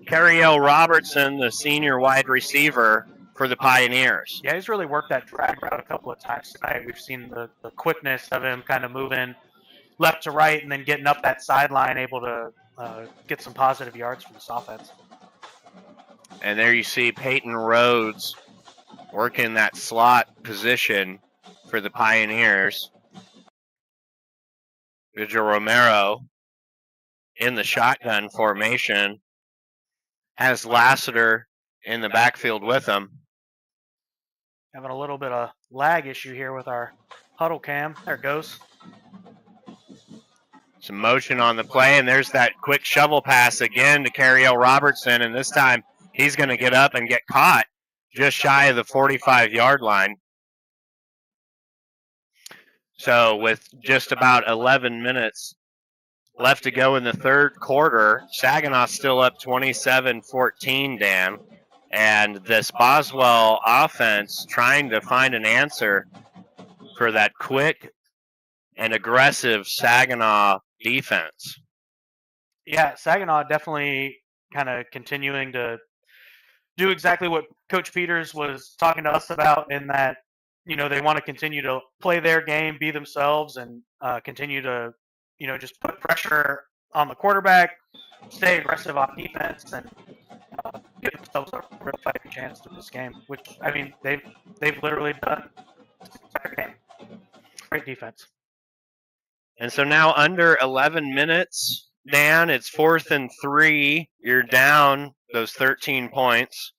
Speaker 2: Carriel Robertson, the senior wide receiver for the Pioneers.
Speaker 5: Yeah, he's really worked that drag route a couple of times tonight. We've seen the quickness of him kind of moving left to right and then getting up that sideline, able to get some positive yards from this offense.
Speaker 2: And there you see Peyton Rhodes working that slot position for the Pioneers. Vigil Romero in the shotgun formation has Lassiter in the backfield with him.
Speaker 5: Having a little bit of lag issue here with our huddle cam. There it goes.
Speaker 2: Some motion on the play, and there's that quick shovel pass again to Cariel Robertson, and this time he's going to get up and get caught just shy of the 45-yard line. So with just about 11 minutes left to go in the third quarter, Saginaw still up 27-14, Dan. And this Boswell offense trying to find an answer for that quick and aggressive Saginaw defense.
Speaker 5: Yeah, Saginaw definitely kind of continuing to do exactly what Coach Peters was talking to us about, in that, you know, they want to continue to play their game, be themselves, and continue to, you know, just put pressure on the quarterback, stay aggressive on defense, and give themselves a real fighting chance to this game. Which, I mean, they've literally done this entire game. Great defense.
Speaker 2: And so now under 11 minutes, Dan, it's 4th and 3. You're down those 13 points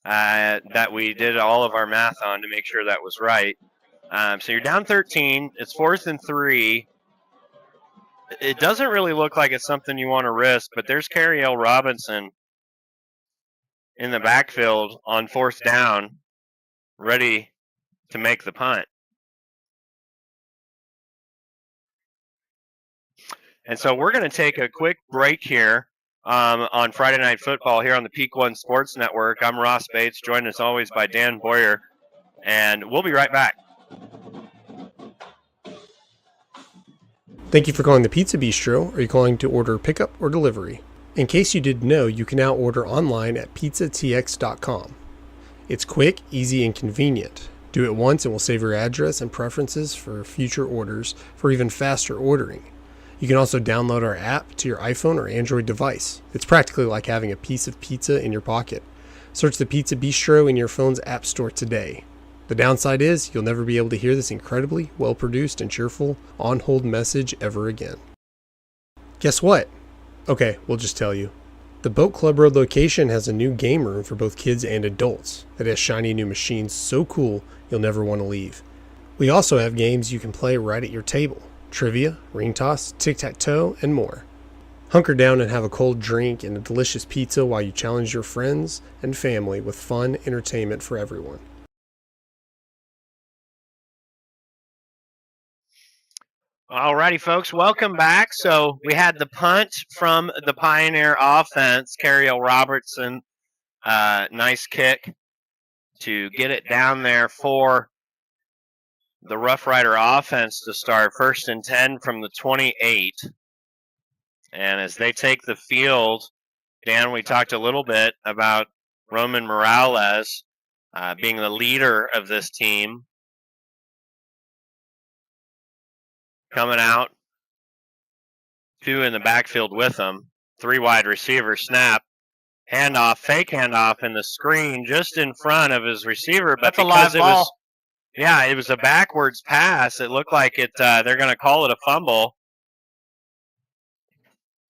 Speaker 2: that we did all of our math on to make sure that was right. So you're down 13. It's 4th and 3. It doesn't really look like it's something you want to risk, but there's Cariel Robinson in the backfield on 4th down, ready to make the punt. And so we're going to take a quick break here on Friday Night Football here on the Peak One Sports Network. I'm Ross Bates, joined as always by Dan Boyer, and we'll be right back.
Speaker 3: Thank you for calling the Pizza Bistro. Are you calling to order pickup or delivery? In case you didn't know, you can now order online at pizzatx.com. It's quick, easy, and convenient. Do it once and we'll save your address and preferences for future orders for even faster ordering. You can also download our app to your iPhone or Android device. It's practically like having a piece of pizza in your pocket. Search the Pizza Bistro in your phone's app store today. The downside is you'll never be able to hear this incredibly well-produced and cheerful on-hold message ever again. Guess what? Okay, we'll just tell you. The Boat Club Road location has a new game room for both kids and adults that has shiny new machines so cool you'll never want to leave. We also have games you can play right at your table. Trivia, ring toss, tic-tac-toe, and more. Hunker down and have a cold drink and a delicious pizza while you challenge your friends and family with fun entertainment for everyone.
Speaker 2: Alrighty, folks, welcome back. So we had the punt from the Pioneer offense, Cariel Robertson. Nice kick to get it down there for the Rough Rider offense to start. 1st and 10 from the 28. And as they take the field, Dan, we talked a little bit about Roman Morales being the leader of this team. Coming out, 2 in the backfield with him. 3 wide receiver snap. Handoff, fake handoff in the screen just in front of his receiver. But
Speaker 5: that's a live ball.
Speaker 2: It was a backwards pass. It looked like they're going to call it a fumble.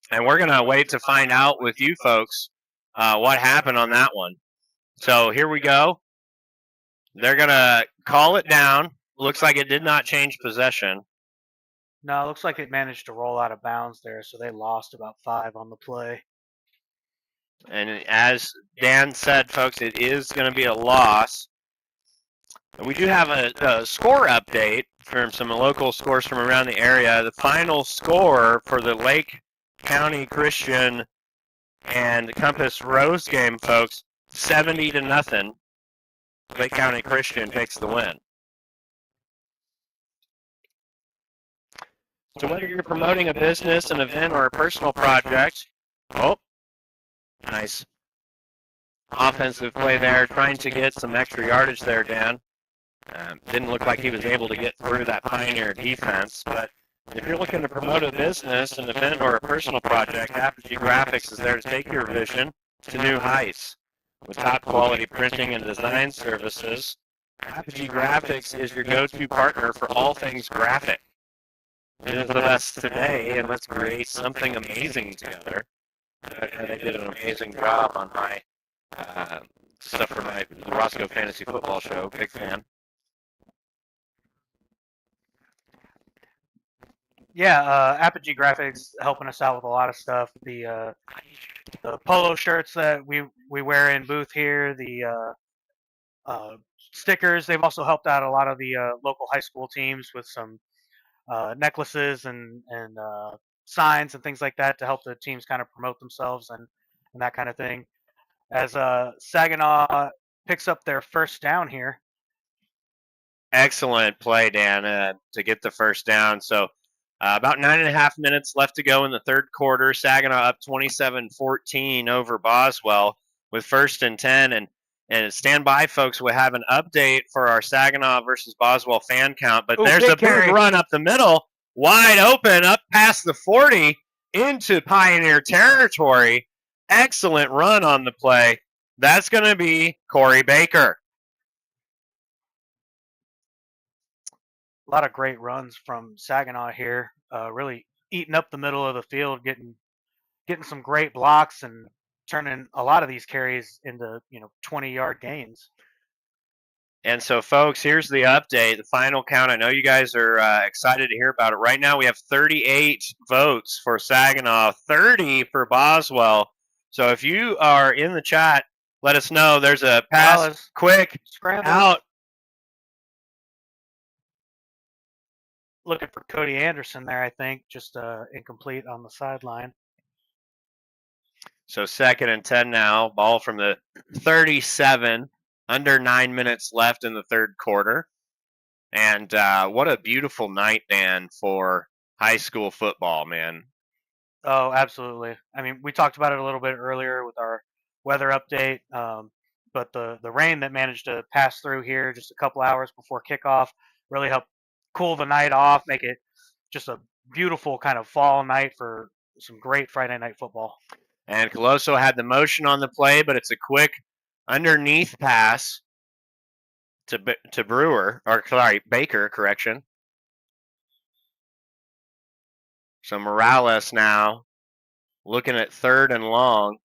Speaker 2: And we're going to wait to find out with you folks what happened on that one. So here we go. They're going to call it down. Looks like it did not change possession.
Speaker 5: No, it looks like it managed to roll out of bounds there, so they lost about 5 on the play.
Speaker 2: And as Dan said, folks, it is going to be a loss. We do have a score update from some local scores from around the area. The final score for the Lake County Christian and Compass Rose game, folks, 70-0. Lake County Christian takes the win. So whether you're promoting a business, an event, or a personal project, nice offensive play there, trying to get some extra yardage there, Dan. Didn't look like he was able to get through that Pioneer defense, but if you're looking to promote a business, an event, or a personal project, Apogee Graphics is there to take your vision to new heights. With top quality printing and design services, Apogee Graphics is your go-to partner for all things graphic. Visit us today and let's create something amazing together. They did an amazing job on my stuff for my the Roscoe Fantasy Football Show. Big fan.
Speaker 5: Yeah, Apogee Graphics helping us out with a lot of stuff. The polo shirts that we wear in booth here, the stickers. They've also helped out a lot of the local high school teams with some necklaces and signs and things like that to help the teams kind of promote themselves and that kind of thing. As Saginaw picks up their first down here.
Speaker 2: Excellent play, Dan, to get the first down. So about 9.5 minutes left to go in the third quarter. Saginaw up 27-14 over Boswell with 1st and 10. And stand by, folks. We have an update for our Saginaw versus Boswell fan count. But there's a big run up the middle, wide open, up past the 40 into Pioneer territory. Excellent run on the play. That's going to be Korri Baker.
Speaker 5: A lot of great runs from Saginaw here. Really eating up the middle of the field, getting some great blocks and turning a lot of these carries into 20-yard gains.
Speaker 2: And so, folks, here's the update, the final count. I know you guys are excited to hear about it. Right now, we have 38 votes for Saginaw, 30 for Boswell. So if you are in the chat, let us know. There's a pass, quick,
Speaker 5: scramble
Speaker 2: out.
Speaker 5: Looking for Cody Anderson there, I think, just incomplete on the sideline.
Speaker 2: So 2nd and 10 now. Ball from the 37. Under 9 minutes left in the third quarter. And what a beautiful night, Dan, for high school football, man.
Speaker 5: Oh, absolutely. I mean, we talked about it a little bit earlier with our weather update, but the rain that managed to pass through here just a couple hours before kickoff really helped cool the night off, make it just a beautiful kind of fall night for some great Friday night football.
Speaker 2: And Colosso had the motion on the play, but it's a quick underneath pass to Baker, correction. So Morales now looking at 3rd and long.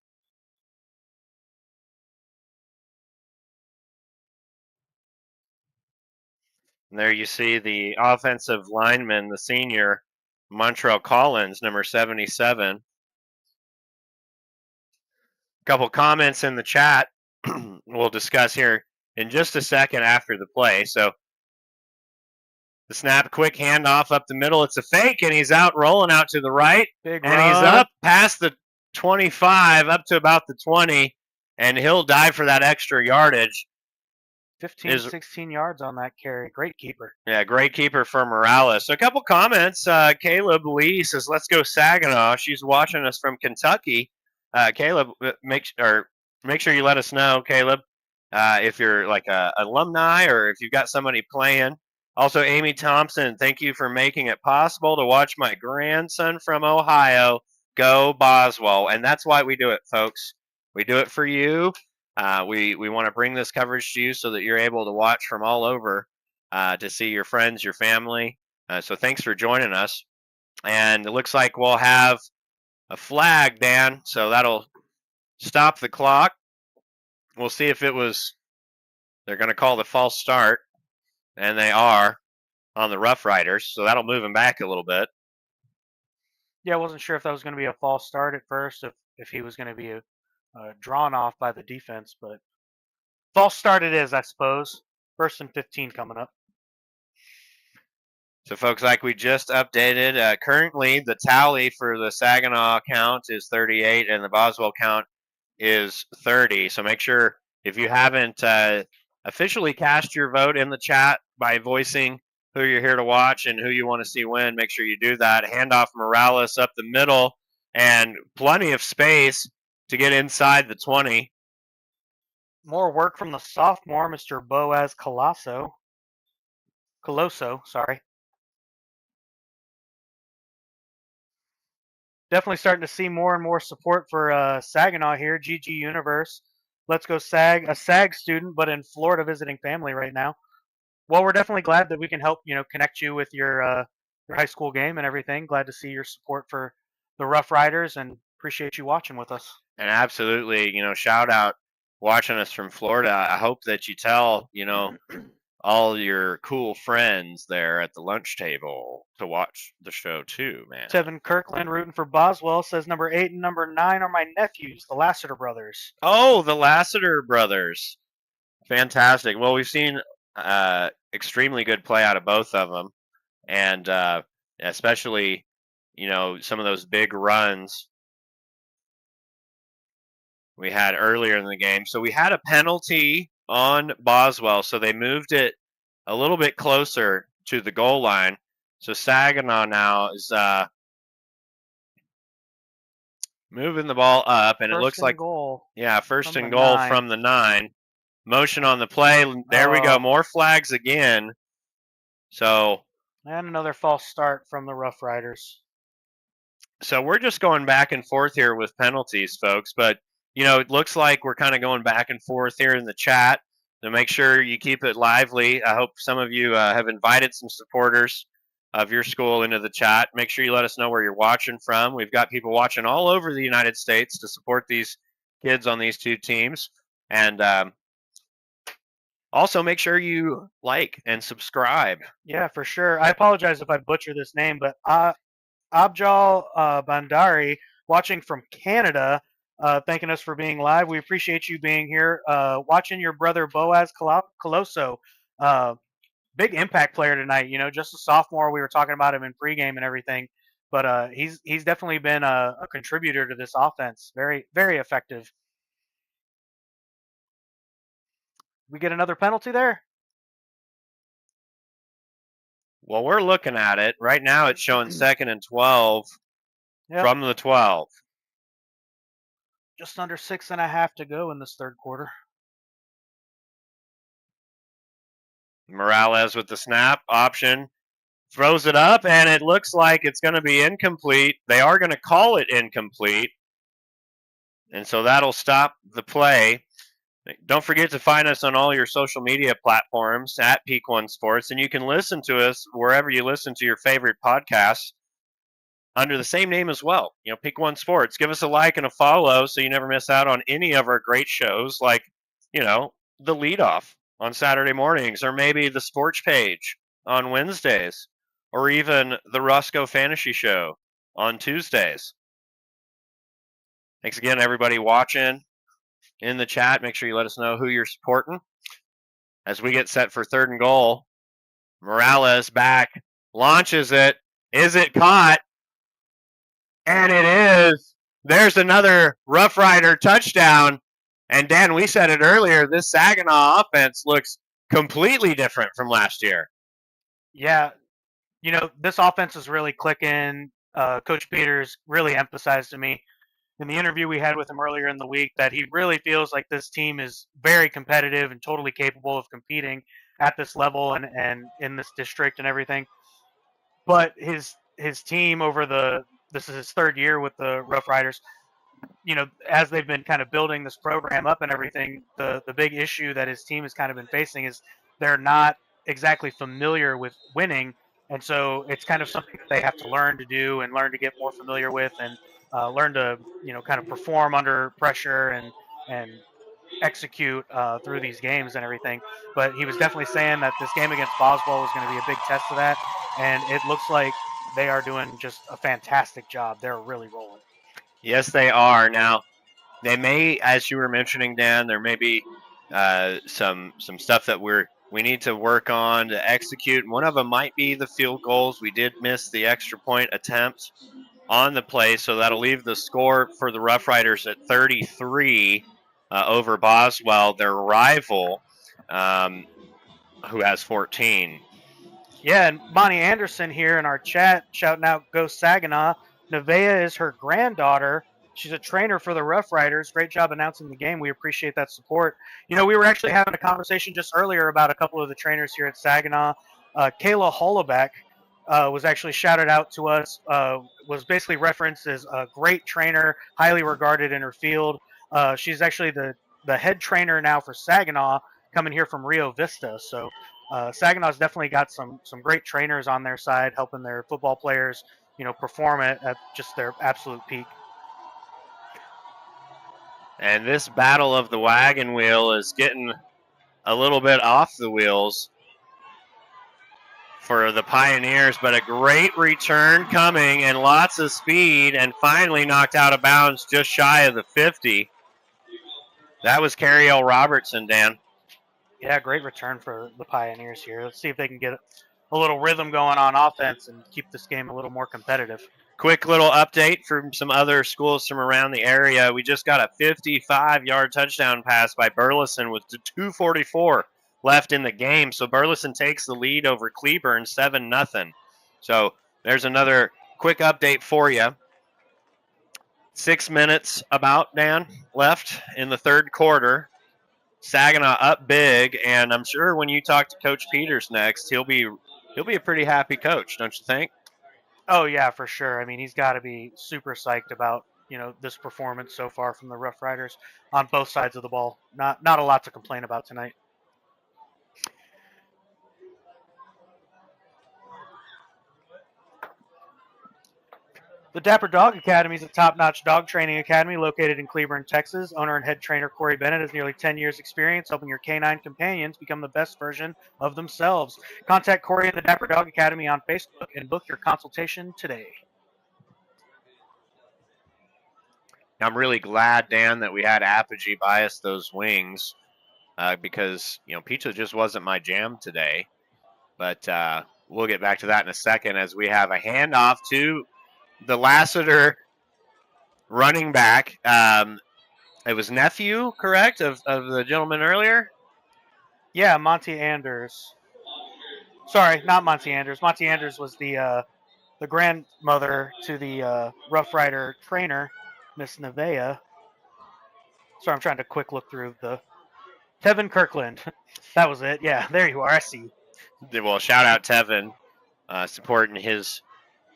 Speaker 2: And there you see the offensive lineman, the senior, Montrell Collins, number 77. A couple comments in the chat we'll discuss here in just a second after the play. So the snap, quick handoff up the middle. It's a fake, and he's out, rolling out to the right.
Speaker 5: Big
Speaker 2: and
Speaker 5: run.
Speaker 2: He's up past the 25, up to about the 20, and he'll dive for that extra yardage.
Speaker 5: 16 yards on that carry. Great keeper.
Speaker 2: Yeah, great keeper for Morales. So a couple comments. Caleb Lee says, "Let's go Saginaw." She's watching us from Kentucky. Caleb, make sure you let us know, Caleb, if you're like a alumni or if you've got somebody playing. Also, Amy Thompson, thank you for making it possible to watch my grandson from Ohio go Boswell. And that's why we do it, folks. We do it for you. We want to bring this coverage to you so that you're able to watch from all over to see your friends, your family. So thanks for joining us. And it looks like we'll have a flag, Dan, so that'll stop the clock. We'll see if they're going to call the false start, and they are on the Rough Riders, so that'll move them back a little bit.
Speaker 5: Yeah, I wasn't sure if that was going to be a false start at first, if he was going to be drawn off by the defense, but false start it is, I suppose. 1st and 15 coming up.
Speaker 2: So, folks, like we just updated, currently the tally for the Saginaw count is 38 and the Boswell count is 30. So make sure if you haven't officially cast your vote in the chat by voicing who you're here to watch and who you want to see win, make sure you do that. Handoff Morales up the middle and plenty of space to get inside the 20.
Speaker 5: More work from the sophomore, Mr. Boaz Colosso, sorry. Definitely starting to see more and more support for Saginaw here. GG Universe. Let's go Sag. A Sag student, but in Florida visiting family right now. Well, we're definitely glad that we can help, connect you with your high school game and everything. Glad to see your support for the Rough Riders and appreciate you watching with us.
Speaker 2: And absolutely, shout out watching us from Florida, I hope that you tell, all your cool friends there at the lunch table to watch the show too, man.
Speaker 5: Tevin Kirkland rooting for Boswell says number 8 and number 9 are my nephews, the Lassiter brothers.
Speaker 2: Oh, the Lassiter brothers. Fantastic. Well, we've seen extremely good play out of both of them. And especially, some of those big runs we had earlier in the game. So we had a penalty on Boswell, so they moved it a little bit closer to the goal line. So Saginaw now is moving the ball up, and it looks like
Speaker 5: goal.
Speaker 2: Yeah, first and goal
Speaker 5: 9.
Speaker 2: from the 9. Motion on the play. There we go. More flags again. So
Speaker 5: And another false start from the Rough Riders.
Speaker 2: So we're just going back and forth here with penalties, folks. But, it looks like we're kind of going back and forth here in the chat. So make sure you keep it lively. I hope some of you have invited some supporters of your school into the chat. Make sure you let us know where you're watching from. We've got people watching all over the United States to support these kids on these two teams. And also make sure you like and subscribe.
Speaker 5: Yeah, for sure. I apologize if I butcher this name, but Abjal Bandari, watching from Canada, thanking us for being live. We appreciate you being here. Watching your brother Boaz Colosso, big impact player tonight. Just a sophomore. We were talking about him in pregame and everything, but he's definitely been a contributor to this offense. Very, very effective. We get another penalty there?
Speaker 2: Well, we're looking at it. Right now it's showing 2nd and 12 from the 12.
Speaker 5: Just under 6.5 to go in this third quarter.
Speaker 2: Morales with the snap option. Throws it up, and it looks like it's going to be incomplete. They are going to call it incomplete. And so that'll stop the play. Don't forget to find us on all your social media platforms at Peak One Sports, and you can listen to us wherever you listen to your favorite podcasts under the same name as well. Peak One Sports. Give us a like and a follow so you never miss out on any of our great shows, like, the leadoff on Saturday mornings, or maybe the sports page on Wednesdays, or even the Roscoe Fantasy Show on Tuesdays. Thanks again, everybody watching in the chat. Make sure you let us know who you're supporting. As we get set for 3rd and goal, Morales back, launches it. Is it caught? And it is. There's another Rough Rider touchdown. And Dan, we said it earlier, this Saginaw offense looks completely different from last year.
Speaker 5: Yeah, this offense is really clicking. Coach Peters really emphasized to me in the interview we had with him earlier in the week that he really feels like this team is very competitive and totally capable of competing at this level and in this district and everything. But his team this is his 3rd year with the Rough Riders, as they've been kind of building this program up and everything, the big issue that his team has kind of been facing is they're not exactly familiar with winning. And so it's kind of something that they have to learn to do and learn to get more familiar with and learn to, kind of perform under pressure and execute through these games and everything. But he was definitely saying that this game against Boswell was going to be a big test of that. And it looks like they are doing just a fantastic job. They're really rolling.
Speaker 2: Yes, they are. Now, they may, as you were mentioning, Dan, there may be some stuff that we need to work on to execute. One of them might be the field goals. We did miss the extra point attempt on the play, so that'll leave the score for the Rough Riders at 33 over Boswell, their rival, who has 14.
Speaker 5: Yeah, and Bonnie Anderson here in our chat shouting out Go Saginaw. Nevaeh is her granddaughter. She's a trainer for the Rough Riders. Great job announcing the game. We appreciate that support. We were actually having a conversation just earlier about a couple of the trainers here at Saginaw. Kayla Holobeck was actually shouted out to us, was basically referenced as a great trainer, highly regarded in her field. She's actually the head trainer now for Saginaw, coming here from Rio Vista. So Saginaw's definitely got some great trainers on their side, helping their football players, perform at just their absolute peak.
Speaker 2: And this battle of the wagon wheel is getting a little bit off the wheels for the Pioneers, but a great return coming and lots of speed, and finally knocked out of bounds just shy of the 50. That was Carriel Robertson, Dan.
Speaker 5: Yeah, great return for the Pioneers here. Let's see if they can get a little rhythm going on offense and keep this game a little more competitive.
Speaker 2: Quick little update from some other schools from around the area. We just got a 55-yard touchdown pass by Burleson with 2:44 left in the game. So Burleson takes the lead over Cleburne 7-0. So there's another quick update for you. 6 minutes about, Dan, left in the third quarter. Saginaw up big, and I'm sure when you talk to Coach Peters next, he'll be a pretty happy coach, don't you think?
Speaker 5: Oh yeah, for sure. I mean, he's got to be super psyched about this performance so far from the Rough Riders on both sides of the ball. Not a lot to complain about tonight. The Dapper Dog Academy is a top-notch dog training academy located in Cleburne, Texas. Owner and head trainer Korri Bennett has nearly 10 years' experience helping your canine companions become the best version of themselves. Contact Korri and the Dapper Dog Academy on Facebook and book your consultation today.
Speaker 2: I'm really glad, Dan, that we had Apogee buy us those wings because, pizza just wasn't my jam today. But we'll get back to that in a second as we have a handoff to the Lassiter running back. It was nephew, correct, of the gentleman earlier?
Speaker 5: Yeah, Monty Anders. Sorry, not Monty Anders. Monty Anders was the grandmother to the Rough Rider trainer, Miss Nevea. Sorry, I'm trying to quick look through the Tevin Kirkland. That was it. Yeah, there you are. I see.
Speaker 2: Well, shout out Tevin, supporting his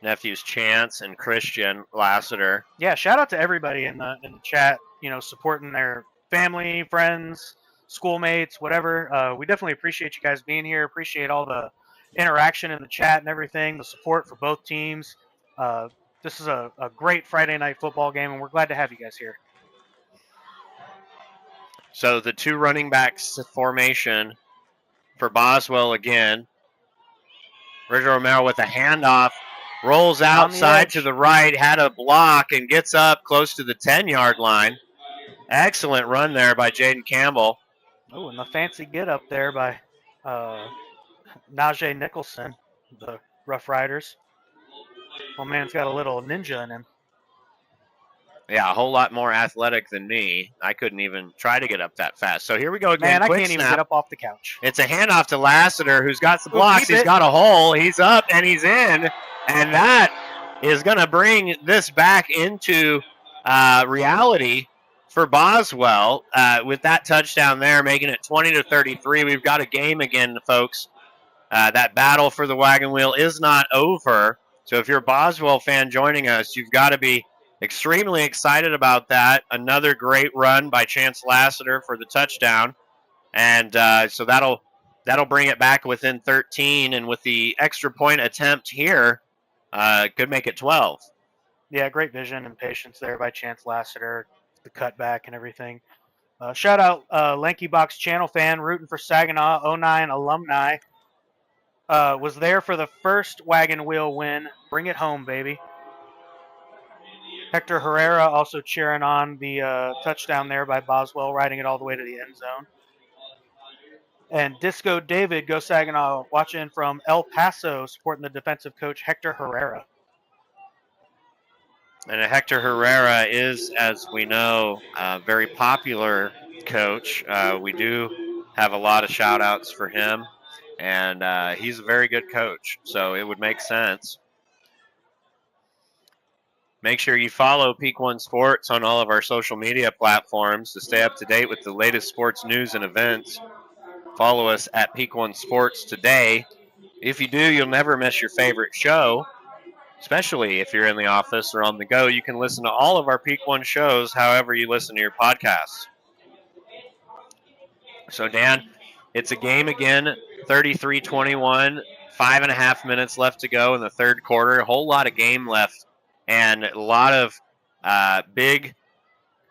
Speaker 2: nephew's Chance and Christian Lassiter.
Speaker 5: Yeah, shout out to everybody in the chat. Supporting their family, friends, schoolmates, whatever. We definitely appreciate you guys being here. Appreciate all the interaction in the chat and everything. The support for both teams. This is a great Friday night football game, and we're glad to have you guys here.
Speaker 2: So the two running backs formation for Boswell again. Richard Romero with a handoff. Rolls outside to the right, had a block, and gets up close to the 10-yard line. Excellent run there by Jaden Campbell.
Speaker 5: Oh, and the fancy get up there by Najee Nicholson, the Rough Riders. Well, man's got a little ninja in him.
Speaker 2: Yeah, a whole lot more athletic than me. I couldn't even try to get up that fast. So here we go again.
Speaker 5: Man, I
Speaker 2: Quick
Speaker 5: can't
Speaker 2: snap.
Speaker 5: even get up off the couch.
Speaker 2: It's a handoff to Lassiter, who's got some blocks. He's got a hole. He's up, and he's in. And that is going to bring this back into reality for Boswell with that touchdown there, making it 20-33. We've got a game again, folks. That battle for the wagon wheel is not over. So if you're a Boswell fan joining us, you've got to be extremely excited about that. Another great run by Chance Lassiter for the touchdown. And so that'll bring it back within 13. And with the extra point attempt here, could make it 12.
Speaker 5: Yeah, great vision and patience there by Chance Lassiter, the cutback and everything. Shout out Lanky Box channel fan rooting for Saginaw 09 alumni. Was there for the first wagon wheel win. Bring it home, baby. Hector Herrera also cheering on the touchdown there by Boswell, riding it all the way to the end zone. And Disco David, go Saginaw, watching from El Paso, supporting the defensive coach Hector Herrera.
Speaker 2: And Hector Herrera is, as we know, a very popular coach. We do have a lot of shout-outs for him, and he's a very good coach, so it would make sense. Make sure you follow Peak One Sports on all of our social media platforms to stay up to date with the latest sports news and events. Follow us at Peak One Sports today. If you do, you'll never miss your favorite show, especially if you're in the office or on the go. You can listen to all of our Peak One shows however you listen to your podcasts. So, Dan, it's a game again, 33-21, 5.5 minutes left to go in the third quarter. A whole lot of game left and a lot of big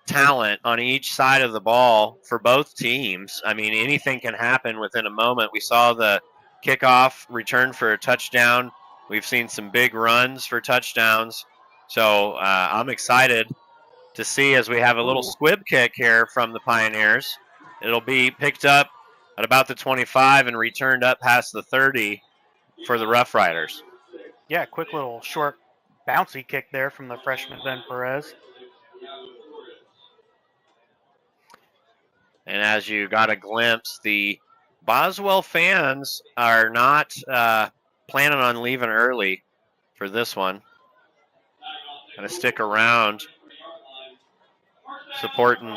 Speaker 2: talent on each side of the ball for both teams. I mean, anything can happen within a moment. We saw the kickoff return for a touchdown. We've seen some big runs for touchdowns. So I'm excited to see as we have a little squib kick here from the Pioneers. It'll be picked up at about the 25 and returned up past the 30 for the Rough Riders.
Speaker 5: Yeah, quick little short bouncy kick there from the freshman Ben Perez.
Speaker 2: And as you got a glimpse, the Boswell fans are not planning on leaving early for this one. Going to stick around, supporting,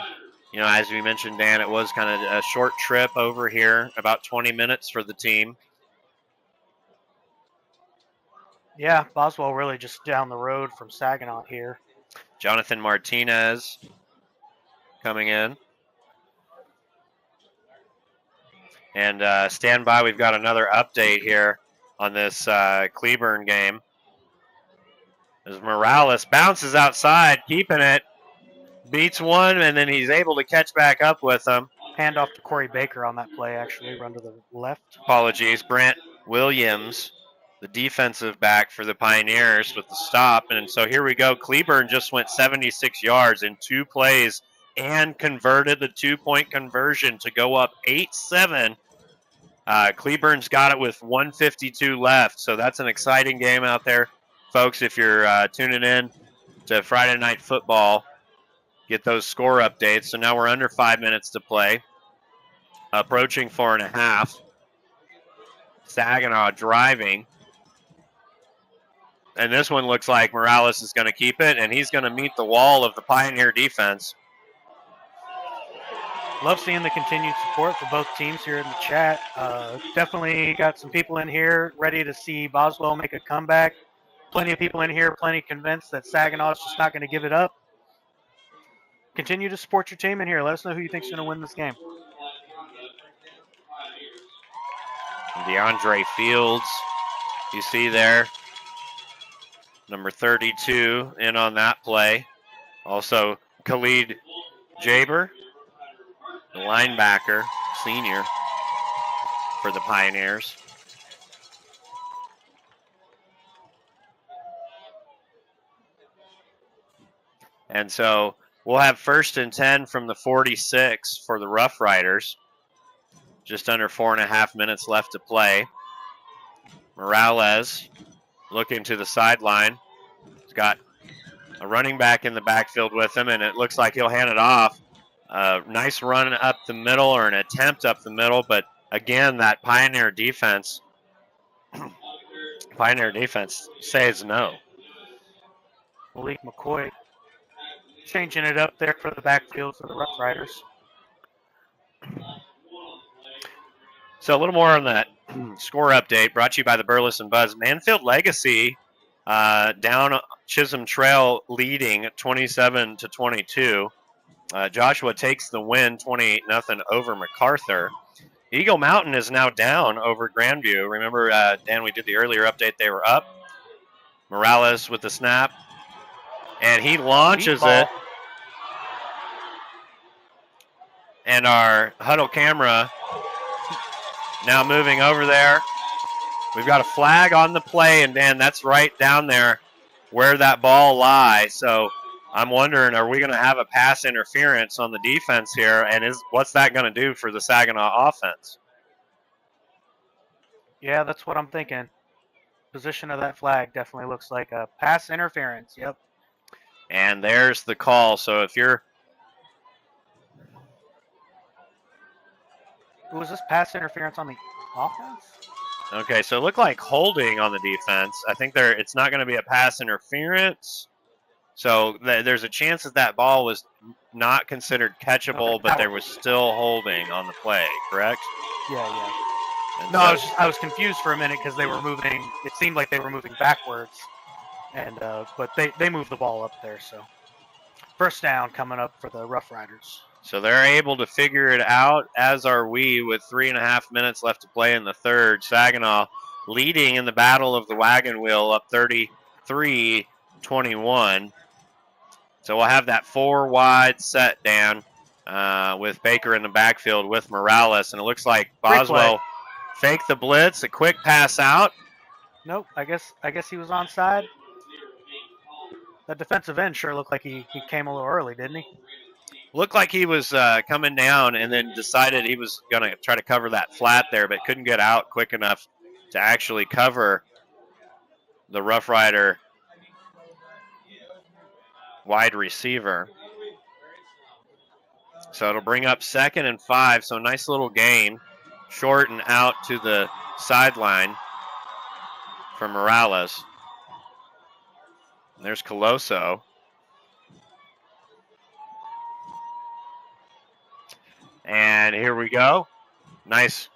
Speaker 2: you know, as we mentioned, Dan, it was kind of a short trip over here, about 20 minutes for the team.
Speaker 5: Yeah, Boswell really just down the road from Saginaw here.
Speaker 2: Jonathan Martinez coming in. And stand by, we've got another update here on this Cleburne game. As Morales bounces outside, keeping it, beats one, and then he's able to catch back up with him.
Speaker 5: Hand off to Corey Baker on that play, actually, run to the left.
Speaker 2: Apologies, Brent Williams, the defensive back for the Pioneers with the stop. And so here we go. Cleburne just went 76 yards in 2 plays and converted the 2-point conversion to go up 8-7. Cleburne's got it with 1:52 left, so that's an exciting game out there. Folks, if you're tuning in to Friday Night Football, get those score updates. So now we're under 5 minutes to play, approaching 4.5. Saginaw driving. And this one looks like Morales is going to keep it, and he's going to meet the wall of the Pioneer defense.
Speaker 5: Love seeing the continued support for both teams here in the chat. Definitely got some people in here ready to see Boswell make a comeback. Plenty of people in here, plenty convinced that Saginaw is just not going to give it up. Continue to support your team in here. Let us know who you think is going to win this game.
Speaker 2: DeAndre Fields, you see there, number 32 in on that play. Also, Khalid Jaber, the linebacker, senior for the Pioneers. And so we'll have 1st and 10 from the 46 for the Rough Riders. Just under 4.5 minutes left to play. Morales looking to the sideline. He's got a running back in the backfield with him, and it looks like he'll hand it off. Nice run up the middle, or an attempt up the middle, but again, that Pioneer defense says no.
Speaker 5: Malik McCoy changing it up there for the backfield for the Rough Riders.
Speaker 2: So a little more on that score update brought to you by the Burleson Buzz. Manfield Legacy down Chisholm Trail leading 27-22. Joshua takes the win 28-0 over MacArthur. Eagle Mountain is now down over Grandview. Remember, Dan, we did the earlier update. They were up. Morales with the snap. And he launches it. And our huddle camera now moving over there. We've got a flag on the play, and Dan, that's right down there where that ball lies. So I'm wondering, are we going to have a pass interference on the defense here? And what's that going to do for the Saginaw offense?
Speaker 5: Yeah, that's what I'm thinking. Position of that flag definitely looks like a pass interference. Yep.
Speaker 2: And there's the call. So if you're...
Speaker 5: Was this pass interference on the offense?
Speaker 2: Okay, so it looked like holding on the defense. I think it's not going to be a pass interference. So there's a chance that ball was not considered catchable, but there was still holding on the play, correct?
Speaker 5: Yeah.
Speaker 2: And
Speaker 5: No,
Speaker 2: so,
Speaker 5: I was confused for a minute because they were moving. It seemed like they were moving backwards, and but they moved the ball up there. So 1st down coming up for the Rough Riders.
Speaker 2: So they're able to figure it out, as are we, with 3.5 minutes left to play in the third. Saginaw leading in the battle of the wagon wheel up 33-21. So we'll have that 4 wide set, Dan, with Baker in the backfield with Morales. And it looks like Boswell faked the blitz, a quick pass out.
Speaker 5: Nope, I guess he was onside. That defensive end sure looked like he came a little early, didn't he?
Speaker 2: Looked like he was coming down and then decided he was going to try to cover that flat there, but couldn't get out quick enough to actually cover the Rough Rider wide receiver. So it'll bring up 2nd and 5, so nice little gain. Short and out to the sideline for Morales. And there's Coloso. And here we go. Nice.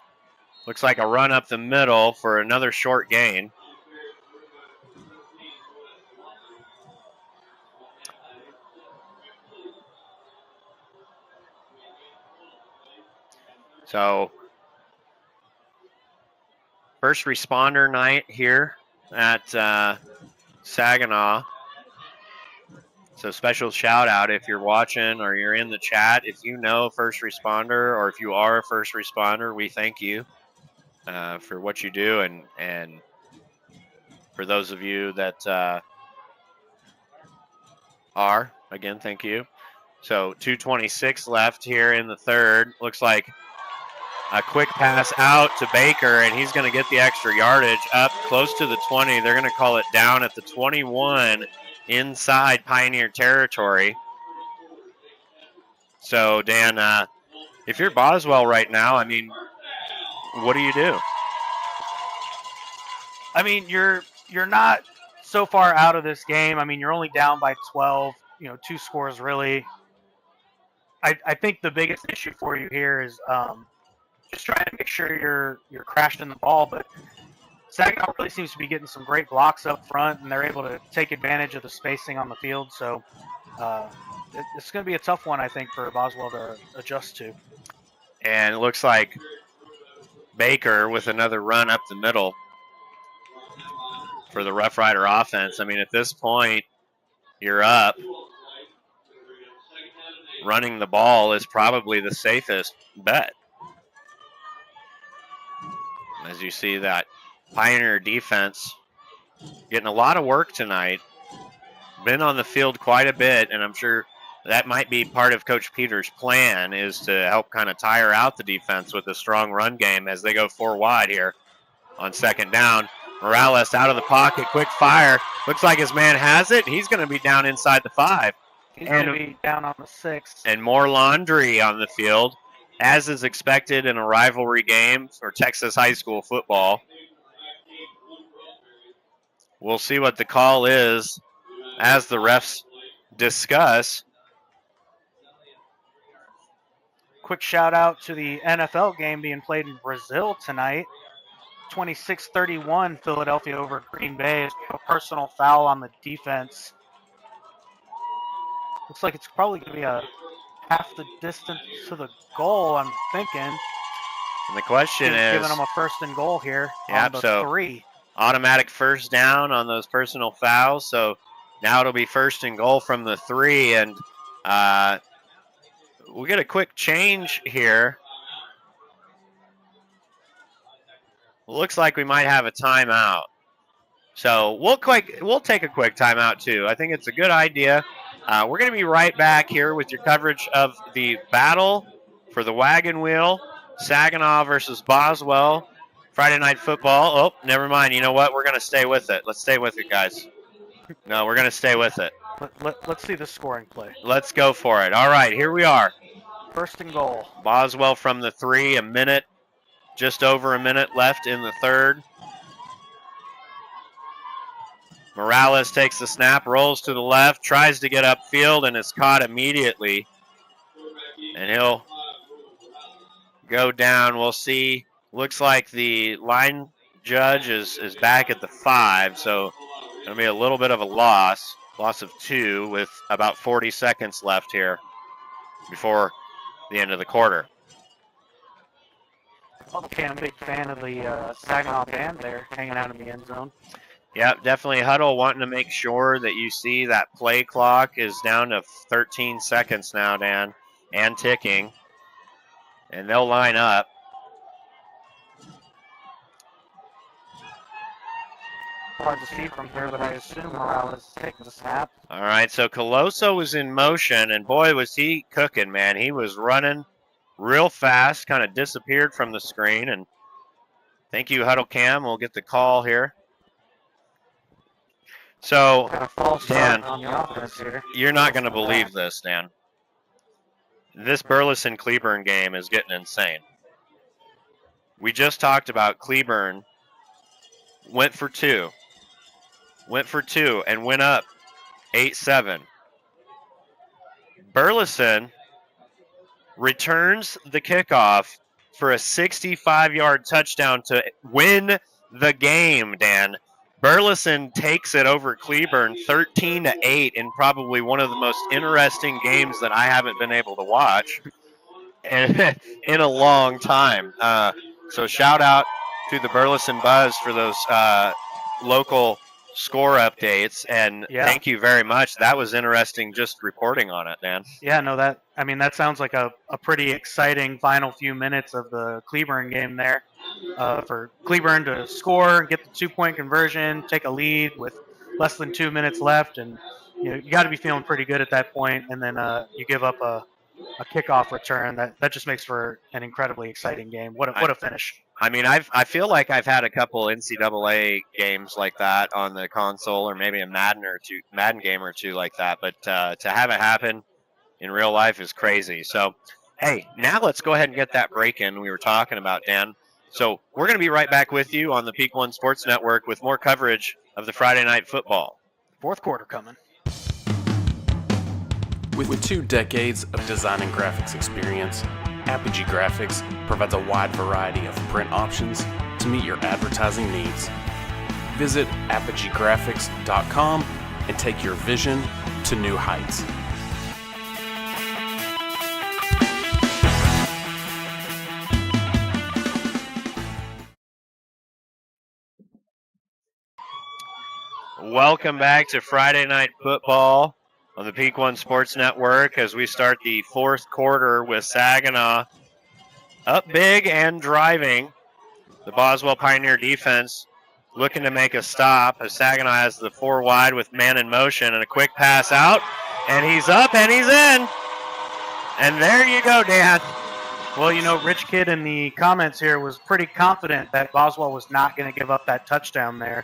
Speaker 2: Looks like a run up the middle for another short gain. So, first responder night here at Saginaw. So special shout out if you're watching or you're in the chat. If you know first responder or if you are a first responder, we thank you for what you do. And for those of you that are, again, thank you. So 2:26 left here in the third. Looks like a quick pass out to Baker, and he's going to get the extra yardage up close to the 20. They're going to call it down at the 21 inside Pioneer territory. So, Dan, if you're Boswell right now, I mean, what do you do?
Speaker 5: I mean, you're not so far out of this game. I mean, you're only down by 12, 2 scores really. I think the biggest issue for you here is just trying to make sure you're crashing the ball, but Saginaw really seems to be getting some great blocks up front, and they're able to take advantage of the spacing on the field. So it's going to be a tough one, I think, for Boswell to adjust to.
Speaker 2: And it looks like Baker with another run up the middle for the Rough Rider offense. I mean, at this point, you're up. Running the ball is probably the safest bet. As you see that Pioneer defense getting a lot of work tonight. Been on the field quite a bit, and I'm sure that might be part of Coach Peters' plan is to help kind of tire out the defense with a strong run game as they go 4 wide here on 2nd down. Morales out of the pocket, quick fire. Looks like his man has it. He's going to be down inside the 5.
Speaker 5: He's going to be down on the 6.
Speaker 2: And more laundry on the field, as is expected in a rivalry game for Texas high school football. We'll see what the call is as the refs discuss.
Speaker 5: Quick shout out to the NFL game being played in Brazil tonight. 26-31 Philadelphia over Green Bay. A personal foul on the defense. Looks like it's probably going to be a half the distance to the goal, I'm thinking.
Speaker 2: And the question is,
Speaker 5: giving them a 1st and goal here on the 3.
Speaker 2: Automatic first down on those personal fouls. So now it'll be 1st and goal from the 3. And we'll get a quick change here. Looks like we might have a timeout. So we'll take a quick timeout too. I think it's a good idea. We're going to be right back here with your coverage of the battle for the wagon wheel, Saginaw versus Boswell, Friday Night Football. Oh, never mind. You know what? We're going to stay with it. Let's stay with it, guys. No, we're going to stay with it.
Speaker 5: Let's see the scoring play.
Speaker 2: Let's go for it. All right, here we are.
Speaker 5: 1st and goal.
Speaker 2: Boswell from the 3, just over a minute left in the 3rd. Morales takes the snap, rolls to the left, tries to get upfield, and is caught immediately. And he'll go down. We'll see. Looks like the line judge is back at the 5, so it'll be a little bit of a loss of 2 with about 40 seconds left here before the end of the quarter.
Speaker 5: Okay, I'm a big fan of the Saginaw band there hanging out in the end zone.
Speaker 2: Yep, definitely huddle wanting to make sure that you see that play clock is down to 13 seconds now, Dan, and ticking. And they'll line up.
Speaker 5: Hard to see from here, but I assume Morales is taking the snap.
Speaker 2: All right, so Coloso was in motion, and boy, was he cooking, man. He was running real fast, kind of disappeared from the screen. And thank you, Huddle Cam. We'll get the call here. So, Dan, you're not going to believe this, Dan. This Burleson-Cleburne game is getting insane. We just talked about Cleburne went for two, and went up 8-7. Burleson returns the kickoff for a 65-yard touchdown to win the game, Dan. Burleson takes it over Cleburne 13-8 in probably one of the most interesting games that I haven't been able to watch in a long time. So shout out to the Burleson Buzz for those local score updates, and thank you very much. That was interesting just reporting on it, Dan.
Speaker 5: Yeah, no, that sounds like a pretty exciting final few minutes of the Cleburne game there. For Cleburne to score, get the 2-point conversion, take a lead with less than 2 minutes left, and you got to be feeling pretty good at that point. And then you give up a kickoff return. That just makes for an incredibly exciting game. What a finish!
Speaker 2: I mean, I feel like I've had a couple NCAA games like that on the console, or maybe a Madden game or two like that. But to have it happen in real life is crazy. So, hey, now let's go ahead and get that break in we were talking about, Dan. So we're going to be right back with you on the Peak One Sports Network with more coverage of the Friday night football.
Speaker 5: Fourth quarter coming.
Speaker 4: With 2 decades of design and graphics experience, Apogee Graphics provides a wide variety of print options to meet your advertising needs. Visit apogeegraphics.com and take your vision to new heights.
Speaker 2: Welcome back to Friday Night Football on the Peak One Sports Network as we start the fourth quarter with Saginaw up big and driving. The Boswell Pioneer defense looking to make a stop as Saginaw has the 4 wide with man in motion and a quick pass out. And he's up and he's in. And there you go, Dan.
Speaker 5: Well, Rich Kidd in the comments here was pretty confident that Boswell was not going to give up that touchdown there.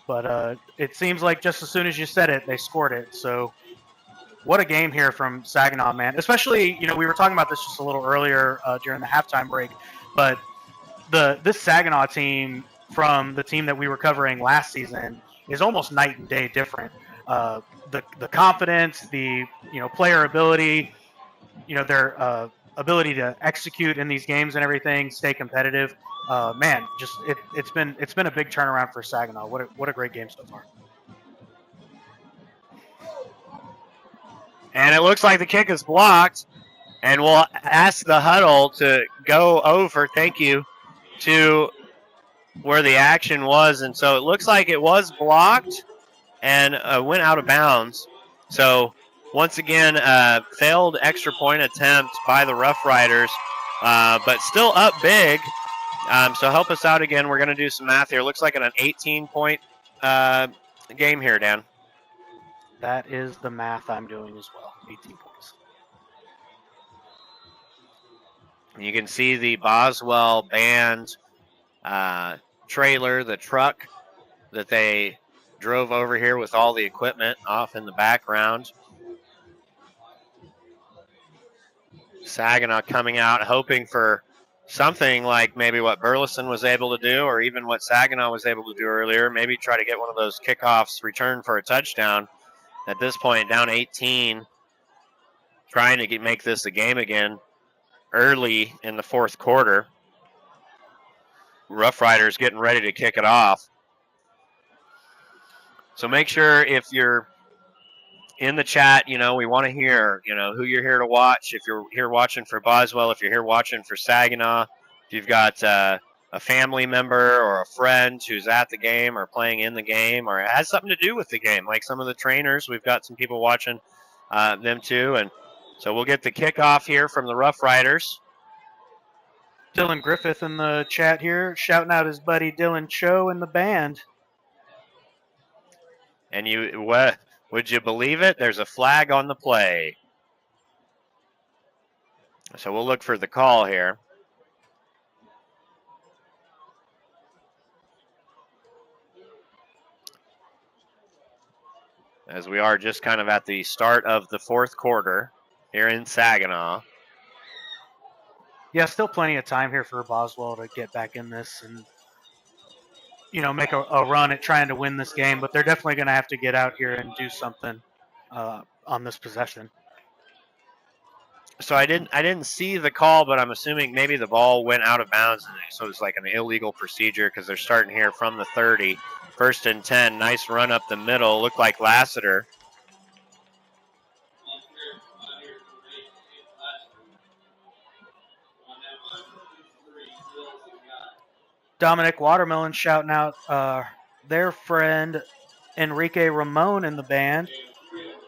Speaker 5: But it seems like just as soon as you said it, they scored it. So what a game here from Saginaw, man. Especially, we were talking about this just a little earlier during the halftime break. But this Saginaw team from the team that we were covering last season is almost night and day different. The confidence, the player ability, their ability to execute in these games and everything, stay competitive. Man, just it's been a big turnaround for Saginaw. What a great game so far.
Speaker 2: And it looks like the kick is blocked, and we'll ask the huddle to go over. Thank you to where the action was, and so it looks like it was blocked and went out of bounds. So once again, failed extra point attempt by the Rough Riders, but still up big. So help us out again. We're going to do some math here. Looks like an 18-point game here, Dan.
Speaker 5: That is the math I'm doing as well. 18 points.
Speaker 2: You can see the Boswell band trailer, the truck that they drove over here with all the equipment off in the background. Saginaw coming out hoping for something like maybe what Burleson was able to do, or even what Saginaw was able to do earlier, maybe try to get one of those kickoffs return for a touchdown. At this point, down 18, trying to make this a game again early in the fourth quarter. Rough Riders getting ready to kick it off. So make sure if you're in the chat, we want to hear, who you're here to watch. If you're here watching for Boswell, if you're here watching for Saginaw, if you've got a family member or a friend who's at the game or playing in the game or has something to do with the game, like some of the trainers. We've got some people watching them too. And so we'll get the kickoff here from the Rough Riders.
Speaker 5: Dylan Griffith in the chat here, shouting out his buddy Dylan Cho in the band.
Speaker 2: And would you believe it? There's a flag on the play. So we'll look for the call here. As we are just kind of at the start of the fourth quarter here in Saginaw.
Speaker 5: Yeah, still plenty of time here for Boswell to get back in this and, make a run at trying to win this game. But they're definitely going to have to get out here and do something on this possession.
Speaker 2: So I didn't see the call, but I'm assuming maybe the ball went out of bounds, so it's like an illegal procedure because they're starting here from the 30. 1st and 10. Nice run up the middle. Looked like Lassiter.
Speaker 5: Dominic Watermelon shouting out their friend Enrique Ramon in the band.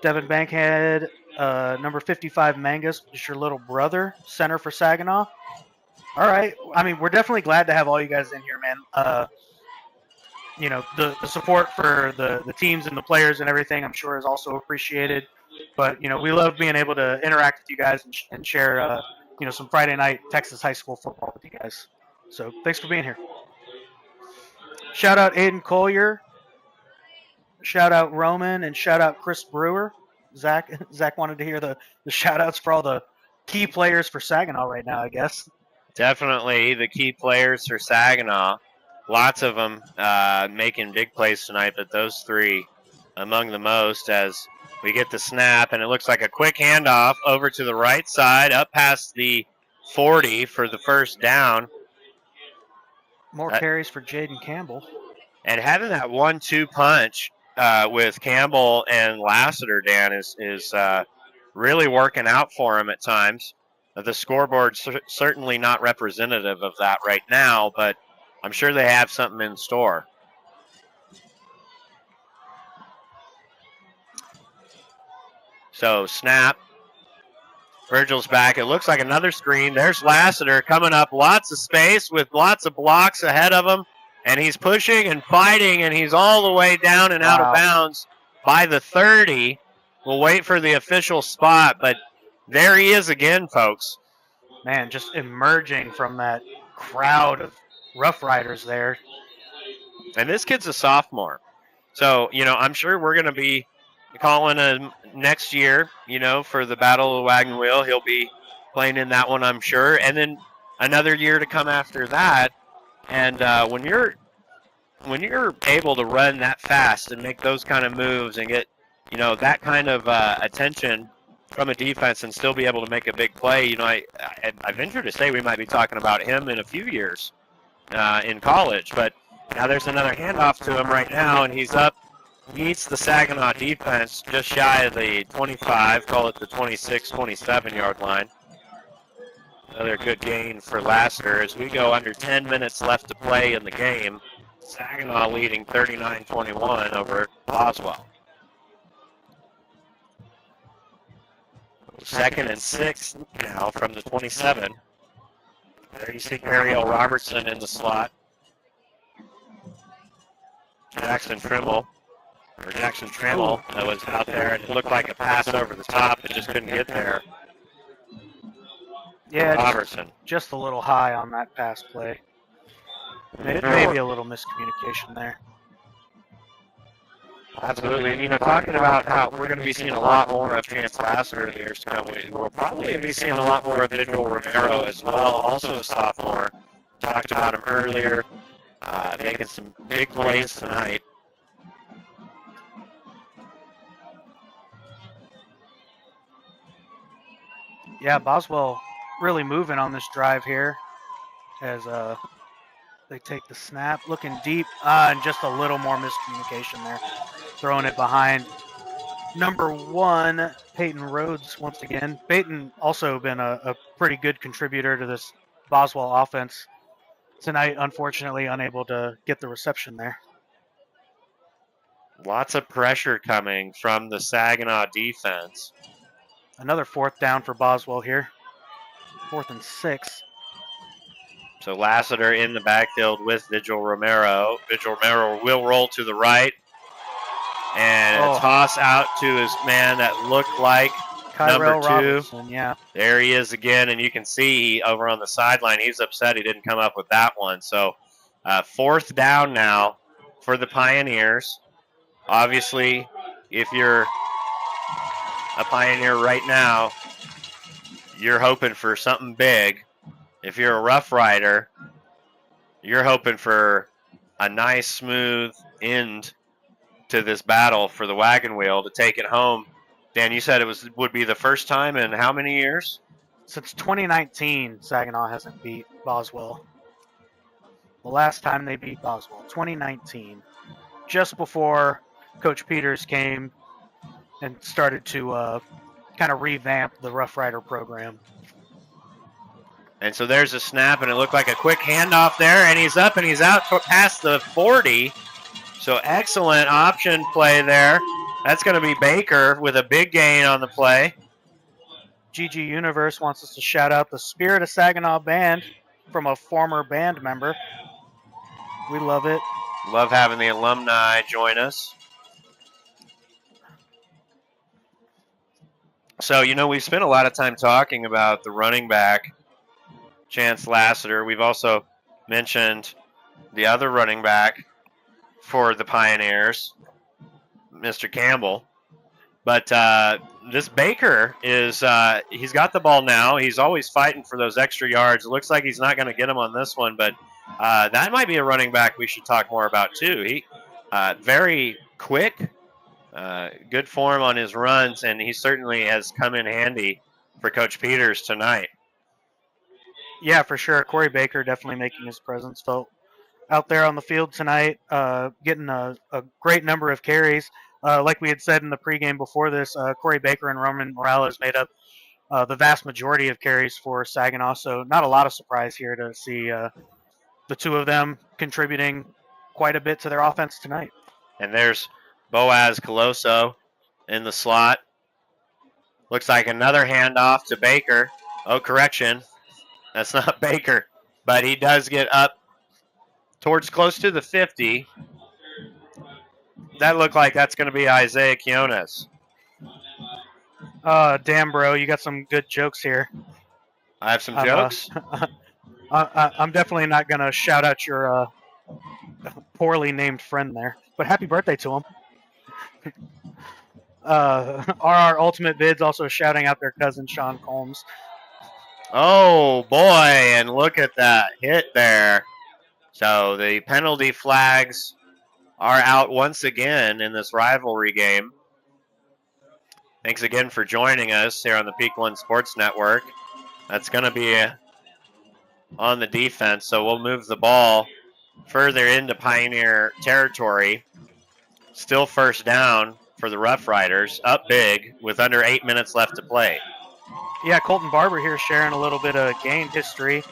Speaker 5: Devin Bankhead, number 55 Mangus, is your little brother, center for Saginaw. All right. I mean, we're definitely glad to have all you guys in here, man. The support for the teams and the players and everything, I'm sure, is also appreciated. But, we love being able to interact with you guys and share, some Friday night Texas high school football with you guys. So thanks for being here. Shout out Aiden Collier. Shout out Roman and shout out Chris Brewer. Zach wanted to hear the shout outs for all the key players for Saginaw right now, I guess.
Speaker 2: Definitely the key players for Saginaw. Lots of them making big plays tonight, but those three among the most as we get the snap, and it looks like a quick handoff over to the right side, up past the 40 for the first down.
Speaker 5: More carries for Jaden Campbell.
Speaker 2: And having that 1-2 punch with Campbell and Lassiter, Dan, is really working out for him at times. The scoreboard's certainly not representative of that right now, but I'm sure they have something in store. So snap. Virgil's back. It looks like another screen. There's Lassiter coming up. Lots of space with lots of blocks ahead of him. And he's pushing and fighting, and he's all the way down and out of bounds by the 30. We'll wait for the official spot, but there he is again, folks.
Speaker 5: Man, just emerging from that crowd of Rough Riders there.
Speaker 2: And this kid's a sophomore. So, I'm sure we're going to be calling him next year, for the Battle of the Wagon Wheel. He'll be playing in that one, I'm sure. And then another year to come after that. And when you're able to run that fast and make those kind of moves and get, that kind of attention from a defense and still be able to make a big play, I venture to say we might be talking about him in a few years in college. But now there's another handoff to him right now, and he's up, meets the Saginaw defense just shy of the 25, call it the 26, 27-yard line. Another good gain for Lassiter as we go under 10 minutes left to play in the game. Saginaw leading 39-21 over Boswell. 2nd and 6 now from the 27. There you see Ariel Robertson in the slot. Jackson Trimble that was out there, and it looked like a pass over the top, but just couldn't get there.
Speaker 5: Yeah,
Speaker 2: Robertson.
Speaker 5: Just a little high on that pass play. Maybe a little miscommunication there.
Speaker 2: Absolutely. Talking about how we're going to be seeing a lot more of Chance Lassiter in the years to come, we're probably going to be seeing a lot more of Vigil Romero as well, also a sophomore. Talked about him earlier, making some big plays tonight.
Speaker 5: Yeah, Boswell really moving on this drive here as they take the snap, looking deep, and just a little more miscommunication there. Throwing it behind number 1, Peyton Rhodes once again. Peyton also been a pretty good contributor to this Boswell offense tonight, unfortunately, unable to get the reception there.
Speaker 2: Lots of pressure coming from the Saginaw defense.
Speaker 5: Another 4th down for Boswell here. 4th and 6.
Speaker 2: So Lassiter in the backfield with Vigil Romero. Vigil Romero will roll to the right. And a toss out to his man that looked like number 2.
Speaker 5: Robinson, yeah.
Speaker 2: There he is again, and you can see over on the sideline, he's upset he didn't come up with that one. So 4th down now for the Pioneers. Obviously, if you're a Pioneer right now, you're hoping for something big. If you're a Rough Rider, you're hoping for a nice, smooth end to this battle for the wagon wheel to take it home. Dan, you said it would be the first time in how many years?
Speaker 5: Since 2019, Saginaw hasn't beat Boswell. The last time they beat Boswell, 2019, just before Coach Peters came and started to kind of revamp the Rough Rider program.
Speaker 2: And so there's a snap, and it looked like a quick handoff there, and he's up and he's out past the 40. So excellent option play there. That's going to be Baker with a big gain on the play.
Speaker 5: GG Universe wants us to shout out the Spirit of Saginaw Band from a former band member. We love it.
Speaker 2: Love having the alumni join us. So, we spent a lot of time talking about the running back, Chance Lassiter. We've also mentioned the other running back for the Pioneers, Mr. Campbell. But this Baker is, he's got the ball now. He's always fighting for those extra yards. It looks like he's not going to get them on this one, but that might be a running back we should talk more about too. He very quick, good form on his runs, and he certainly has come in handy for Coach Peters tonight.
Speaker 5: Yeah, for sure. Korri Baker definitely making his presence felt out there on the field tonight, getting a great number of carries. Like we had said in the pregame before this, Korri Baker and Roman Morales made up the vast majority of carries for Saginaw, so not a lot of surprise here to see the two of them contributing quite a bit to their offense tonight.
Speaker 2: And there's Boaz Coloso in the slot. Looks like another handoff to Baker. Oh, correction. That's not Baker, but he does get up towards close to the 50. That looked like that's going to be Isaiah Quiones.
Speaker 5: Damn, bro, you got some good jokes here.
Speaker 2: I have some jokes.
Speaker 5: I'm definitely not going to shout out your poorly named friend there, but happy birthday to him. RR Ultimate Bids also shouting out their cousin Sean Combs.
Speaker 2: Oh, boy, and look at that hit there. So the penalty flags are out once again in this rivalry game. Thanks again for joining us here on the Peak One Sports Network. That's going to be on the defense, so we'll move the ball further into Pioneer territory. Still first down for the Rough Riders, up big with under 8 minutes left to play.
Speaker 5: Yeah, Colton Barber here sharing a little bit of game history.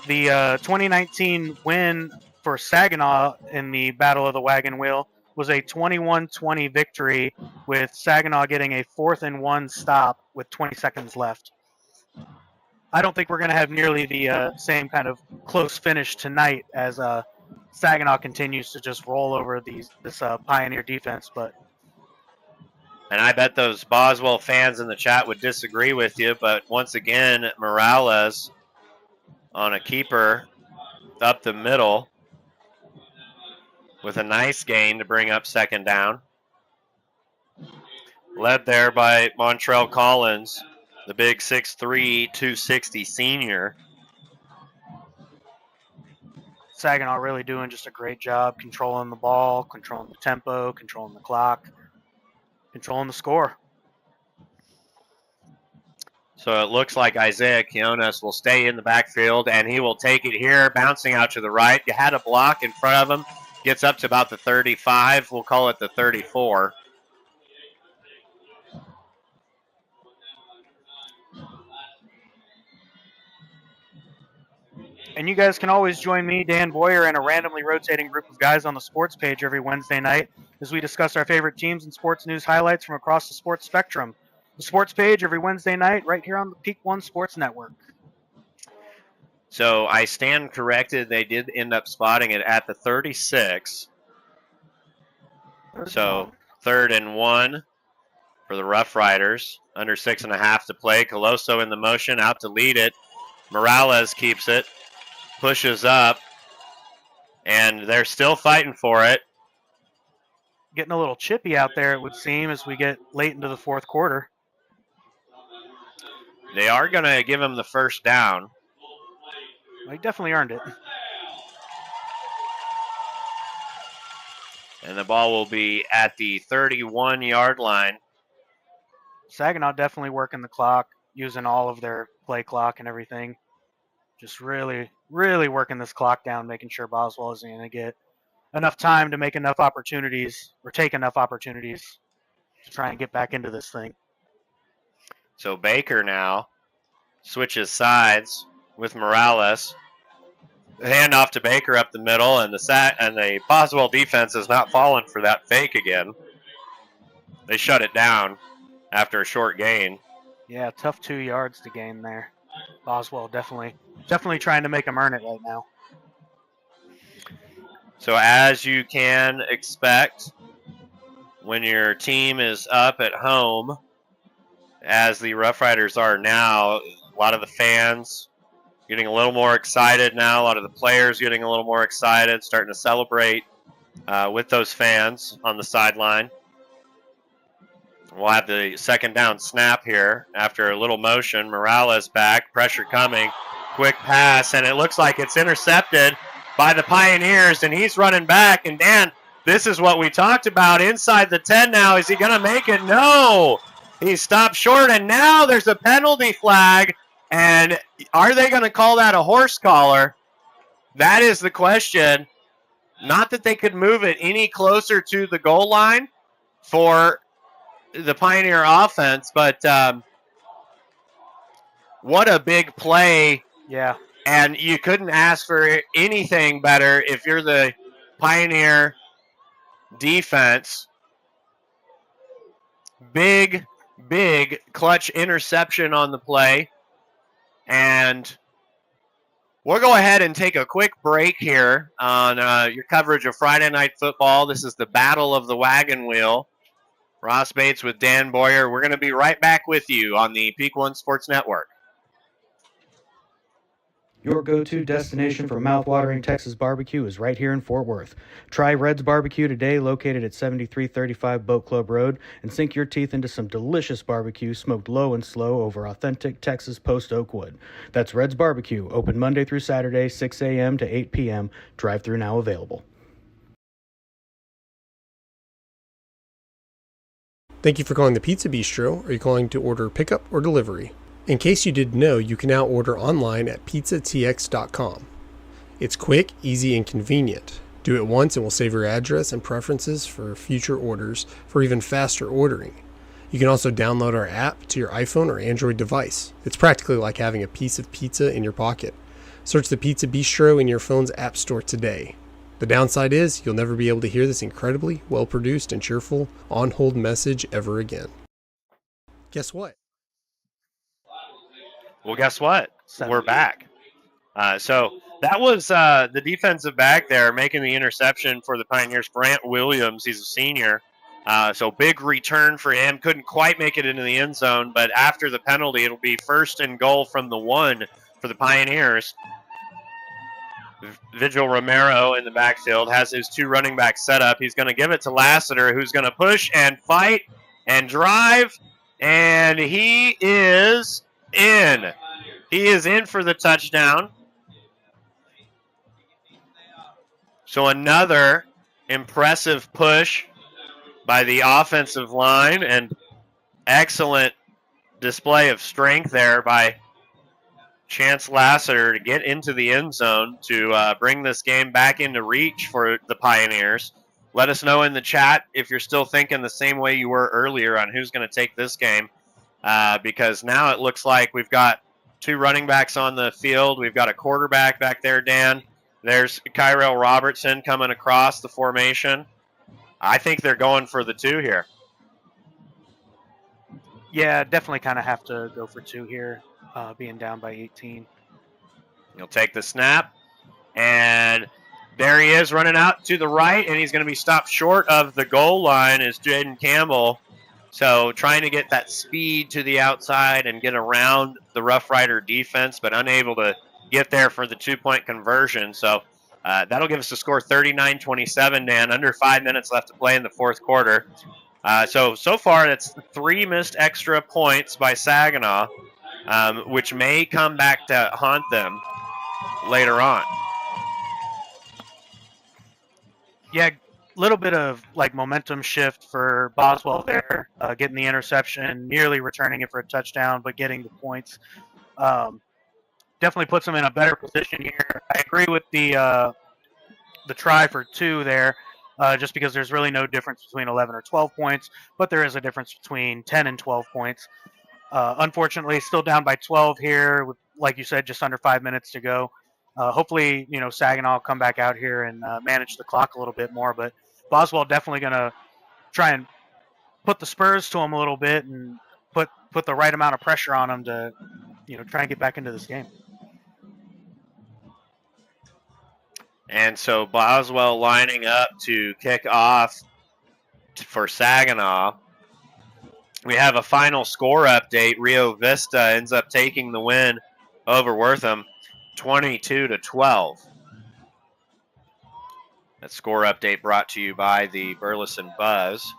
Speaker 5: The 2019 win for Saginaw in the Battle of the Wagon Wheel was a 21-20 victory, with Saginaw getting a 4th and 1 stop with 20 seconds left. I don't think we're going to have nearly the same kind of close finish tonight as Saginaw continues to just roll over this Pioneer defense.
Speaker 2: And I bet those Boswell fans in the chat would disagree with you, but once again, Morales on a keeper up the middle with a nice gain to bring up second down. Led there by Montrell Collins, the big 6'3", 260 senior.
Speaker 5: Saginaw really doing just a great job controlling the ball, controlling the tempo, controlling the clock, controlling the score.
Speaker 2: So it looks like Isaiah Quiones will stay in the backfield, and he will take it here, bouncing out to the right. You had a block in front of him. Gets up to about the 35. We'll call it the 34.
Speaker 5: And you guys can always join me, Dan Boyer, and a randomly rotating group of guys on the sports page every Wednesday night as we discuss our favorite teams and sports news highlights from across the sports spectrum. The sports page every Wednesday night right here on the Peak One Sports Network.
Speaker 2: So I stand corrected. They did end up spotting it at the 36. So 3rd and 1 for the Rough Riders. Under 6.5 to play. Coloso in the motion, out to lead it. Morales keeps it, pushes up, and they're still fighting for it.
Speaker 5: Getting a little chippy out there, it would seem, as we get late into the fourth quarter.
Speaker 2: They are going to give him the first down.
Speaker 5: He definitely earned it.
Speaker 2: And the ball will be at the 31-yard line.
Speaker 5: Saginaw definitely working the clock, using all of their play clock and everything. Just really, really working this clock down, making sure Boswell isn't going to get enough time to make enough opportunities or take enough opportunities to try and get back into this thing.
Speaker 2: So Baker now switches sides with Morales. The handoff to Baker up the middle, and the Boswell defense has not fallen for that fake again. They shut it down after a short gain.
Speaker 5: Yeah, tough 2 yards to gain there. Boswell definitely trying to make him earn it right now.
Speaker 2: So as you can expect, when your team is up at home, as the Rough Riders are now, a lot of the fans getting a little more excited now. A lot of the players getting a little more excited, starting to celebrate with those fans on the sideline. We'll have the second down snap here after a little motion. Morales back, pressure coming, quick pass, and it looks like it's intercepted by the Pioneers, and he's running back. And Dan, this is what we talked about inside the 10 now. Is he going to make it? No! He stopped short, and now there's a penalty flag. And are they going to call that a horse collar? That is the question. Not that they could move it any closer to the goal line for the Pioneer offense, but what a big play.
Speaker 5: Yeah.
Speaker 2: And you couldn't ask for anything better if you're the Pioneer defense. Big clutch interception on the play. And we'll go ahead and take a quick break here on your coverage of Friday Night Football. This is the Battle of the Wagon Wheel. Ross Bates with Dan Boyer. We're going to be right back with you on the Peak One Sports Network.
Speaker 7: Your go-to destination for mouth-watering Texas barbecue is right here in Fort Worth. Try Red's Barbecue today, located at 7335 Boat Club Road, and sink your teeth into some delicious barbecue smoked low and slow over authentic Texas post oak wood. That's Red's Barbecue, open Monday through Saturday, 6 a.m. to 8 p.m. Drive-thru now available.
Speaker 3: Thank you for calling the Pizza Bistro. Are you calling to order pickup or delivery? In case you didn't know, you can now order online at pizzatx.com. It's quick, easy, and convenient. Do it once and we'll save your address and preferences for future orders for even faster ordering. You can also download our app to your iPhone or Android device. It's practically like having a piece of pizza in your pocket. Search the Pizza Bistro in your phone's app store today. The downside is you'll never be able to hear this incredibly well-produced and cheerful on-hold message ever again. Guess what?
Speaker 2: Well, guess what? We're back. So that was the defensive back there making the interception for the Pioneers, Brant Williams. He's a senior. So big return for him. Couldn't quite make it into the end zone, but after the penalty, it'll be 1st and goal from the 1 for the Pioneers. Vigil Romero in the backfield has his 2 running backs set up. He's going to give it to Lassiter, who's going to push and fight and drive, and he is in. He is in for the touchdown. So another impressive push by the offensive line and excellent display of strength there by Chance Lassiter to get into the end zone to bring this game back into reach for the Pioneers. Let us know in the chat if you're still thinking the same way you were earlier on who's going to take this game, because now it looks like we've got two running backs on the field. We've got a quarterback back there, Dan. There's Kyrell Robertson coming across the formation. I think they're going for the two here.
Speaker 5: Yeah, definitely kind of have to go for two here, being down by 18.
Speaker 2: He'll take the snap, and there he is running out to the right, and he's going to be stopped short of the goal line is Jaden Campbell. So trying to get that speed to the outside and get around the Rough Rider defense, but unable to get there for the two-point conversion. So that'll give us a score 39-27, Dan. Under 5 minutes left to play in the fourth quarter. So far, that's 3 missed extra points by Saginaw, which may come back to haunt them later on.
Speaker 5: Yeah, a little bit of like momentum shift for Boswell there, getting the interception, nearly returning it for a touchdown, but getting the points. Definitely puts them in a better position here. I agree with the try for two there, just because there's really no difference between 11 or 12 points, but there is a difference between 10 and 12 points. Unfortunately, still down by 12 here, with, like you said, just under 5 minutes to go. Hopefully, Saginaw will come back out here and manage the clock a little bit more, but Boswell definitely going to try and put the spurs to them a little bit and put the right amount of pressure on them to, try and get back into this game.
Speaker 2: And so Boswell lining up to kick off for Saginaw. We have a final score update. Rio Vista ends up taking the win over Wortham, 22-12. That score update brought to you by the Burleson Buzz.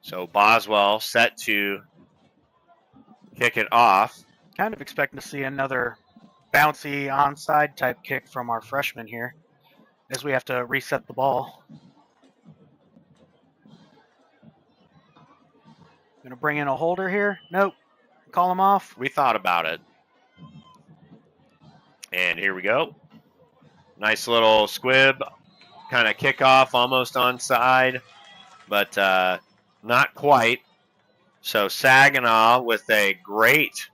Speaker 2: So Boswell set to kick it off.
Speaker 5: Kind of expecting to see another bouncy onside type kick from our freshman here as we have to reset the ball. Gonna bring in a holder here. Nope. Call him off.
Speaker 2: We thought about it. And here we go. Nice little squib, kind of kickoff, almost onside, but not quite. So Saginaw with a great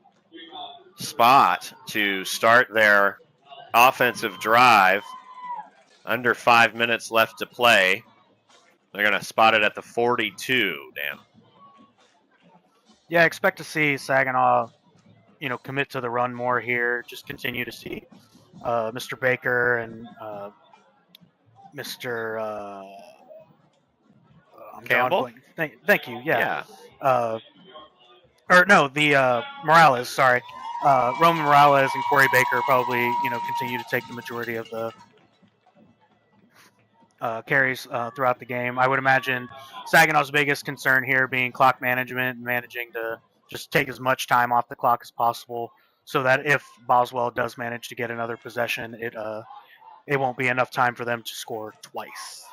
Speaker 2: spot to start their offensive drive. Under 5 minutes left to play. They're going to spot it at the 42, Dan.
Speaker 5: Yeah, I expect to see Saginaw, commit to the run more here. Just continue to see Mr. Baker and Mr.
Speaker 2: Campbell?
Speaker 5: Thank you. Yeah. Morales. Sorry, Roman Morales and Korri Baker probably continue to take the majority of the carries throughout the game. I would imagine Saginaw's biggest concern here being clock management and managing to just take as much time off the clock as possible, so that if Boswell does manage to get another possession, it won't be enough time for them to score twice.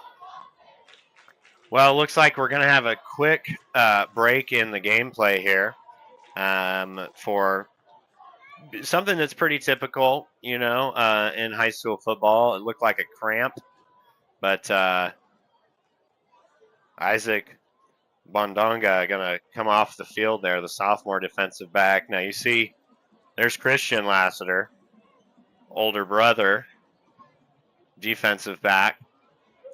Speaker 2: Well, it looks like we're going to have a quick break in the gameplay here for something that's pretty typical, in high school football. It looked like a cramp, but Isaac Bondonga going to come off the field there, the sophomore defensive back. Now you see there's Christian Lassiter, older brother, defensive back.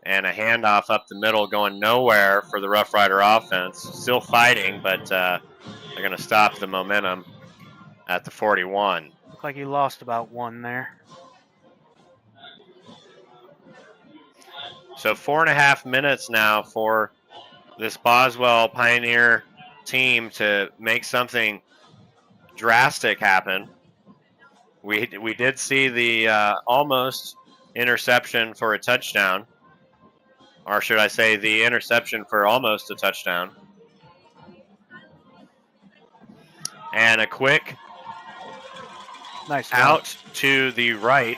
Speaker 2: And a handoff up the middle going nowhere for the Rough Rider offense. Still fighting, but they're going to stop the momentum at the 41.
Speaker 5: Looked like he lost about one there.
Speaker 2: So 4.5 minutes now for this Boswell Pioneer team to make something drastic happen. We did see the almost interception for a touchdown. Or should I say the interception for almost a touchdown. And a quick
Speaker 5: nice
Speaker 2: out to the right.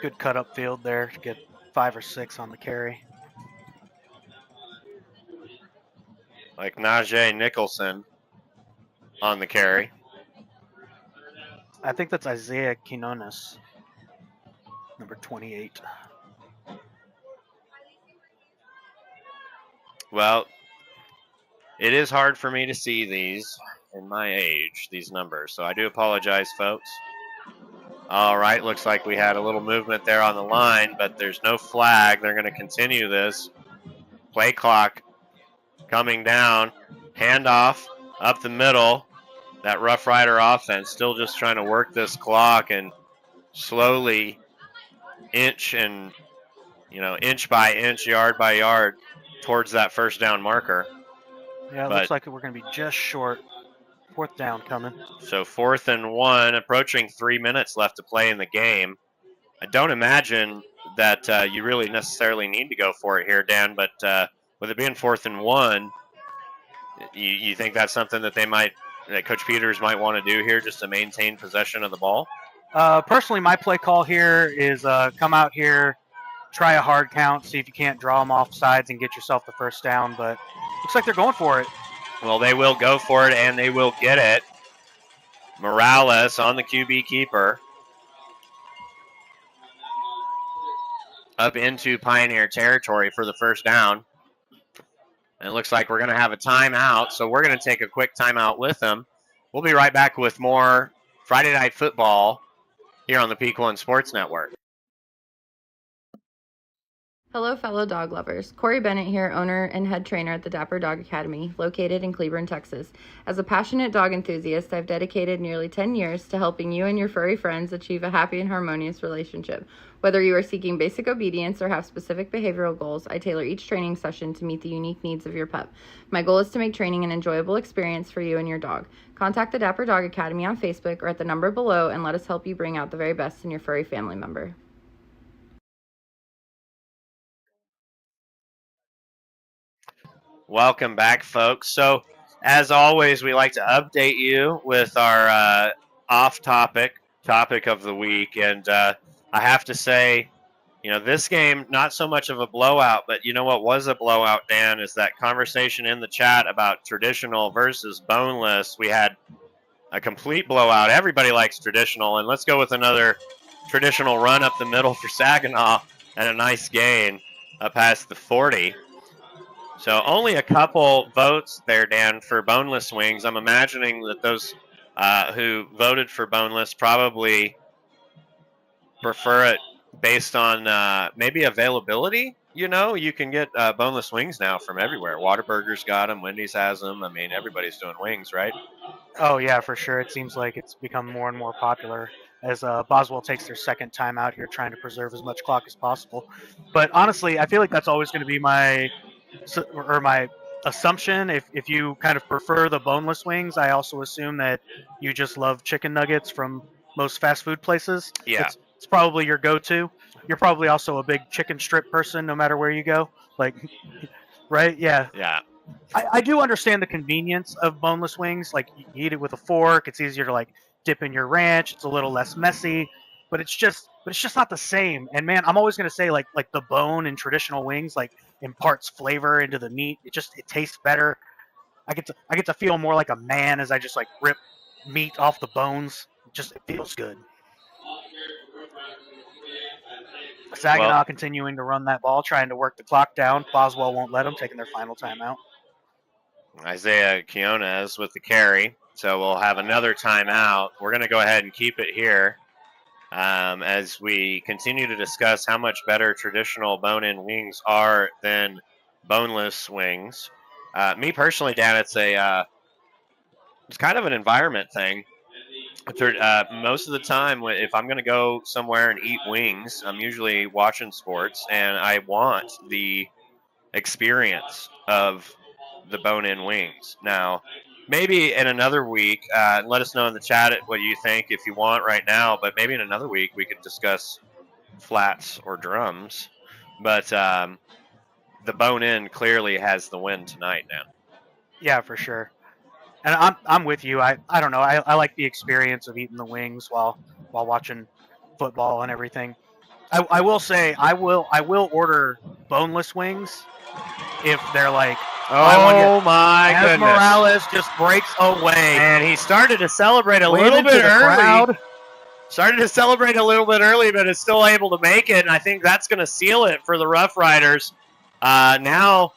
Speaker 5: Good cut up field there to get 5 or 6 on the carry.
Speaker 2: Like Najee Nicholson on the carry.
Speaker 5: I think that's Isaiah Quinones, number 28.
Speaker 2: Well, It is hard for me to see these in my age, these numbers, so I do apologize, folks. All right, looks like we had a little movement there on the line, but there's no flag. They're going to continue this. Play clock coming down. Handoff up the middle. That Rough Rider offense still just trying to work this clock and slowly inch by inch, yard by yard towards that first down marker.
Speaker 5: Yeah, it looks like we're going to be just short. Fourth down coming.
Speaker 2: So 4th and 1, approaching 3 minutes left to play in the game. I don't imagine that you really necessarily need to go for it here, Dan, but with it being 4th and 1, you think that's something that that Coach Peters might want to do here just to maintain possession of the ball?
Speaker 5: Personally, my play call here is come out here, try a hard count, see if you can't draw them off sides and get yourself the first down, but looks like they're going for it.
Speaker 2: Well, they will go for it, and they will get it. Morales on the QB keeper. Up into Pioneer territory for the first down. And it looks like we're going to have a timeout, so we're going to take a quick timeout with them. We'll be right back with more Friday Night Football here on the Peak One Sports Network.
Speaker 6: Hello, fellow dog lovers. Korri Bennett here, owner and head trainer at the Dapper Dog Academy, located in Cleburne, Texas. As a passionate dog enthusiast, I've dedicated nearly 10 years to helping you and your furry friends achieve a happy and harmonious relationship. Whether you are seeking basic obedience or have specific behavioral goals, I tailor each training session to meet the unique needs of your pup. My goal is to make training an enjoyable experience for you and your dog. Contact the Dapper Dog Academy on Facebook or at the number below and let us help you bring out the very best in your furry family member.
Speaker 2: Welcome back, folks. So, as always, we like to update you with our off-topic topic of the week. And I have to say, this game, not so much of a blowout, but you know what was a blowout, Dan, is that conversation in the chat about traditional versus boneless. We had a complete blowout. Everybody likes traditional, and let's go with another traditional run up the middle for Saginaw and a nice gain up past the 40. So only a couple votes there, Dan, for boneless wings. I'm imagining that those who voted for boneless probably prefer it based on maybe availability. You can get boneless wings now from everywhere. Whataburger's got them. Wendy's has them. I mean, everybody's doing wings, right?
Speaker 5: Oh, yeah, for sure. It seems like it's become more and more popular as Boswell takes their second time out here trying to preserve as much clock as possible. But honestly, I feel like that's always going to be my assumption. If you kind of prefer the boneless wings, I also assume that you just love chicken nuggets from most fast food places.
Speaker 2: Yeah.
Speaker 5: It's probably your go-to. You're probably also a big chicken strip person no matter where you go. Right? Yeah.
Speaker 2: Yeah.
Speaker 5: I do understand the convenience of boneless wings. Like, you eat it with a fork. It's easier to dip in your ranch. It's a little less messy, but it's just not the same. And man, I'm always going to say like the bone in traditional wings imparts flavor into the meat. It tastes better. I get to feel more like a man as I just rip meat off the bones. It feels good. Saginaw continuing to run that ball, trying to work the clock down. Boswell won't let them, taking their final timeout.
Speaker 2: Isaiah Quiones with the carry. So we'll have another timeout. We're going to go ahead and keep it here as we continue to discuss how much better traditional bone-in wings are than boneless wings. Me personally, Dan, it's kind of an environment thing. Most of the time, if I'm going to go somewhere and eat wings, I'm usually watching sports, and I want the experience of the bone-in wings. Now, maybe in another week, let us know in the chat what you think if you want right now, but maybe in another week we could discuss flats or drums. But the bone-in clearly has the win tonight now.
Speaker 5: Yeah, for sure. And I'm with you. I don't know. I like the experience of eating the wings while watching football and everything. I will say I will order boneless wings if they're
Speaker 2: oh my goodness.
Speaker 5: Morales just breaks away.
Speaker 2: And he started to celebrate a little bit early. Started to celebrate a little bit early, but is still able to make it. And I think that's going to seal it for the Rough Riders. Now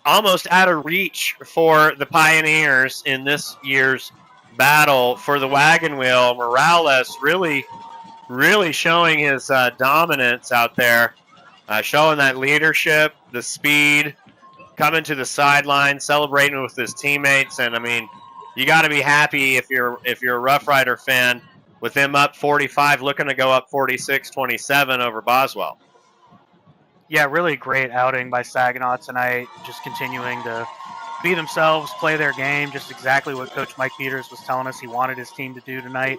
Speaker 2: almost out of reach for the Pioneers in this year's battle for the wagon wheel. Morales really showing his dominance out there, showing that leadership, the speed, coming to the sideline, celebrating with his teammates. And I mean, you got to be happy if you're a Rough Rider fan with them up 45, looking to go up 46-27 over Boswell.
Speaker 5: Yeah, really great outing by Saginaw tonight. Just continuing to be themselves, play their game, just exactly what Coach Mike Peters was telling us he wanted his team to do tonight.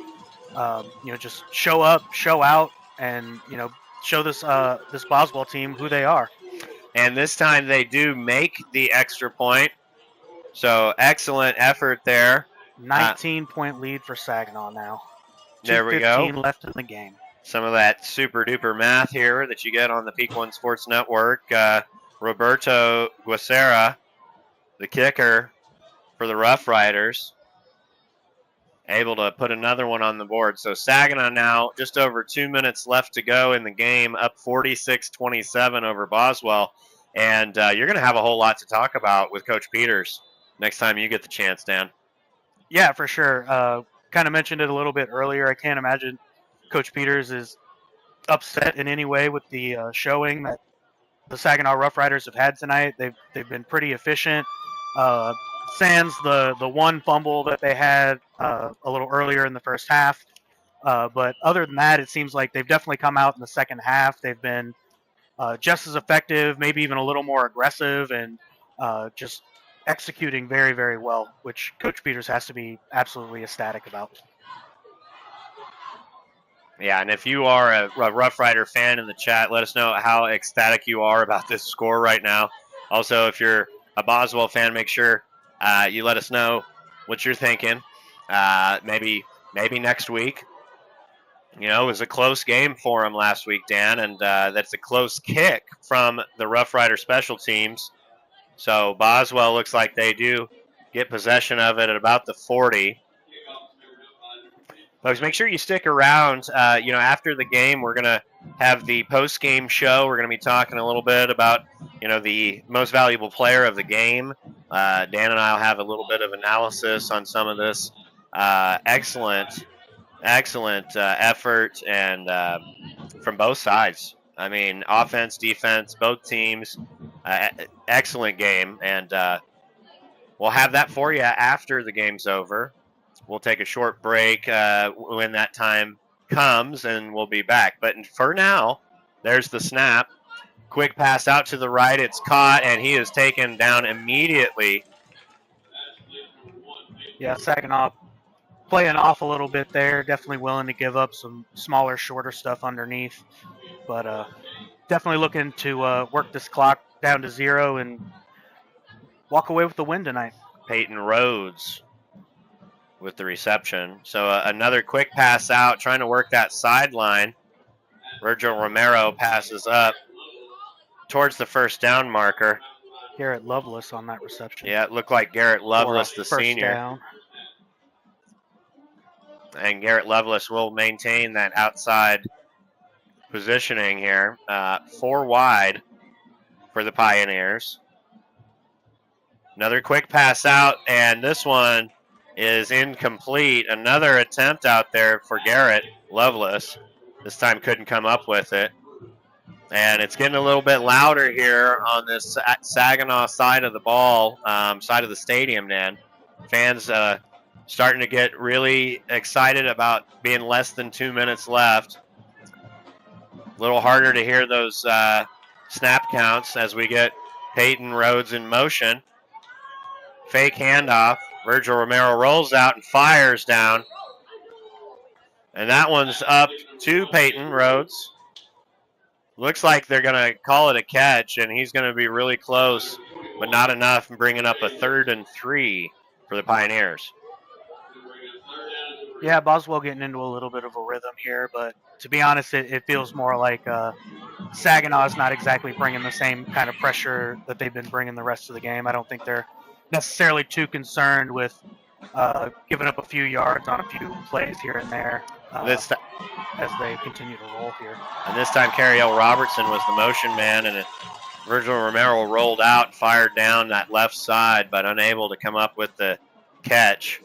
Speaker 5: Just show up, show out, and show this Boswell team who they are.
Speaker 2: And this time they do make the extra point. So excellent effort there.
Speaker 5: 19-point lead for Saginaw now.
Speaker 2: There we go.
Speaker 5: 2:15 left in the game.
Speaker 2: Some of that super duper math here that you get on the Peak One Sports Network. Roberto Guacera, the kicker for the Rough Riders, able to put another one on the board. So Saginaw now, just over 2 minutes left to go in the game, up 46-27 over Boswell. And you're going to have a whole lot to talk about with Coach Peters next time you get the chance, Dan.
Speaker 5: Yeah, for sure. Kind of mentioned it a little bit earlier. I can't imagine Coach Peters is upset in any way with the showing that the Saginaw Rough Riders have had tonight. They've been pretty efficient. Sans the one fumble that they had a little earlier in the first half. But other than that, it seems like they've definitely come out in the second half. They've been just as effective, maybe even a little more aggressive, and just executing very, very well, which Coach Peters has to be absolutely ecstatic about.
Speaker 2: Yeah, and if you are a Rough Rider fan in the chat, let us know how ecstatic you are about this score right now. Also, if you're a Boswell fan, make sure you let us know what you're thinking. Maybe next week. It was a close game for them last week, Dan, and that's a close kick from the Rough Rider special teams. So Boswell looks like they do get possession of it at about the 40. Folks, make sure you stick around. After the game, we're going to have the post-game show. We're going to be talking a little bit about, the most valuable player of the game. Dan and I will have a little bit of analysis on some of this. Excellent effort and from both sides. I mean, offense, defense, both teams. Excellent game, and we'll have that for you after the game's over. We'll take a short break when that time comes, and we'll be back. But for now, there's the snap. Quick pass out to the right. It's caught, and he is taken down immediately.
Speaker 5: Yeah, Saginaw playing off a little bit there. Definitely willing to give up some smaller, shorter stuff underneath. But definitely looking to work this clock down to 0 and walk away with the win tonight.
Speaker 2: Peyton Rhodes with the reception. So another quick pass out, trying to work that sideline. Virgil Romero passes up towards the first down marker.
Speaker 5: Garrett Lovelace on that reception.
Speaker 2: Yeah, it looked like Garrett Lovelace, the senior.
Speaker 5: Down.
Speaker 2: And Garrett Lovelace will maintain that outside positioning here. 4 wide for the Pioneers. Another quick pass out, and this one is incomplete. Another attempt out there for Garrett Lovelace. This time couldn't come up with it. And it's getting a little bit louder here on this Saginaw side of the ball, side of the stadium, Dan. Fans starting to get really excited about being less than 2 minutes left. A little harder to hear those snap counts as we get Peyton Rhodes in motion. Fake handoff. Virgil Romero rolls out and fires down. And that one's up to Peyton Rhodes. Looks like they're going to call it a catch, and he's going to be really close, but not enough, bringing up a 3rd and 3 for the Pioneers.
Speaker 5: Yeah, Boswell getting into a little bit of a rhythm here, but to be honest, it feels more like Saginaw is not exactly bringing the same kind of pressure that they've been bringing the rest of the game. I don't think they're necessarily too concerned with giving up a few yards on a few plays here and there as they continue to roll here.
Speaker 2: And this time, Carriel Robertson was the motion man, and Virgil Romero rolled out, fired down that left side, but unable to come up with the catch.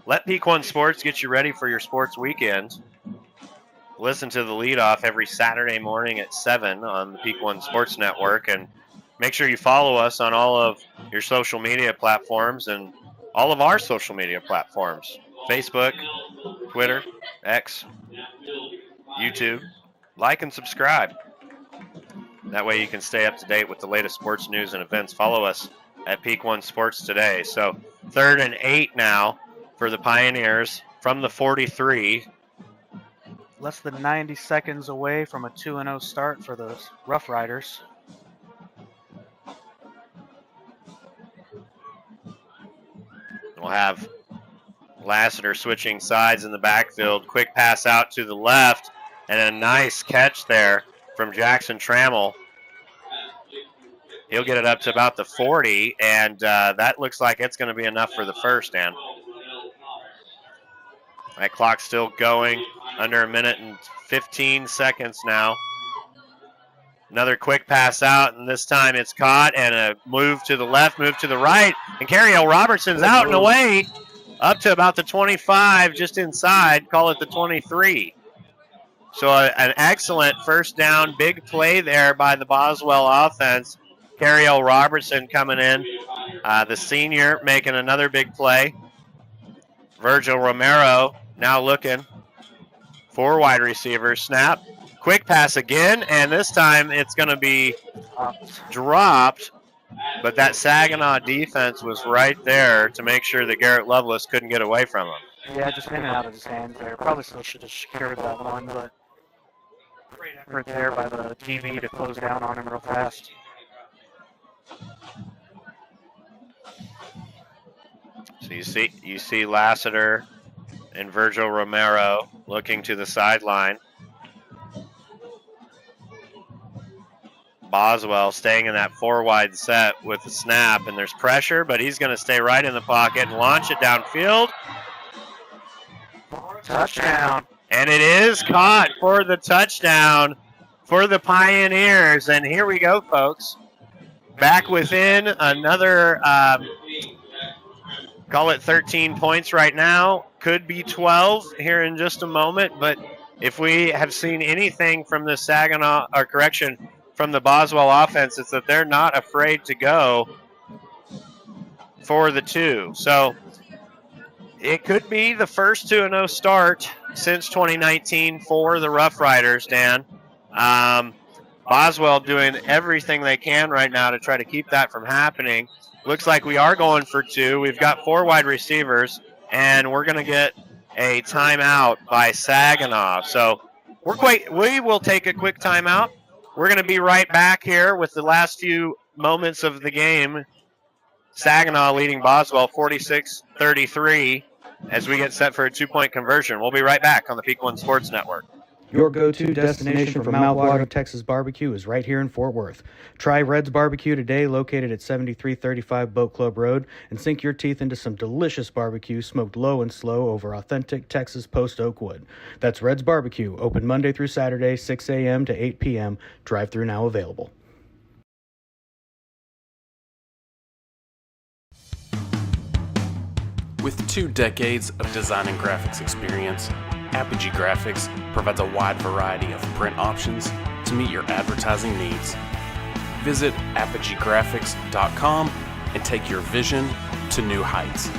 Speaker 2: Let Peak One Sports get you ready for your sports weekend. Listen to the leadoff every Saturday morning at 7 on the Peak One Sports Network, and make sure you follow us on all of your social media platforms and all of our social media platforms: Facebook, Twitter, X, YouTube. Like and subscribe. That way you can stay up to date with the latest sports news and events. Follow us at Peak One Sports today. So 3rd and 8 now for the Pioneers from the 43.
Speaker 5: Less than 90 seconds away from a 2-0 start for the Rough Riders.
Speaker 2: We'll have Lassiter switching sides in the backfield. Quick pass out to the left, and a nice catch there from Jackson Trammell. He'll get it up to about the 40, and that looks like it's going to be enough for the first, Dan. That clock's still going, under a minute and 15 seconds now. Another quick pass out, and this time it's caught, and a move to the left, move to the right, and Carriel Robertson's out and away up to about the 25, just inside, call it the 23. So an excellent first down, big play there by the Boswell offense. Carriel Robertson coming in, the senior making another big play. Virgil Romero now looking for wide receivers. Snap, quick pass again, and this time it's going to be dropped, but that Saginaw defense was right there to make sure that Garrett Lovelace couldn't get away from him.
Speaker 5: Yeah, just in and out of his hands there. Probably still should have secured that one, but great effort there by the DB to close down on him real fast.
Speaker 2: So you see Lassiter and Virgil Romero looking to the sideline. Boswell staying in that 4-wide set with the snap, and there's pressure, but he's going to stay right in the pocket and launch it downfield.
Speaker 5: Touchdown.
Speaker 2: And it is caught for the touchdown for the Pioneers. And here we go, folks. Back within another, call it 13 points right now. Could be 12 here in just a moment. But if we have seen anything from the from the Boswell offense, it's that they're not afraid to go for the 2. So it could be the first 2-0 start since 2019 for the Rough Riders, Dan. Boswell doing everything they can right now to try to keep that from happening. Looks like we are going for 2. We've got 4 wide receivers, and we're going to get a timeout by Saginaw. So we will take a quick timeout. We're going to be right back here with the last few moments of the game. Saginaw leading Boswell 46-33 as we get set for a 2-point conversion. We'll be right back on the Peak One Sports Network.
Speaker 7: Your go-to destination for mouth-watering Texas barbecue is right here in Fort Worth. Try Red's Barbecue today, located at 7335 Boat Club Road, and sink your teeth into some delicious barbecue smoked low and slow over authentic Texas post oak wood. That's Red's Barbecue, open Monday through Saturday, 6 a.m. to 8 p.m. Drive-thru now available.
Speaker 4: With 2 decades of design and graphics experience, Apogee Graphics provides a wide variety of print options to meet your advertising needs. Visit apogeegraphics.com and take your vision to new heights.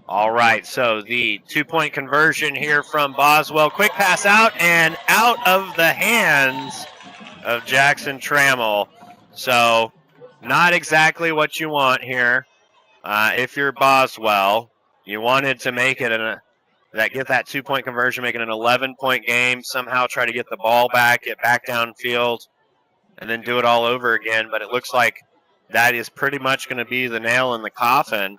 Speaker 2: All right, so the 2-point conversion here from Boswell. Quick pass out and out of the hands of Jackson Trammell. So not exactly what you want here. If you're Boswell, you wanted to make it get that 2-point conversion, make it an 11-point game, somehow try to get the ball back, get back downfield, and then do it all over again. But it looks like that is pretty much going to be the nail in the coffin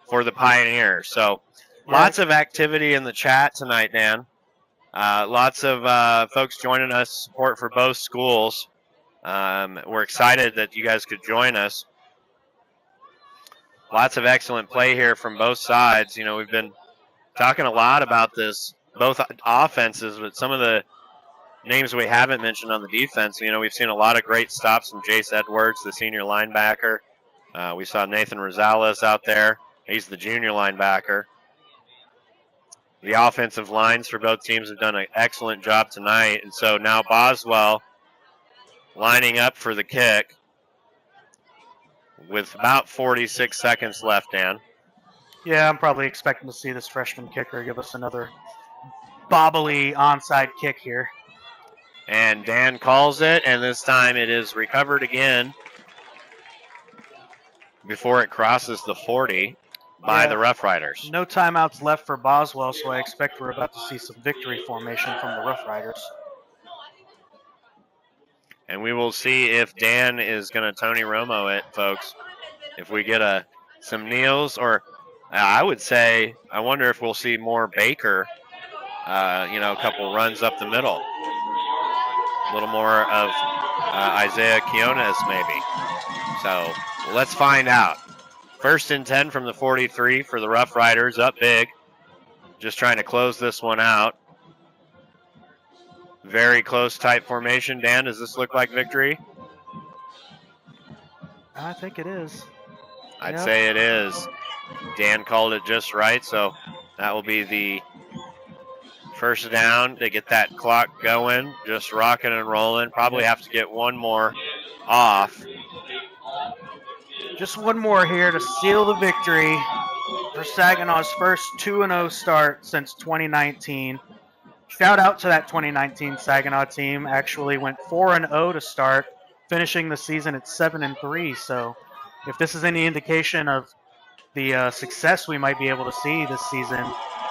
Speaker 2: for the Pioneers. So lots of activity in the chat tonight, Dan. Lots of folks joining us, support for both schools. We're excited that you guys could join us. lots of excellent play here from both sides. You know, we've been talking a lot about this, both offenses, but some of the names we haven't mentioned on the defense. You know, we've seen a lot of great stops from Jace Edwards, the senior linebacker. We saw Nathan Rosales out there. He's the junior linebacker. The offensive lines for both teams have done an excellent job tonight. And so now Boswell lining up for the kick with about 46 seconds left, Dan.
Speaker 5: Yeah, I'm probably expecting to see this freshman kicker give us another bobbly onside kick here.
Speaker 2: And Dan calls it, and this time it is recovered again before it crosses the 40 by the Rough Riders.
Speaker 5: No timeouts left for Boswell, so I expect we're about to see some victory formation from the Rough Riders.
Speaker 2: And we will see if Dan is going to Tony Romo it, folks. If we get some kneels, or I would say, I wonder if we'll see more Baker, a couple runs up the middle. A little more of Isaiah Quiones maybe. So let's find out. 1st and 10 from the 43 for the Rough Riders, up big. Just trying to close this one out. Very close, tight formation. Dan, does this look like victory?
Speaker 5: I think it is.
Speaker 2: I'd say it is. Dan called it just right, so that will be the first down to get that clock going, just rocking and rolling. Probably have to get one more off.
Speaker 5: Just one more here to seal the victory for Saginaw's first 2-0 start since 2019. Shout out to that 2019 Saginaw team. Actually went 4-0 to start, finishing the season at 7-3. So if this is any indication of the success we might be able to see this season,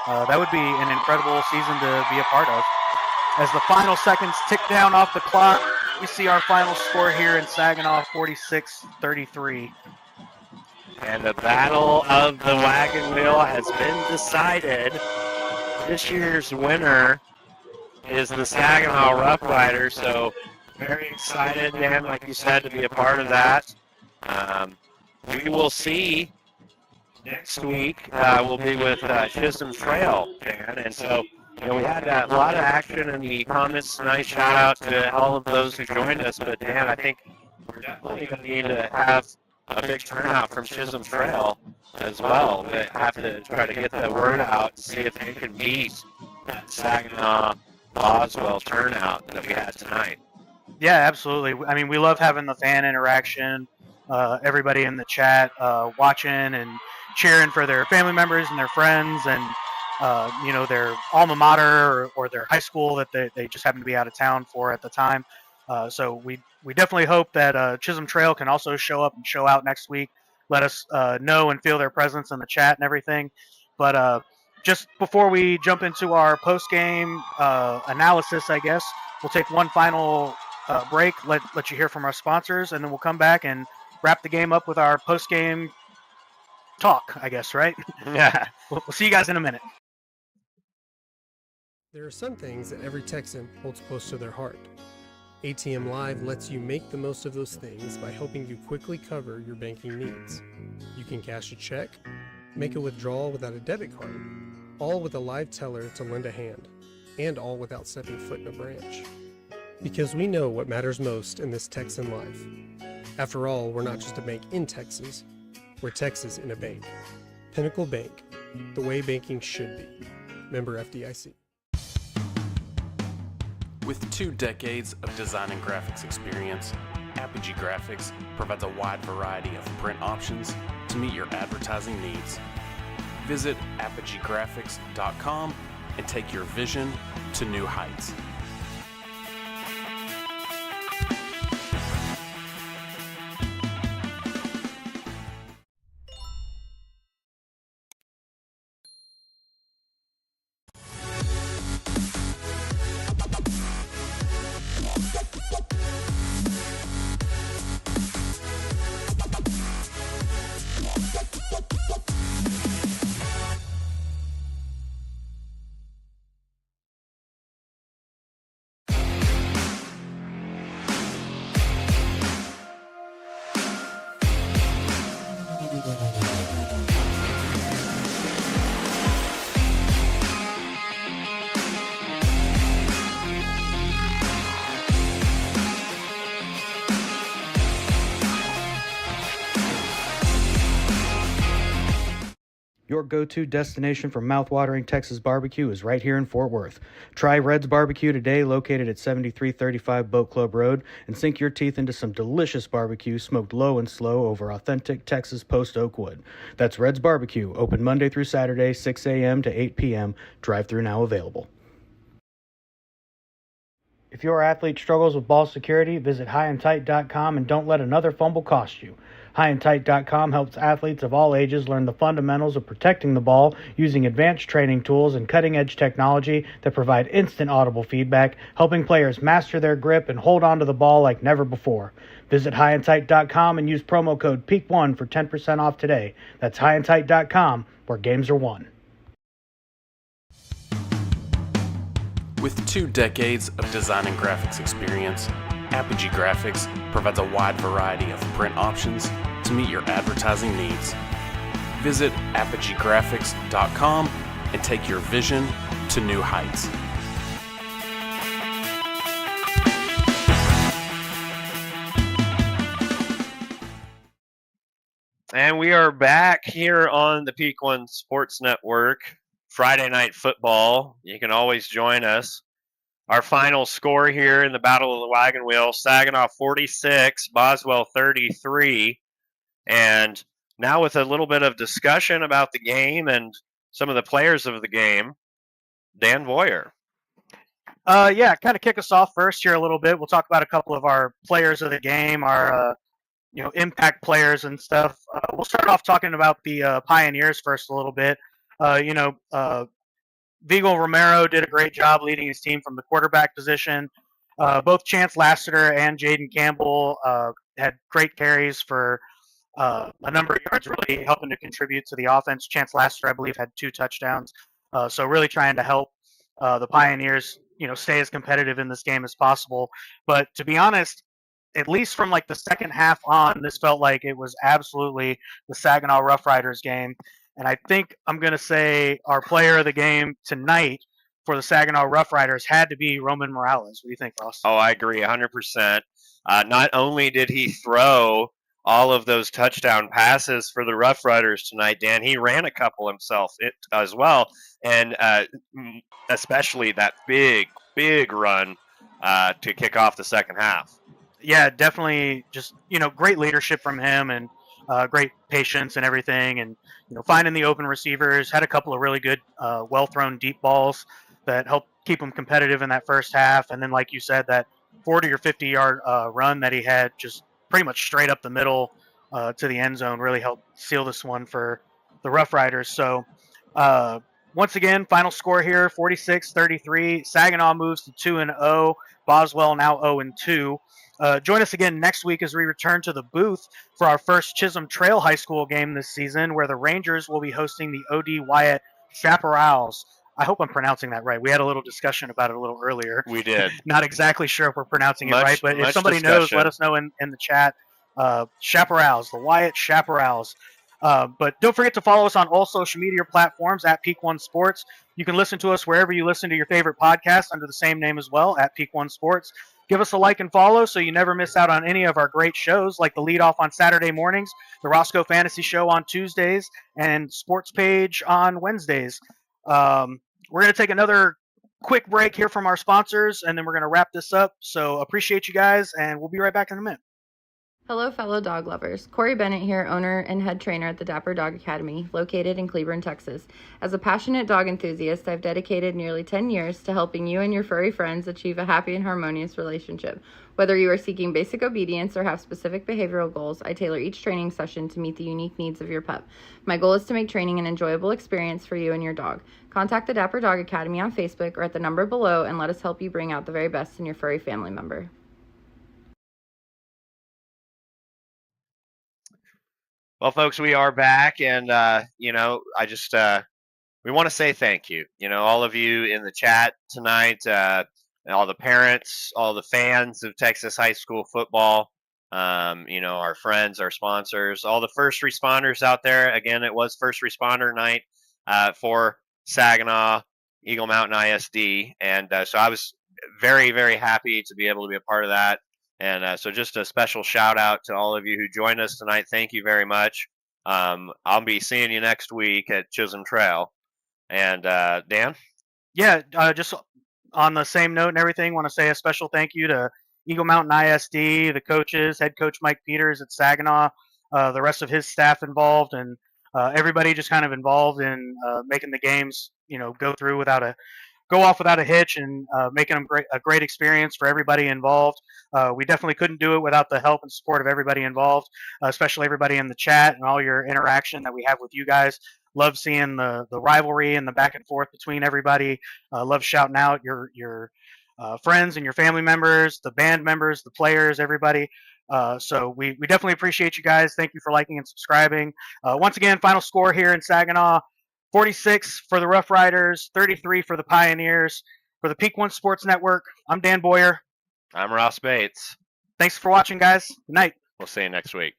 Speaker 5: that would be an incredible season to be a part of. As the final seconds tick down off the clock, we see our final score here in Saginaw, 46-33.
Speaker 2: And the battle of the wagon wheel has been decided. This year's winner is the Saginaw Rough Riders, so very excited, Dan, like you said, to be a part of that. We will see next week. We'll be with Chisholm Trail, Dan, and so we had a lot of action in the comments tonight. Shout out to all of those who joined us, but Dan, I think we're definitely going to need to have a big turnout from Chisholm Trail as well. We have to try to get the word out, see if they can beat that Saginaw Boswell turnout that we had tonight.
Speaker 5: Yeah, absolutely. I mean, we love having the fan interaction, everybody in the chat watching and cheering for their family members and their friends and, their alma mater or their high school that they just happen to be out of town for at the time. So we definitely hope that Chisholm Trail can also show up and show out next week. Let us know and feel their presence in the chat and everything. But just before we jump into our post-game analysis, I guess, we'll take one final break, let you hear from our sponsors, and then we'll come back and wrap the game up with our post-game talk, I guess, right?
Speaker 2: Yeah.
Speaker 5: We'll see you guys in a minute.
Speaker 3: There are some things that every Texan holds close to their heart. ATM Live lets you make the most of those things by helping you quickly cover your banking needs. You can cash a check, make a withdrawal without a debit card, all with a live teller to lend a hand, and all without stepping foot in a branch. Because we know what matters most in this Texan life. After all, we're not just a bank in Texas, we're Texas in a bank. Pinnacle Bank, the way banking should be. Member FDIC.
Speaker 4: With 2 decades of design and graphics experience, Apogee Graphics provides a wide variety of print options to meet your advertising needs. Visit apogeegraphics.com and take your vision to new heights.
Speaker 7: Your go-to destination for mouth-watering Texas barbecue is right here in Fort Worth. Try Red's Barbecue today, located at 7335 Boat Club Road, and sink your teeth into some delicious barbecue smoked low and slow over authentic Texas post oak wood. That's Red's Barbecue, open Monday through Saturday, 6 a.m. to 8 p.m. Drive-thru now available. If your athlete struggles with ball security, visit highandtight.com and don't let another fumble cost you. Highandtight.com helps athletes of all ages learn the fundamentals of protecting the ball using advanced training tools and cutting-edge technology that provide instant audible feedback, helping players master their grip and hold onto the ball like never before. Visit highandtight.com and use promo code PEAK1 for 10% off today. That's highandtight.com, where games are won.
Speaker 4: With 2 decades of design and graphics experience, Apogee Graphics provides a wide variety of print options to meet your advertising needs. Visit apogeegraphics.com and take your vision to new heights.
Speaker 2: And we are back here on the Peak One Sports Network. Friday night football. You can always join us. Our final score here in the Battle of the Wagon Wheel, Saginaw 46, Boswell 33. And now with a little bit of discussion about the game and some of the players of the game, Dan Voyer.
Speaker 5: Yeah, kind of kick us off first here a little bit. We'll talk about a couple of our players of the game, our impact players and stuff. We'll start off talking about the Pioneers first a little bit. Vigil Romero did a great job leading his team from the quarterback position. Both Chance Lassiter and Jaden Campbell had great carries for a number of yards, really helping to contribute to the offense. Chance Lassiter, I believe, had 2 touchdowns. So really trying to help the Pioneers, stay as competitive in this game as possible. But to be honest, at least from like the second half on, this felt like it was absolutely the Saginaw Rough Riders game. And I think I'm going to say our player of the game tonight for the Saginaw Rough Riders had to be Roman Morales. What do you think, Ross?
Speaker 2: Oh, I agree 100%. Not only did he throw all of those touchdown passes for the Rough Riders tonight, Dan, he ran a couple himself as well. And especially that big run to kick off the second half.
Speaker 5: Yeah, definitely just, great leadership from him and great patience and everything. And, finding the open receivers, had a couple of really good, well-thrown deep balls that helped keep him competitive in that first half. And then, like you said, that 40 or 50-yard run that he had just pretty much straight up the middle to the end zone really helped seal this one for the Rough Riders. So, once again, final score here, 46-33. Saginaw moves to 2-0. Boswell now 0-2. Join us again next week as we return to the booth for our first Chisholm Trail High School game this season, where the Rangers will be hosting the O.D. Wyatt Chaparrals. I hope I'm pronouncing that right. We had a little discussion about it a little earlier.
Speaker 2: We did.
Speaker 5: Not exactly sure if we're pronouncing it right, but if somebody knows, let us know in the chat. Chaparrals, the Wyatt Chaparrals. But don't forget to follow us on all social media platforms at Peak One Sports. You can listen to us wherever you listen to your favorite podcast under the same name as well, at Peak One Sports. Give us a like and follow so you never miss out on any of our great shows, like the Lead Off on Saturday mornings, the Roscoe Fantasy Show on Tuesdays, and Sports Page on Wednesdays. We're going to take another quick break here from our sponsors, and then we're going to wrap this up. So appreciate you guys, and we'll be right back in a minute.
Speaker 6: Hello, fellow dog lovers. Korri Bennett here, owner and head trainer at the Dapper Dog Academy, located in Cleburne, Texas. As a passionate dog enthusiast, I've dedicated nearly 10 years to helping you and your furry friends achieve a happy and harmonious relationship. Whether you are seeking basic obedience or have specific behavioral goals, I tailor each training session to meet the unique needs of your pup. My goal is to make training an enjoyable experience for you and your dog. Contact the Dapper Dog Academy on Facebook or at the number below and let us help you bring out the very best in your furry family member.
Speaker 2: Well, folks, we are back, and we want to say thank you. All of you in the chat tonight, all the parents, all the fans of Texas high school football, our friends, our sponsors, all the first responders out there. Again, it was First Responder Night for Saginaw, Eagle Mountain ISD, and so I was very, very happy to be able to be a part of that. And so just a special shout out to all of you who joined us tonight. Thank you very much. I'll be seeing you next week at Chisholm Trail. And Dan?
Speaker 5: Yeah, just on the same note and everything, want to say a special thank you to Eagle Mountain ISD, the coaches, head coach Mike Peters at Saginaw, the rest of his staff involved, and everybody just kind of involved in making the games, go off without a hitch and making them a great experience for everybody involved. We definitely couldn't do it without the help and support of everybody involved, especially everybody in the chat and all your interaction that we have with you guys. Love seeing the rivalry and the back and forth between everybody. Love shouting out your friends and your family members, the band members, the players, everybody. So we definitely appreciate you guys. Thank you for liking and subscribing. Once again, final score here in Saginaw. 46 for the Rough Riders, 33 for the Pioneers. For the Peak One Sports Network, I'm Dan Boyer.
Speaker 2: I'm Ross Bates.
Speaker 5: Thanks for watching, guys. Good night.
Speaker 2: We'll see you next week.